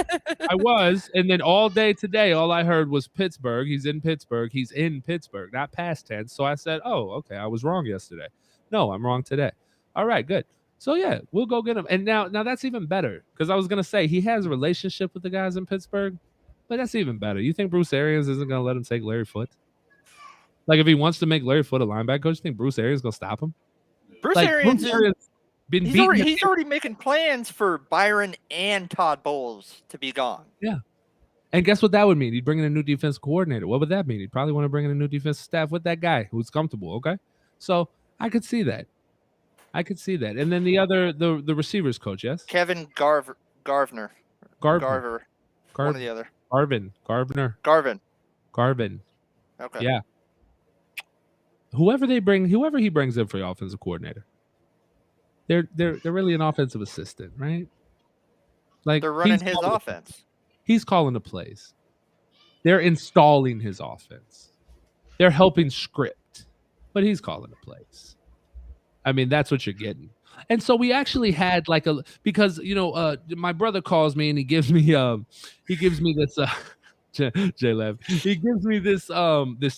I was, and then all day today, all I heard was Pittsburgh. He's in Pittsburgh. He's in Pittsburgh, not past tense. So I said, oh, okay, I was wrong yesterday. No, I'm wrong today. All right, good. So yeah, we'll go get him. And now that's even better because I was gonna say he has a relationship with the guys in Pittsburgh, but that's even better. You think Bruce Arians isn't gonna let him take Larry Foote? Like if he wants to make Larry Foote a linebacker coach, you think Bruce Arians gonna stop him? Bruce Arians he's already making plans for Byron and Todd Bowles to be gone. Yeah. And guess what that would mean? He'd bring in a new defense coordinator. What would that mean? He'd probably want to bring in a new defensive staff with that guy who's comfortable. Okay. So I could see that. And then the receivers coach, yes? Kevin Garver. Garvin. One or the other. Garvin. Okay. Yeah. Whoever he brings in for the offensive coordinator, they're really an offensive assistant, right? Like they're running his offense. He's calling the plays. They're installing his offense. They're helping script, but he's calling the plays. I mean, that's what you're getting. And so we actually had because my brother calls me and he gives me this Jay left. He gives me this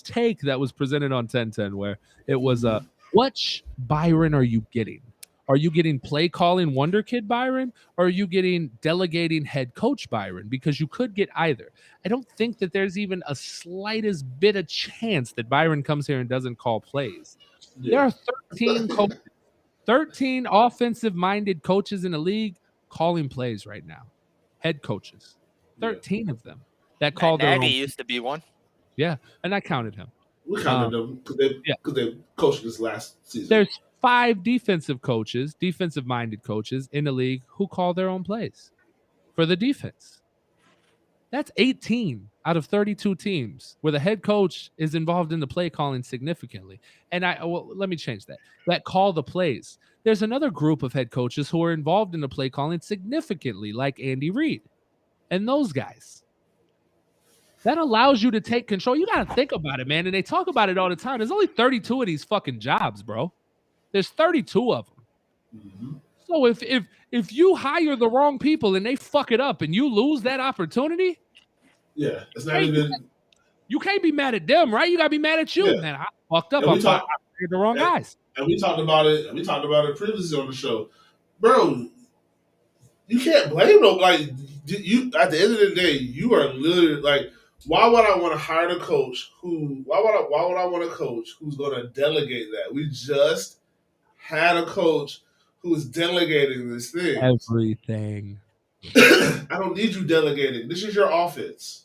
take that was presented on 1010 where it was which Byron are you getting? Are you getting play calling wonder kid Byron, or are you getting delegating head coach Byron? Because you could get either. I don't think that there's even a slightest bit of chance that Byron comes here and doesn't call plays. Yeah. There are 13 offensive minded coaches in the league calling plays right now. Head coaches. 13 of them. That called Nagy used to be one. Yeah, and I counted him. We counted them because they coached this last season. There's 5 defensive-minded coaches in the league who call their own plays for the defense. That's 18 out of 32 teams where the head coach is involved in the play calling significantly. And let me change that. That call the plays. There's another group of head coaches who are involved in the play calling significantly, like Andy Reid and those guys. That allows you to take control. You got to think about it, man. And they talk about it all the time. There's only 32 of these fucking jobs, bro. There's 32 of them. Mm-hmm. So if you hire the wrong people and they fuck it up and you lose that opportunity, yeah, it's not even. You can't be mad at them, right? You got to be mad at you, man. I fucked up. I hired the wrong guys. And we talked about it. We talked about it previously on the show, bro. You can't blame them. Like you, at the end of the day, you are literally like. Why would I want to hire a coach why would I want a coach who's going to delegate that? We just had a coach who is delegating this thing. Everything. I don't need you delegating. This is your offense.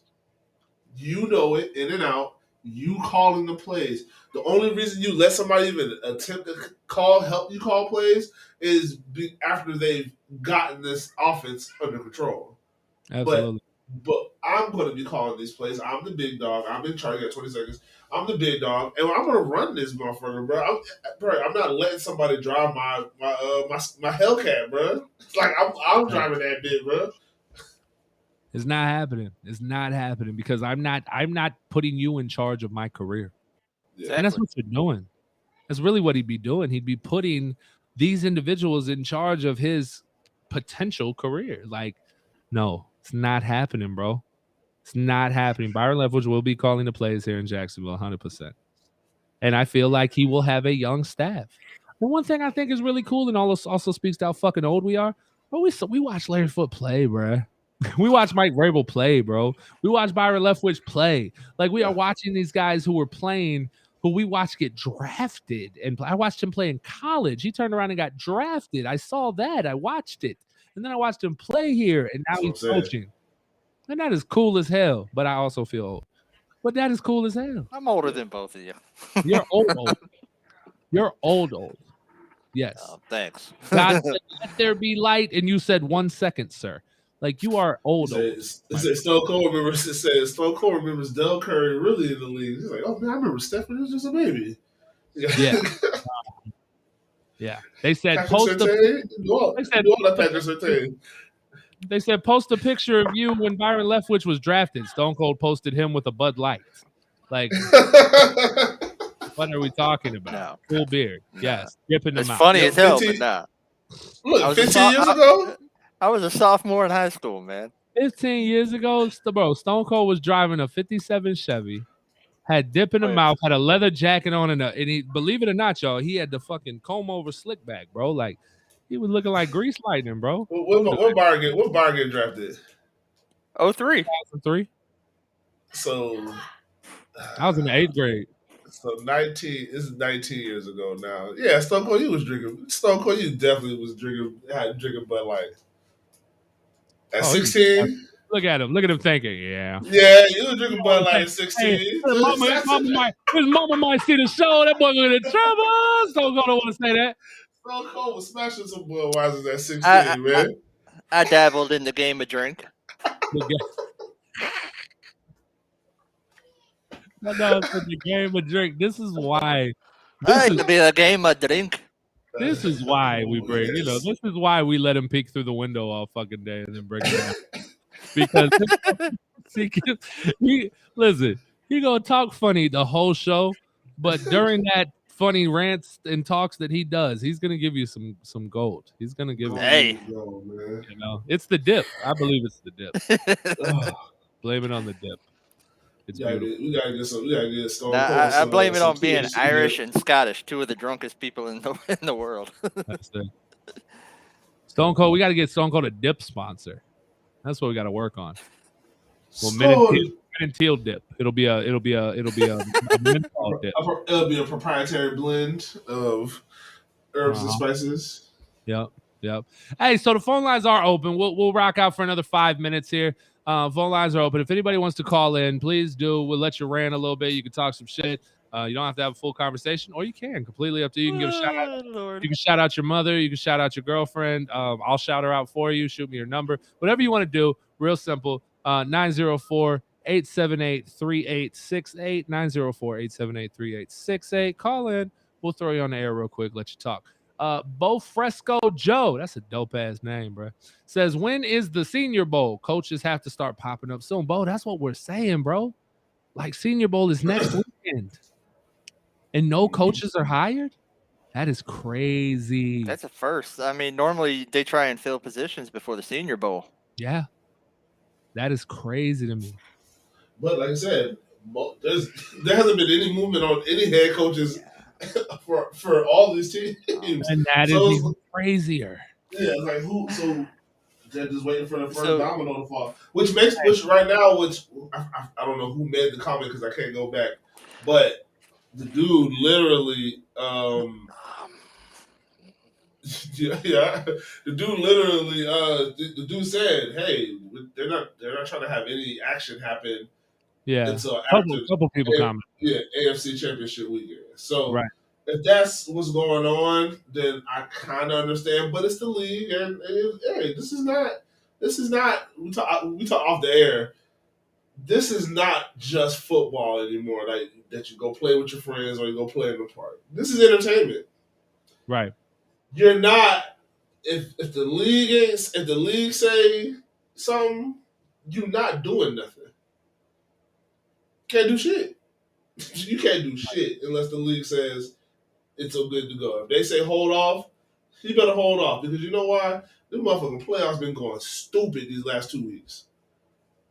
You know it in and out. You calling the plays. The only reason you let somebody even attempt to help you call plays is after they've gotten this offense under control. Absolutely. But I'm going to be calling these plays. I'm the big dog. I'm in charge. I got 20 seconds. I'm the big dog, and I'm going to run this motherfucker, bro. I'm not letting somebody drive my Hellcat, bro. It's like I'm driving that bit, bro. It's not happening. It's not happening because I'm not putting you in charge of my career. Yeah. And that's what you're doing. That's really what he'd be doing. He'd be putting these individuals in charge of his potential career. Like, no. It's not happening, bro. It's not happening. Byron Leftwich will be calling the plays here in Jacksonville 100%. And I feel like he will have a young staff. And one thing I think is really cool and also speaks to how fucking old we are, bro, we watch Larry Foote play, bro. We watch Mike Vrabel play, bro. We watch Byron Leftwich play. Like, we are watching these guys who were playing, who we watched get drafted. And I watched him play in college. He turned around and got drafted. I saw that. I watched it. And then I watched him play here, and now he's coaching. And that is cool as hell, but I also feel old. But that is cool as hell. I'm older than both of you. You're old. You're old. Yes. Oh, thanks. God said, let there be light, and you said 1 second, sir. Like, you are old. It said Stone Cold remembers Del Curry really in the league. He's like, oh, man, I remember Stephen was just a baby. Yeah. Yeah, they said They said post a picture of you when Byron Leftwich was drafted. Stone Cold posted him with a Bud Light. Like, What are we talking about? No. Full beard. Yes. Dipping It's them out. funny as hell, but nah. Look, 15 years ago? I was a sophomore in high school, man. 15 years ago, bro, Stone Cold was driving a 57 Chevy, had dip in the mouth, had a leather jacket on, and he, believe it or not, y'all, he had the fucking comb over slick back, bro. Like, he was looking like Grease Lightning, bro. What bar get drafted? 03. 2003. So I was in the 8th grade. So 19. This is 19 years ago now. Yeah, Stone Cold, you was drinking. Stone Cold, you definitely was drinking Bud Light. At 16. Look at him. Look at him thinking. Yeah. Yeah, you was drinking Bud Light at 16. Hey, his mama might see the show. That boy going to trouble. Stone Cold don't want to say that. Stone Cold was smashing some Budweisers at 16, man. I dabbled in the game of drink. No, it's the game of drink. This is why. This is to be a game of drink. This is why we bring, this is why we let him peek through the window all fucking day and then bring him out. Because he gonna talk funny the whole show, but during that funny rants and talks that he does, he's gonna give you some gold. He's gonna give it's the dip. I believe it's the dip. Blame it on the dip. It's beautiful. We gotta get Stone Cold. I blame it on being Irish and Scottish, two of the drunkest people in the world. That's it. Stone Cold, we got to get Stone Cold a dip sponsor. That's what we got to work on. Well, mint and Teal dip. It'll be a menthol dip. It'll be a proprietary blend of herbs and spices. Yep. Hey, so the phone lines are open. We'll rock out for another 5 minutes here. Phone lines are open. If anybody wants to call in, please do. We'll let you rant a little bit. You can talk some shit. You don't have to have a full conversation, or you can. Completely up to you. You can give a shout out. You can shout out your mother. You can shout out your girlfriend. I'll shout her out for you. Shoot me your number. Whatever you want to do. Real simple. 904-878-3868. 904-878-3868. Call in. We'll throw you on the air real quick. Let you talk. Bo Fresco Joe, that's a dope ass name, bro. Says, when is the Senior Bowl? Coaches have to start popping up soon. Bo, that's what we're saying, bro. Like, Senior Bowl is next weekend, and no coaches are hired. That is crazy. That's a first. I mean, normally they try and fill positions before the Senior Bowl. Yeah, that is crazy to me. But like I said, there hasn't been any movement on any head coaches. For all these teams, and that is even crazier. Yeah, like who? So they're just waiting for the first domino to fall. Which right now, I don't know who made the comment because I can't go back, but the dude literally, the dude said, "Hey, they're not trying to have any action happen." Yeah, until couple people comment. Yeah, AFC Championship weekend. So if that's what's going on, then I kind of understand. But it's the league, and hey, this is not. We talk off the air. This is not just football anymore. Like that you go play with your friends or you go play in the park. This is entertainment. Right. You're not. If the league say something, you're not doing nothing. Can't do shit. You can't do shit unless the league says it's so good to go. If they say hold off, you better hold off because you know why? The motherfucking playoffs been going stupid these last 2 weeks,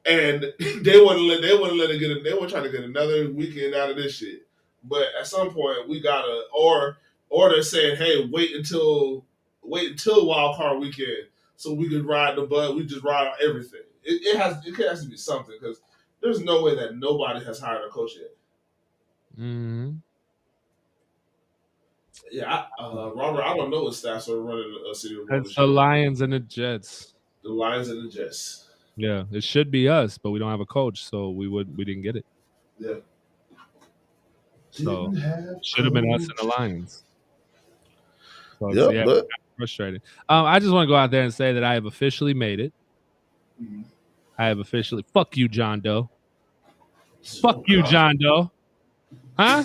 and they wouldn't let it get. They were trying to get another weekend out of this shit. But at some point, we gotta or they're saying, hey, wait until wild card weekend so we could ride the bus. We just ride on everything. It has to be something because. There's no way that nobody has hired a coach yet. Mm-hmm. Yeah, Robert, I don't know what staffs are running a Senior Bowl. It's the Lions and the Jets. The Lions and the Jets. Yeah, it should be us, but we don't have a coach, so we didn't get it. Yeah. So should have been us and the Lions. So but frustrating. I just want to go out there and say that I have officially made it. Mm-hmm. I have officially. Fuck you, John Doe. Fuck you, John Doe. Huh?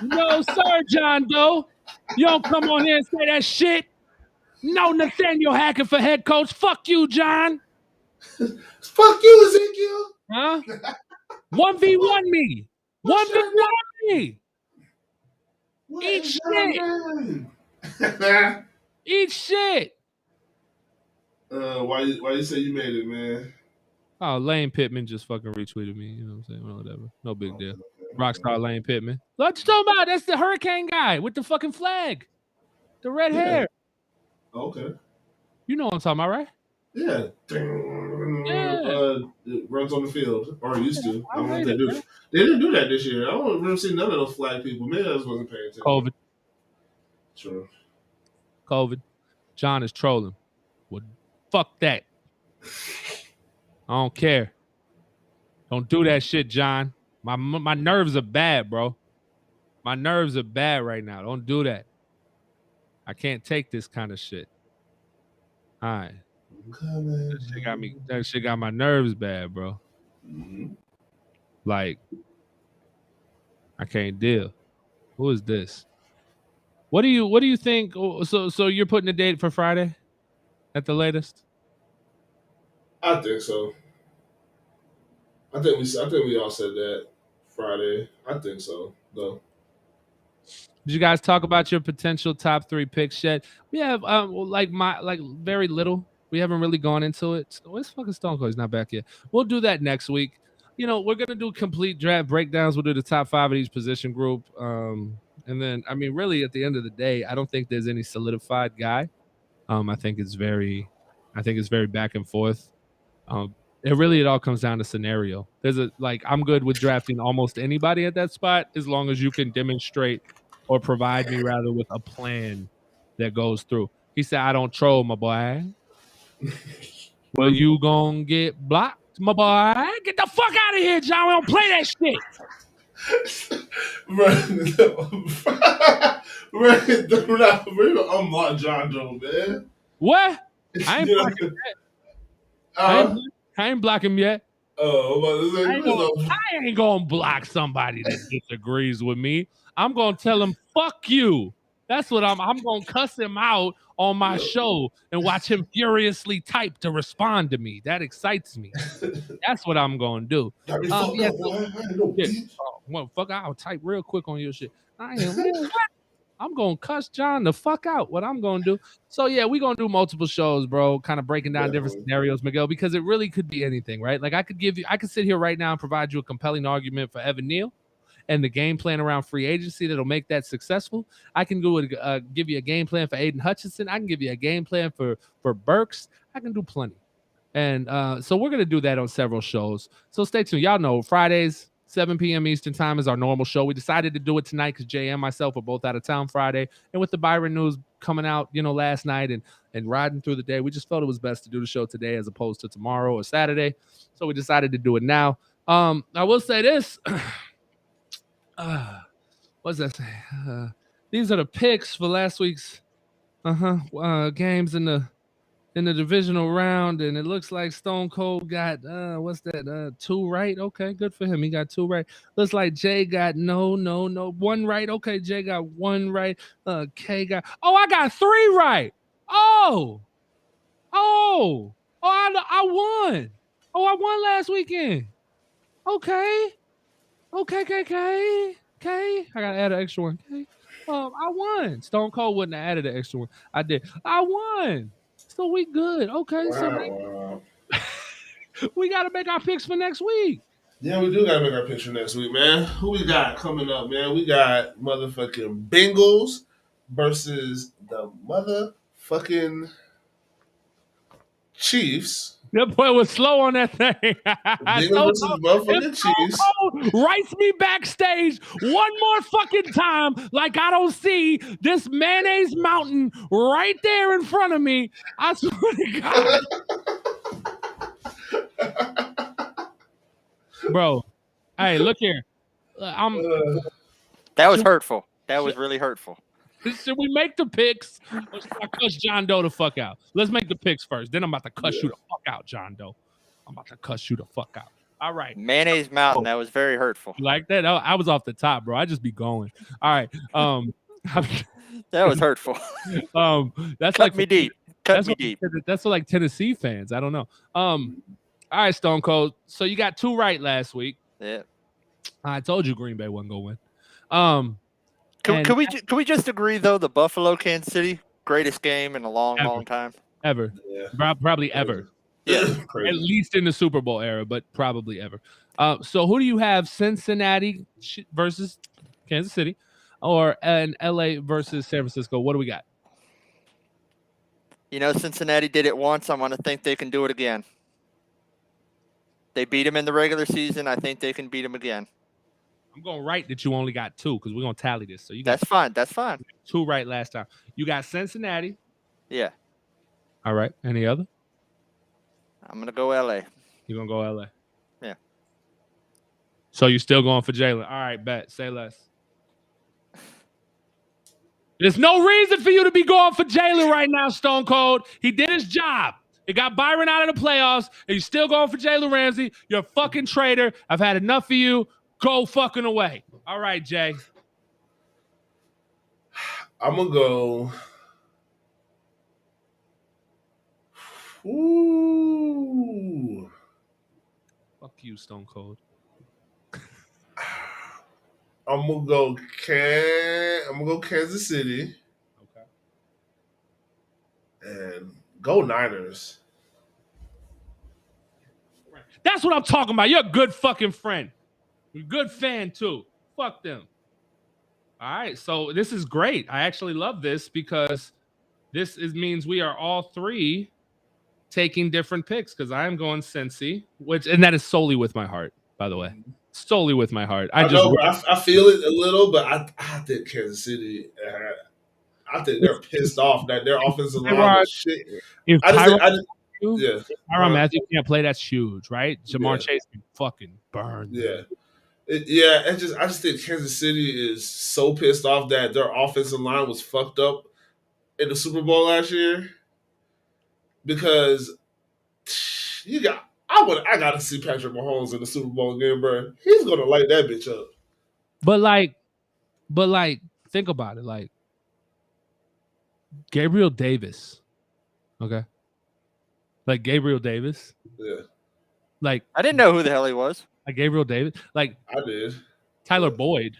No, sir, John Doe. You don't come on here and say that shit. No Nathaniel Hackett for head coach. Fuck you, John. Fuck you, Ezekiel. Huh? 1v1 me. 1v1 me. Eat shit. Eat shit. Why you say you made it, man? Oh, Lane Pittman just fucking retweeted me. You know what I'm saying? Well, whatever. No big deal. Rockstar Lane Pittman. What you talking about? That's the hurricane guy with the fucking flag. The red hair. Okay. You know what I'm talking about, right? Yeah. It runs on the field, or used to. I don't know if they do. They didn't do that this year. I don't remember seeing none of those flag people. Maybe I just wasn't paying attention. COVID. True. COVID. John is trolling. Well, fuck that. I don't care. Don't do that shit, John. My nerves are bad, bro. My nerves are bad right now. Don't do that. I can't take this kind of shit. All right. That shit got my nerves bad, bro. Like, I can't deal. Who is this? What do you think? So you're putting a date for Friday at the latest? I think so. I think we all said that Friday. I think so, though. Did you guys talk about your potential top 3 picks yet? We have like very little. We haven't really gone into it. Where's fucking Stone Cold? He's not back yet. We'll do that next week. You know, we're gonna do complete draft breakdowns. We'll do the top 5 of each position group. And then, I mean, really, at the end of the day, I don't think there's any solidified guy. I think it's very back and forth. It all comes down to scenario. I'm good with drafting almost anybody at that spot as long as you can demonstrate or provide me rather with a plan that goes through. He said, I don't troll, my boy. Well, you gonna get blocked, my boy. Get the fuck out of here, John. We don't play that shit. We're gonna unblock John Doe, man. What? I ain't blocking him yet. I ain't blocking him yet. I ain't gonna block somebody that disagrees with me. I'm gonna tell him, fuck you. That's what I'm gonna cuss him out on my show and watch him furiously type to respond to me. That excites me. That's what I'm gonna do. Fuck, I'll type real quick on your shit. I'm gonna cuss John the fuck out. What I'm gonna do. So yeah, we're gonna do multiple shows, bro. Kind of breaking down different scenarios, Miguel, because it really could be anything, right? Like I could sit here right now and provide you a compelling argument for Evan Neal and the game plan around free agency that'll make that successful. I can give you a game plan for Aiden Hutchinson. I can give you a game plan for Burks. I can do plenty. And so we're gonna do that on several shows. So stay tuned. Y'all know Fridays, 7 p.m. Eastern time is our normal show. We decided to do it tonight because Jay and myself are both out of town Friday. And with the Byron news coming out, last night and riding through the day, we just felt it was best to do the show today as opposed to tomorrow or Saturday. So we decided to do it now. I will say this. What's that say? These are the picks for last week's games in the divisional round, and it looks like Stone Cold got 2 right. Okay, good for him. He got 2 right. Looks like Jay got no 1 right. Okay, Jay got 1 right. K got I got 3 right. I won. I won last weekend. Okay. I gotta add an extra one. Okay. I won. Stone Cold wouldn't have added an extra one. I did. I won. So we good. Okay. Wow. So we got to make our picks for next week. Yeah, we do got to make our picks for next week, man. Who we got coming up, man? We got motherfucking Bengals versus the motherfucking Chiefs. That boy was slow on that thing. Bengals versus the motherfucking Chiefs. Writes me backstage one more fucking time like I don't see this mayonnaise mountain right there in front of me. I swear to God. Bro, hey, look here. That was hurtful. That was really hurtful. Should we make the picks? Or should I cuss John Doe the fuck out? Let's make the picks first. Then I'm about to cuss you the fuck out, John Doe. I'm about to cuss you the fuck out. All right. Mayonnaise mountain. That was very hurtful. You like that? I was off the top, bro. I just be going. All right. That was hurtful. That's Cut like me deep. Cut me deep. That's for like Tennessee fans. I don't know. All right, Stone Cold. So you got 2 right last week. Yeah. I told you Green Bay wasn't going to win. Can we just agree though? The Buffalo Kansas City greatest game in a long time ever. Yeah. Probably ever. Yeah, at least in the Super Bowl era, but probably ever. So who do you have? Cincinnati versus Kansas City, or an LA versus San Francisco? What do we got? You know, Cincinnati did it once. I'm gonna think they can do it again. They beat him in the regular season. I think they can beat him again. I'm going to write that you only got 2 because we're going to tally this. So you got That's fine. That's fine. 2 right last time. You got Cincinnati. Yeah. All right. Any other? I'm gonna go LA. You're gonna go LA. Yeah. So you're still going for Jalen. All right, bet. Say less. There's no reason for you to be going for Jalen right now, Stone Cold. He did his job. It got Byron out of the playoffs, and you're still going for Jalen Ramsey. You're a fucking traitor. I've had enough of you. Go fucking away. All right, Jay. I'm gonna go. Ooh. Fuck you, Stone Cold. I'm gonna go Kansas City. Okay. And go Niners. That's what I'm talking about. You're a good fucking friend. You're a good fan too. Fuck them. All right, so this is great. I actually love this because means we are all 3 taking different picks because I am going Cincy, and that is solely with my heart, by the way. Solely with my heart. I feel it a little, but I think Kansas City. I think they're pissed off that their offensive line is shit. If Tyrann Mathieu can't play, that's huge, right? Jamar Chase can fucking burn. Yeah. I just think Kansas City is so pissed off that their offensive line was fucked up in the Super Bowl last year. Because I gotta see Patrick Mahomes in the Super Bowl again, bro. He's gonna light that bitch up. But think about it. Like Gabriel Davis. Okay. Like Gabriel Davis. Yeah. Like I didn't know who the hell he was. Like Gabriel Davis. Like I did. Tyler Boyd.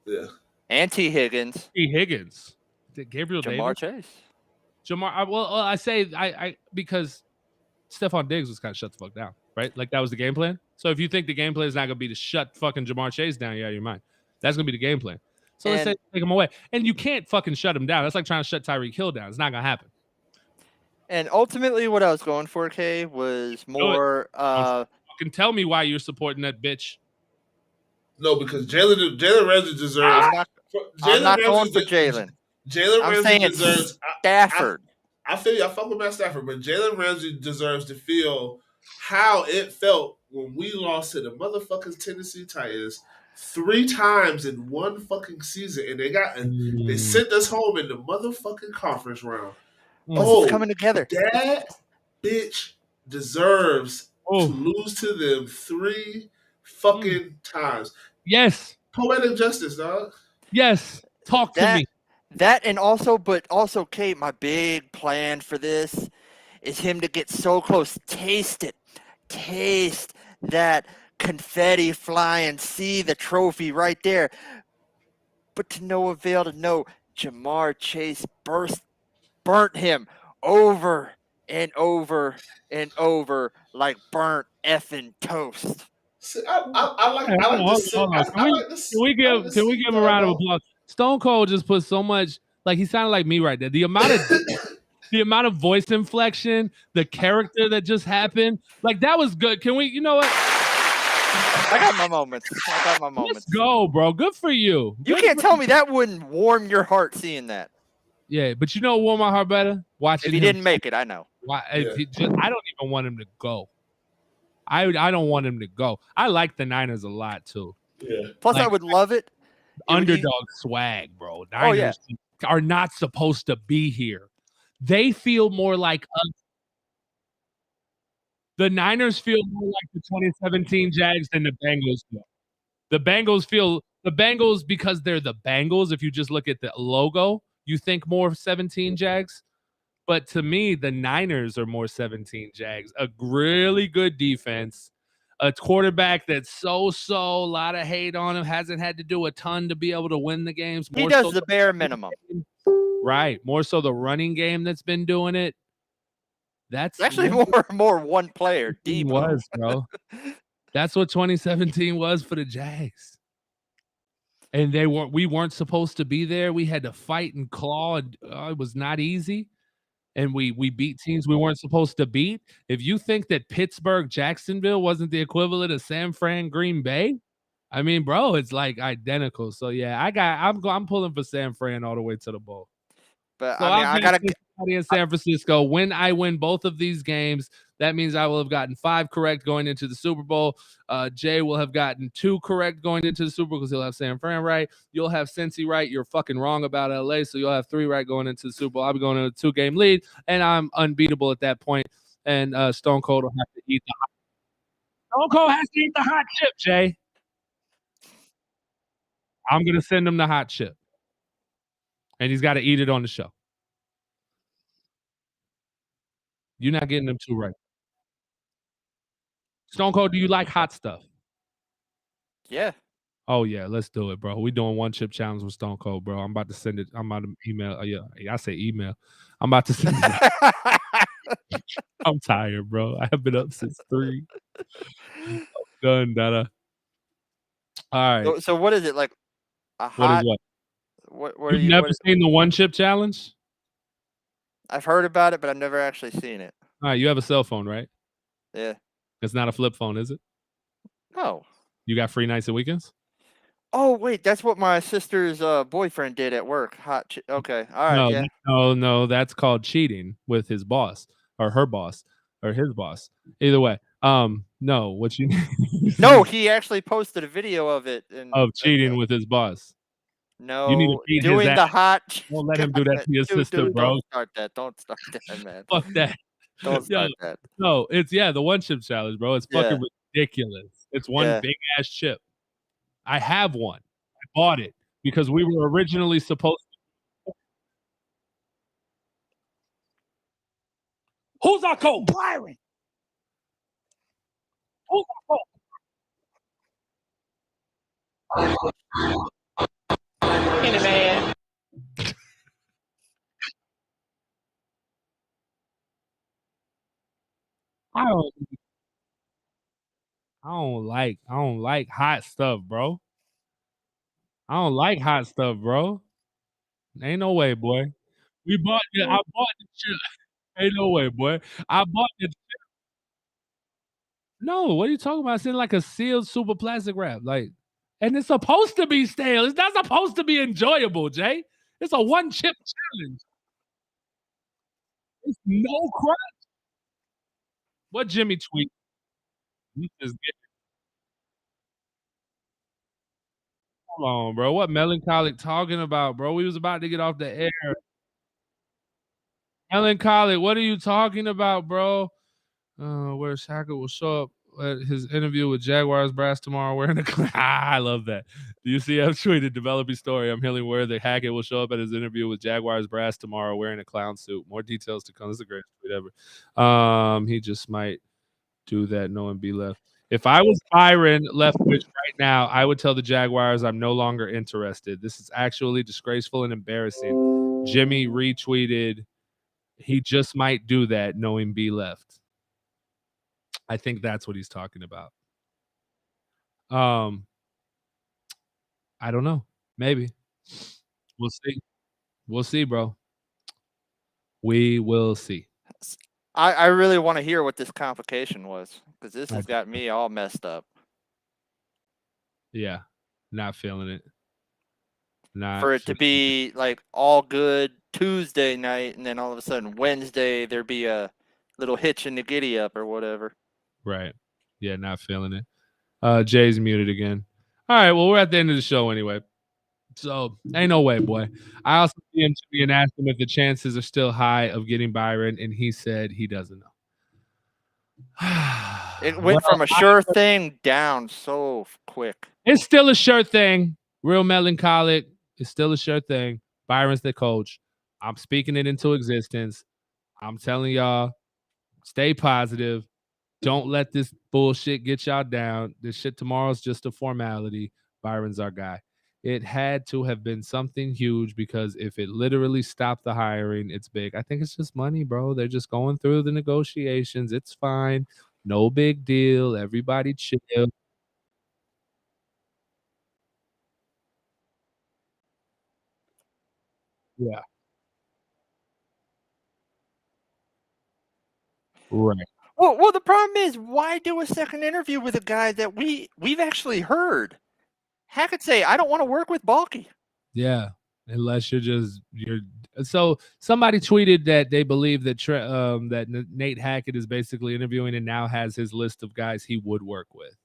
Yeah. And T. Higgins. Gabriel Jamar Davis. Chase. I say because Stephon Diggs was kind of shut the fuck down, right? Like that was the game plan. So if you think the game plan is not gonna be to shut fucking Jamar Chase down, you're out of your mind. That's gonna be the game plan. So let's say take him away, and you can't fucking shut him down. That's like trying to shut Tyreek Hill down. It's not gonna happen. And ultimately, what I was going for, Kay, was more. Fucking tell me why you're supporting that bitch. No, because Jalen Ramsey deserves. I'm not going for Jalen. Jalen Ramsey deserves Stafford. I feel you. I fuck with Matt Stafford, but Jalen Ramsey deserves to feel how it felt when we lost to the motherfucking Tennessee Titans 3 times in one fucking season, and they sent us home in the motherfucking conference round. It's coming together. That bitch deserves to lose to them 3 fucking times. Yes. Poetic justice, dog. Yes. Talk to me. That and also, Kate, my big plan for this is him to get so close. Taste that confetti flying, see the trophy right there. But to no avail to know Jamar Chase burnt him over and over and over like burnt effing toast. See, I like this. Can we give him a round of applause? Stone Cold just put so much, like he sounded like me right there. The amount of voice inflection, the character that just happened, like that was good. Can we, you know what? I got my moments. Let's go, bro. Good for you. You can't tell me that wouldn't warm your heart seeing that. Yeah, but you know what warmed my heart better? Watching if he didn't make it, I know. I don't even want him to go. I don't want him to go. I like the Niners a lot too. Yeah. Plus, I would love it. Underdog swag, bro. Niners are not supposed to be here. They feel more like us. The Niners feel more like the 2017 Jags than the Bengals do. The Bengals because they're the Bengals. If you just look at the logo, you think more of 17 Jags. But to me, the Niners are more 17 Jags. A really good defense, a quarterback that's so a lot of hate on him, hasn't had to do a ton to be able to win the games. He does the bare minimum. Right. More so the running game that's been doing it. That's actually more one player. Debo was, bro. That's what 2017 was for the Jags. And we weren't supposed to be there. We had to fight and claw. It was not easy. And we beat teams we weren't supposed to beat. If you think that Pittsburgh, Jacksonville wasn't the equivalent of San Fran, Green Bay, I mean, bro, it's like identical. So yeah, I'm pulling for San Fran all the way to the bowl. But so I mean, I gotta in San Francisco. When I win both of these games, that means I will have gotten 5 correct going into the Super Bowl. Jay will have gotten 2 correct going into the Super Bowl because he'll have San Fran right. You'll have Cincy right. You're fucking wrong about LA, so you'll have 3 right going into the Super Bowl. I'll be going in a 2-game lead, and I'm unbeatable at that point. And Stone Cold will have to eat Stone Cold has to eat the hot chip, Jay. I'm gonna send him the hot chip, and he's got to eat it on the show. You're not getting them 2 right. Stone Cold, do you like hot stuff? Yeah. Oh yeah, let's do it, bro. We doing 1 chip challenge with Stone Cold, bro. I'm about to send it. I'm about to email. Yeah, I say email. I'm about to send it. I'm tired, bro. I have been up since 3. I'm done, Dada. All right. So what is it like? A hot? What is what? What You've never seen the 1 chip challenge? I've heard about it, but I've never actually seen it. All right, you have a cell phone, right? Yeah. It's not a flip phone, is it? No. You got free nights and weekends? Oh wait, that's what my sister's boyfriend did at work. Okay, all right, No, yeah. no, that's called cheating with his boss or her boss or his boss. Either way, no, what you No, he actually posted a video of it of cheating with his boss. No, you need to beat doing his the ass. hot. Don't let him do that to your sister, bro. Don't start that. Don't start that, man. Fuck that. Don't start that. No, it's the 1 chip challenge, bro. It's fucking ridiculous. It's 1 big ass chip. I have one. I bought it because we were originally supposed to. Who's our coach? Byron. Who's our coach? Kenny man. I don't like hot stuff, bro. I don't like hot stuff, bro. Ain't no way, boy. I bought the chip. Ain't no way, boy. I bought the chip. No, what are you talking about? It's in like a sealed super plastic wrap. Like, and it's supposed to be stale. It's not supposed to be enjoyable, Jay. It's a 1 chip challenge. It's no crunch. What Jimmy tweet? You just get Hold on, bro. What Melancholic talking about, bro? We was about to get off the air. Melancholic, what are you talking about, bro? Where Hackett will show up at his interview with Jaguars brass tomorrow wearing a I love that. Do you see? I've tweeted developing story. I'm hearing where the Hackett will show up at his interview with Jaguars brass tomorrow wearing a clown suit. More details to come. This is the greatest tweet ever. He just might do that knowing be left. If I was Byron Leftwich right now, I would tell the Jaguars I'm no longer interested. This is actually disgraceful and embarrassing. Jimmy retweeted, he just might do that knowing B left. I think that's what he's talking about. I don't know. Maybe. We'll see. We'll see, bro. We will see. I really want to hear what this complication was because this has got me all messed up. Yeah. Not feeling it. Not for it to be like all good Tuesday night and then all of a sudden Wednesday there'd be a little hitch in the giddy up or whatever. Right. Yeah, not feeling it. Jay's muted again. All right, well, we're at the end of the show anyway. So ain't no way, boy. I also DM'd Jimmy and asked him if the chances are still high of getting Byron, and he said he doesn't know. It went from a sure thing down so quick. It's still a sure thing. Real melancholic. It's still a sure thing. Byron's the coach. I'm speaking it into existence. I'm telling y'all, stay positive. Don't let this bullshit get y'all down. This shit tomorrow's just a formality. Byron's our guy. It had to have been something huge because if it literally stopped the hiring, it's big. I think it's just money, bro. They're just going through the negotiations. It's fine. No big deal. Everybody chill. Yeah. Right. Well, the problem is, why do a second interview with a guy that we've actually heard? Hackett say, I don't want to work with Balky. Yeah, unless you're so somebody tweeted that they believe that Nate Hackett is basically interviewing and now has his list of guys he would work with.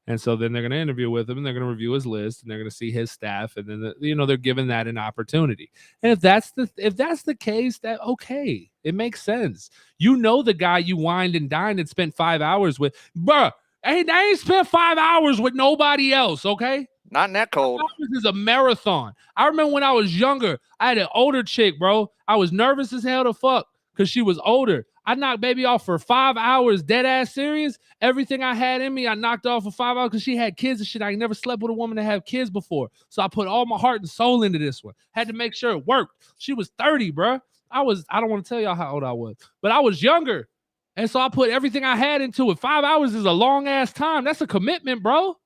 And so then they're going to interview with him and they're going to review his list and they're going to see his staff and then they're given that an opportunity. And if that's the case, that okay, it makes sense. You know the guy you wined and dined and spent 5 hours with, bruh. I ain't spent 5 hours with nobody else, okay? Not in that cold. This is a marathon. I remember when I was younger, I had an older chick, bro. I was nervous as hell to fuck because she was older. I knocked baby off for 5 hours, dead ass serious. Everything I had in me, I knocked off for 5 hours because she had kids and shit. I never slept with a woman that had kids before. So I put all my heart and soul into this one. Had to make sure it worked. She was 30, bro. I don't want to tell y'all how old I was, but I was younger. And so I put everything I had into it. 5 hours is a long ass time. That's a commitment, bro.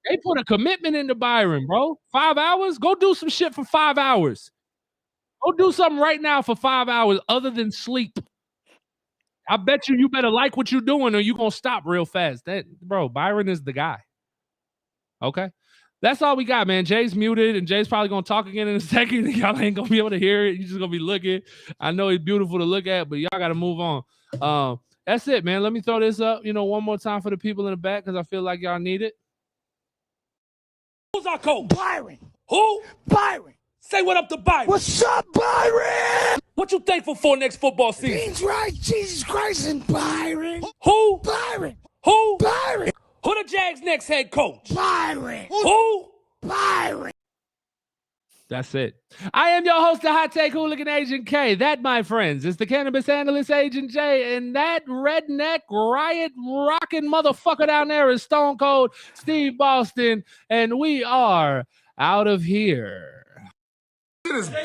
They put a commitment into Byron, bro. 5 hours? Go do some shit for 5 hours. Go do something right now for 5 hours other than sleep. I bet you better like what you're doing or you're going to stop real fast. Bro, Byron is the guy. Okay? That's all we got, man. Jay's muted, and Jay's probably going to talk again in a second. Y'all ain't going to be able to hear it. You're just going to be looking. I know he's beautiful to look at, but y'all got to move on. That's it, man. Let me throw this up, one more time for the people in the back because I feel like y'all need it. Who's our coach? Byron. Who? Byron. Say what up to Byron. What's up, Byron? What you thankful for next football season? Means right, Jesus Christ and Byron. Who? Byron. Who? Byron. Who the Jags' next head coach? Byron. Who? Byron. That's it. I am your host, the Hot Take Hooligan Agent K. That, my friends, is the Cannabis Analyst Agent J. And that redneck riot rocking motherfucker down there is Stone Cold Steve Boston. And we are out of here. It is bad.